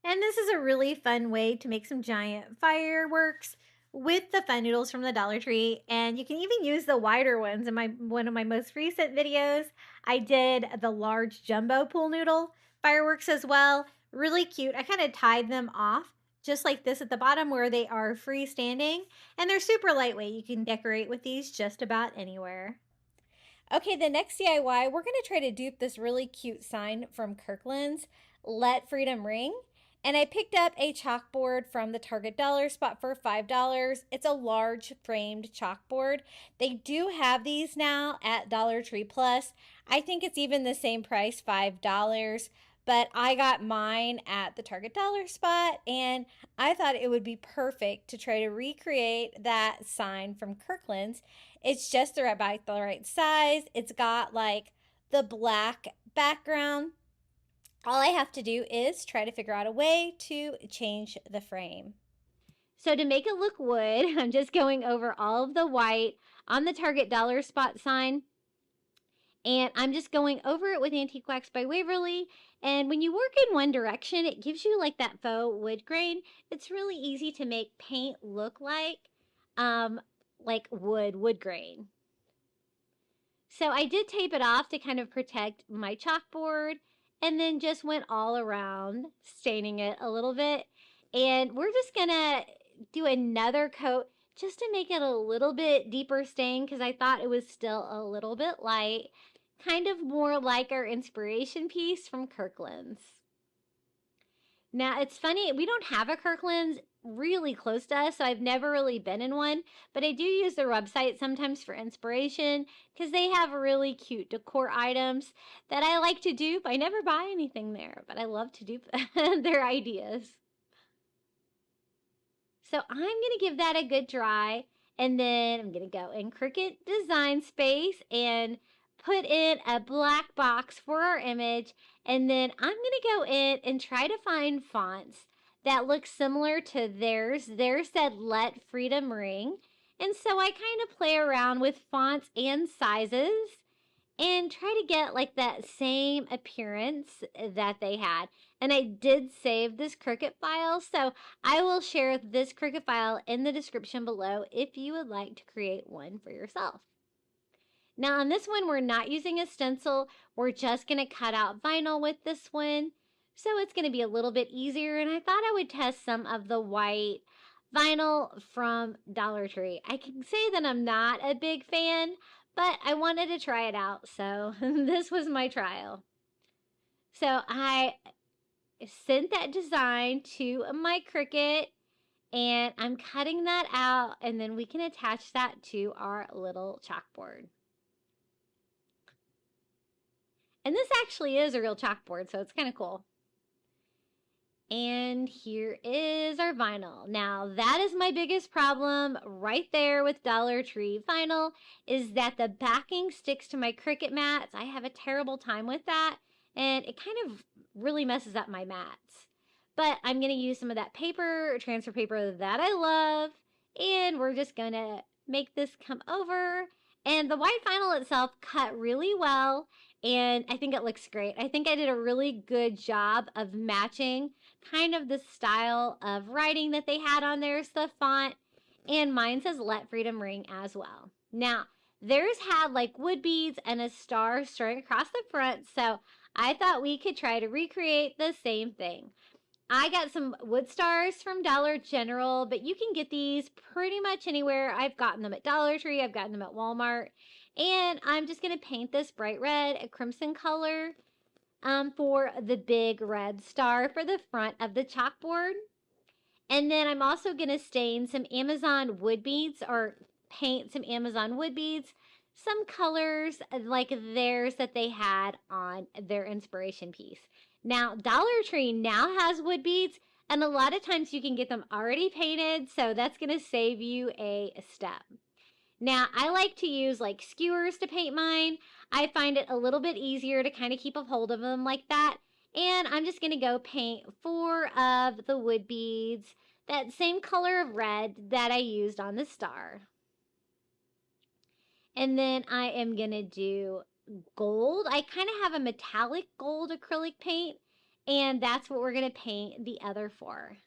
And this is a really fun way to make some giant fireworks with the fun noodles from the Dollar Tree. And you can even use the wider ones. In one of my most recent videos, I did the large jumbo pool noodle fireworks as well. Really cute. I kind of tied them off just like this at the bottom where they are freestanding. And they're super lightweight. You can decorate with these just about anywhere. Okay, the next DIY, we're going to try to dupe this really cute sign from Kirkland's, Let Freedom Ring. And I picked up a chalkboard from the Target dollar spot for $5. It's a large framed chalkboard. They do have these now at Dollar Tree Plus. I think it's even the same price, $5. But I got mine at the Target dollar spot, and I thought it would be perfect to try to recreate that sign from Kirkland's. It's just the right size. It's got like the black background. All I have to do is try to figure out a way to change the frame. So to make it look wood, I'm just going over all of the white on the Target dollar spot sign. And I'm just going over it with Antique Wax by Waverly. And when you work in one direction, it gives you like that faux wood grain. It's really easy to make paint look like wood grain. So I did tape it off to kind of protect my chalkboard. And then just went all around, staining it a little bit. And we're just gonna do another coat just to make it a little bit deeper stain because I thought it was still a little bit light. Kind of more like our inspiration piece from Kirkland's. Now, it's funny, we don't have a Kirkland's really close to us, so I've never really been in one, but I do use their website sometimes for inspiration because they have really cute decor items that I like to dupe. I never buy anything there, but I love to dupe their ideas. So I'm going to give that a good dry, and then I'm going to go in Cricut Design Space and put in a black box for our image, and then I'm going to go in and try to find fonts that look similar to theirs. Theirs said Let Freedom Ring, and so I kind of play around with fonts and sizes, and try to get like that same appearance that they had. And I did save this Cricut file, so I will share this Cricut file in the description below if you would like to create one for yourself. Now on this one, we're not using a stencil. We're just going to cut out vinyl with this one. So it's going to be a little bit easier. And I thought I would test some of the white vinyl from Dollar Tree. I can say that I'm not a big fan, but I wanted to try it out. So this was my trial. So I sent that design to my Cricut, and I'm cutting that out, and then we can attach that to our little chalkboard. And this actually is a real chalkboard, so it's kind of cool. And here is our vinyl. Now, that is my biggest problem right there with Dollar Tree vinyl, is that the backing sticks to my Cricut mats. I have a terrible time with that, and it kind of really messes up my mats. But I'm going to use some of that paper, transfer paper that I love, and we're just going to make this come over. And the white vinyl itself cut really well, and I think it looks great. I think I did a really good job of matching kind of the style of writing that they had on there, the font, and mine says Let Freedom Ring as well. Now, theirs had like wood beads and a star strung across the front, so I thought we could try to recreate the same thing. I got some wood stars from Dollar General, but you can get these pretty much anywhere. I've gotten them at Dollar Tree, I've gotten them at Walmart, and I'm just going to paint this bright red, a crimson color, for the big red star for the front of the chalkboard. And then I'm also going to stain some Amazon wood beads, or paint some Amazon wood beads, some colors like theirs that they had on their inspiration piece. Now, Dollar Tree now has wood beads, and a lot of times you can get them already painted, so that's going to save you a step. Now, I like to use like skewers to paint mine. I find it a little bit easier to kind of keep a hold of them like that. And I'm just going to go paint 4 of the wood beads, that same color of red that I used on the star. And then I am going to do gold. I kind of have a metallic gold acrylic paint, and that's what we're going to paint the other 4.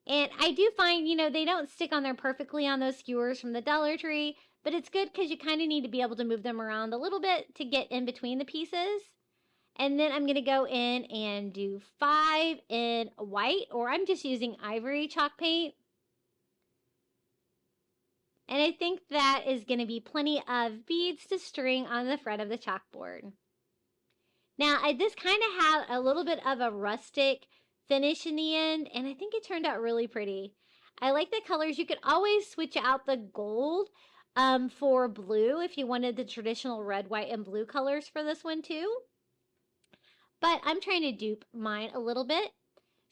And I do find, you know, they don't stick on there perfectly on those skewers from the Dollar Tree, but it's good because you kind of need to be able to move them around a little bit to get in between the pieces. And then I'm going to go in and do 5 in white, or I'm just using ivory chalk paint. And I think that is going to be plenty of beads to string on the front of the chalkboard. Now, this kind of had a little bit of a rustic finish in the end, and I think it turned out really pretty. I like the colors. You could always switch out the gold for blue if you wanted the traditional red, white, and blue colors for this one too. But I'm trying to dupe mine a little bit.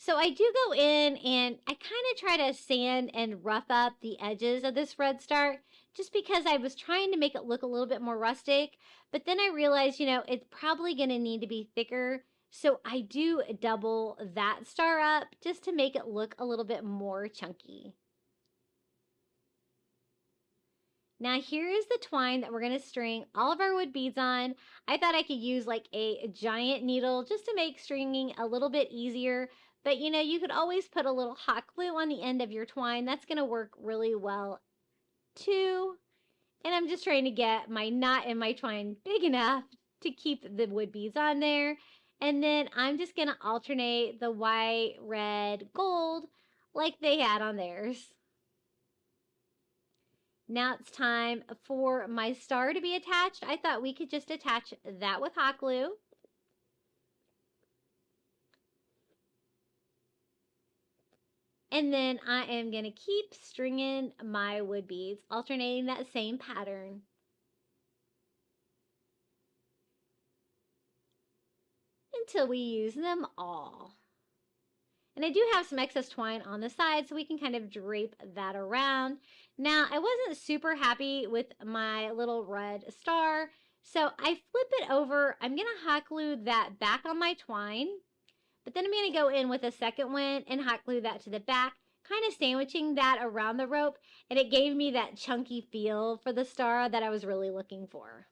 So I do go in and I kind of try to sand and rough up the edges of this red star, just because I was trying to make it look a little bit more rustic. But then I realized, you know, it's probably going to need to be thicker. So I do double that star up just to make it look a little bit more chunky. Now here is the twine that we're going to string all of our wood beads on. I thought I could use like a giant needle just to make stringing a little bit easier. But you know, you could always put a little hot glue on the end of your twine. That's going to work really well too. And I'm just trying to get my knot in my twine big enough to keep the wood beads on there. And then I'm just going to alternate the white, red, gold like they had on theirs. Now it's time for my star to be attached. I thought we could just attach that with hot glue. And then I am going to keep stringing my wood beads, alternating that same pattern. Until we use them all. And I do have some excess twine on the side, so we can kind of drape that around. Now, I wasn't super happy with my little red star, so I flip it over. I'm going to hot glue that back on my twine, but then I'm going to go in with a second one and hot glue that to the back, kind of sandwiching that around the rope, and it gave me that chunky feel for the star that I was really looking for.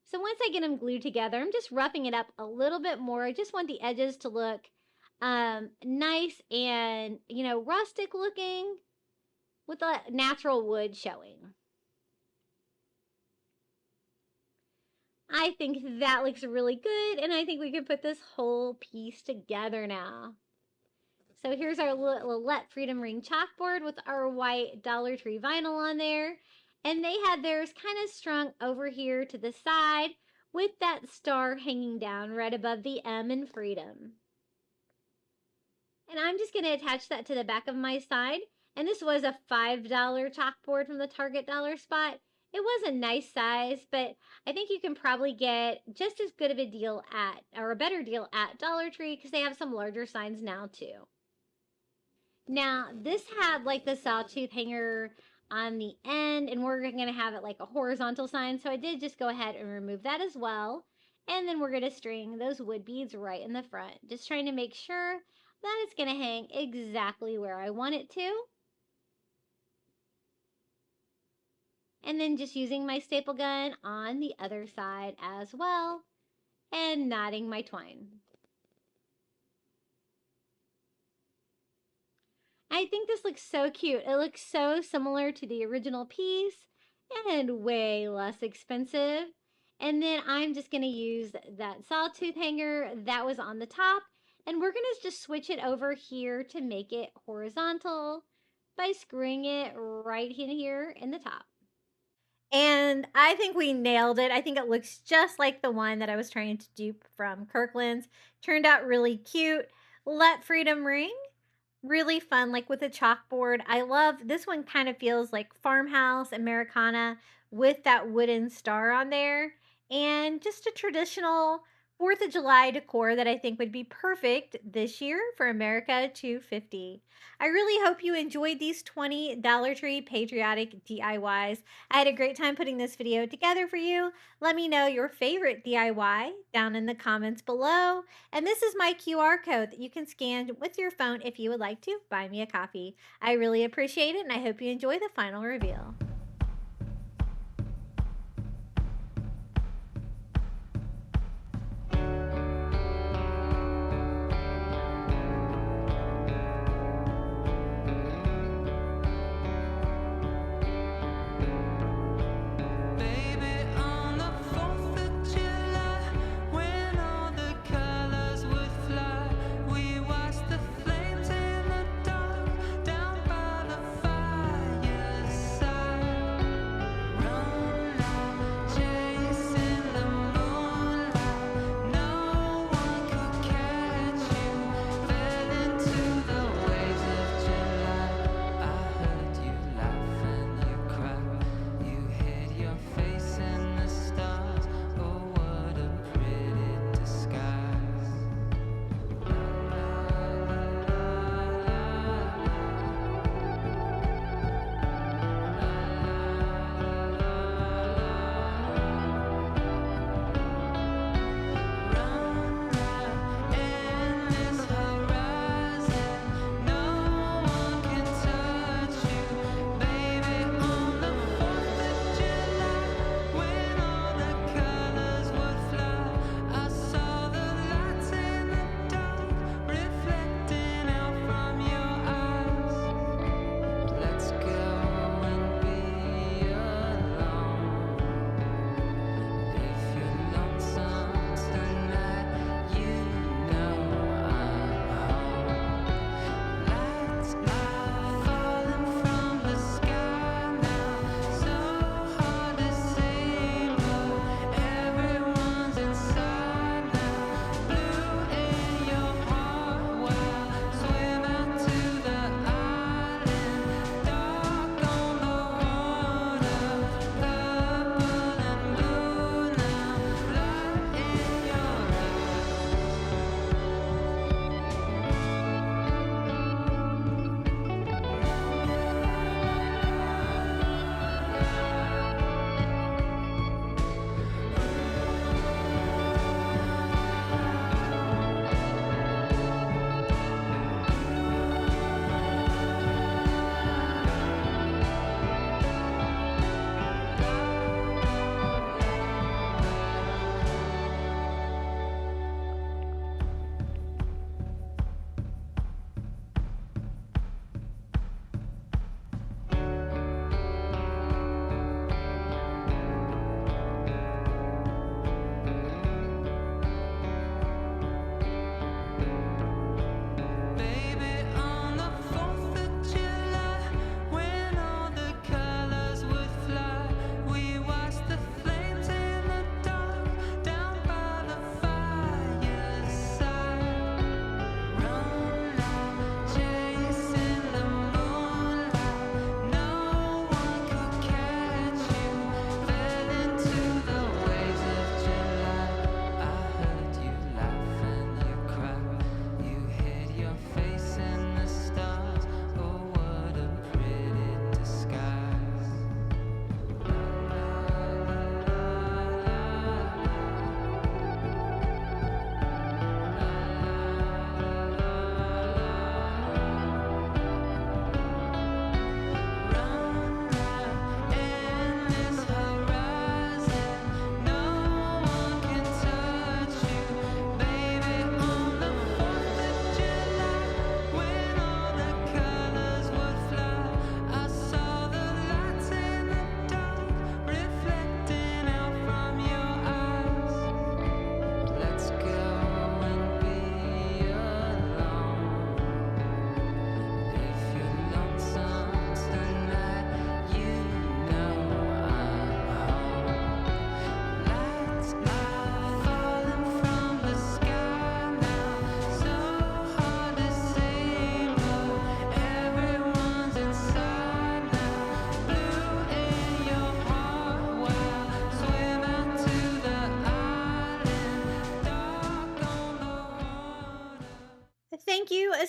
So once I get them glued together, I'm just roughing it up a little bit more. I just want the edges to look nice and, you know, rustic looking with the natural wood showing. I think that looks really good, and I think we can put this whole piece together now. So here's our little Let Freedom Ring chalkboard with our white Dollar Tree vinyl on there. And they had theirs kind of strung over here to the side with that star hanging down right above the M in Freedom. And I'm just going to attach that to the back of my side. And this was a $5 chalkboard from the Target dollar spot. It was a nice size, but I think you can probably get just as good of a deal at, or a better deal at Dollar Tree, because they have some larger signs now too. Now, this had like the sawtooth hanger on the end, and we're going to have it like a horizontal sign. So I did just go ahead and remove that as well. And then we're going to string those wood beads right in the front, just trying to make sure that it's going to hang exactly where I want it to. And then just using my staple gun on the other side as well, and knotting my twine. I think this looks so cute. It looks so similar to the original piece and way less expensive. And then I'm just going to use that sawtooth hanger that was on the top, and we're going to just switch it over here to make it horizontal by screwing it right in here in the top. And I think we nailed it. I think it looks just like the one that I was trying to dupe from Kirkland's. Turned out really cute. Let Freedom Ring. Really fun, like with a chalkboard. I love this one, kind of feels like farmhouse Americana with that wooden star on there. And just a traditional 4th of July decor that I think would be perfect this year for America 250. I really hope you enjoyed these 20 Dollar Tree Patriotic DIYs. I had a great time putting this video together for you. Let me know your favorite DIY down in the comments below. And this is my QR code that you can scan with your phone if you would like to buy me a coffee. I really appreciate it, and I hope you enjoy the final reveal.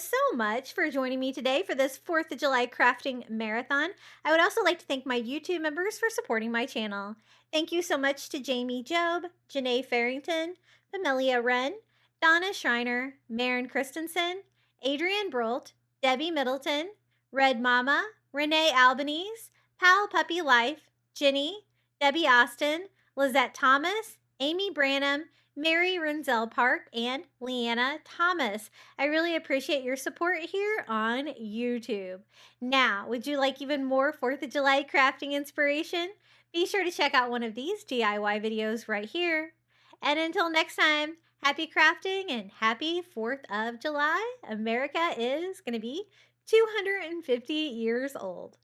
so much for joining me today for this 4th of July crafting marathon. I would also like to thank my YouTube members for supporting my channel. Thank you so much to Jamie Job, Janae Farrington, Pamelia Wren, Donna Schreiner, Maren Christensen, Adrian Brolt, Debbie Middleton, Red Mama, Renee Albanese, Pal Puppy Life, Jenny, Debbie Austin, Lizette Thomas, Amy Branham, Mary Renzel Park, and Leanna Thomas. I really appreciate your support here on YouTube. Now, would you like even more 4th of July crafting inspiration? Be sure to check out one of these DIY videos right here. And until next time, happy crafting and happy 4th of July. America is going to be 250 years old.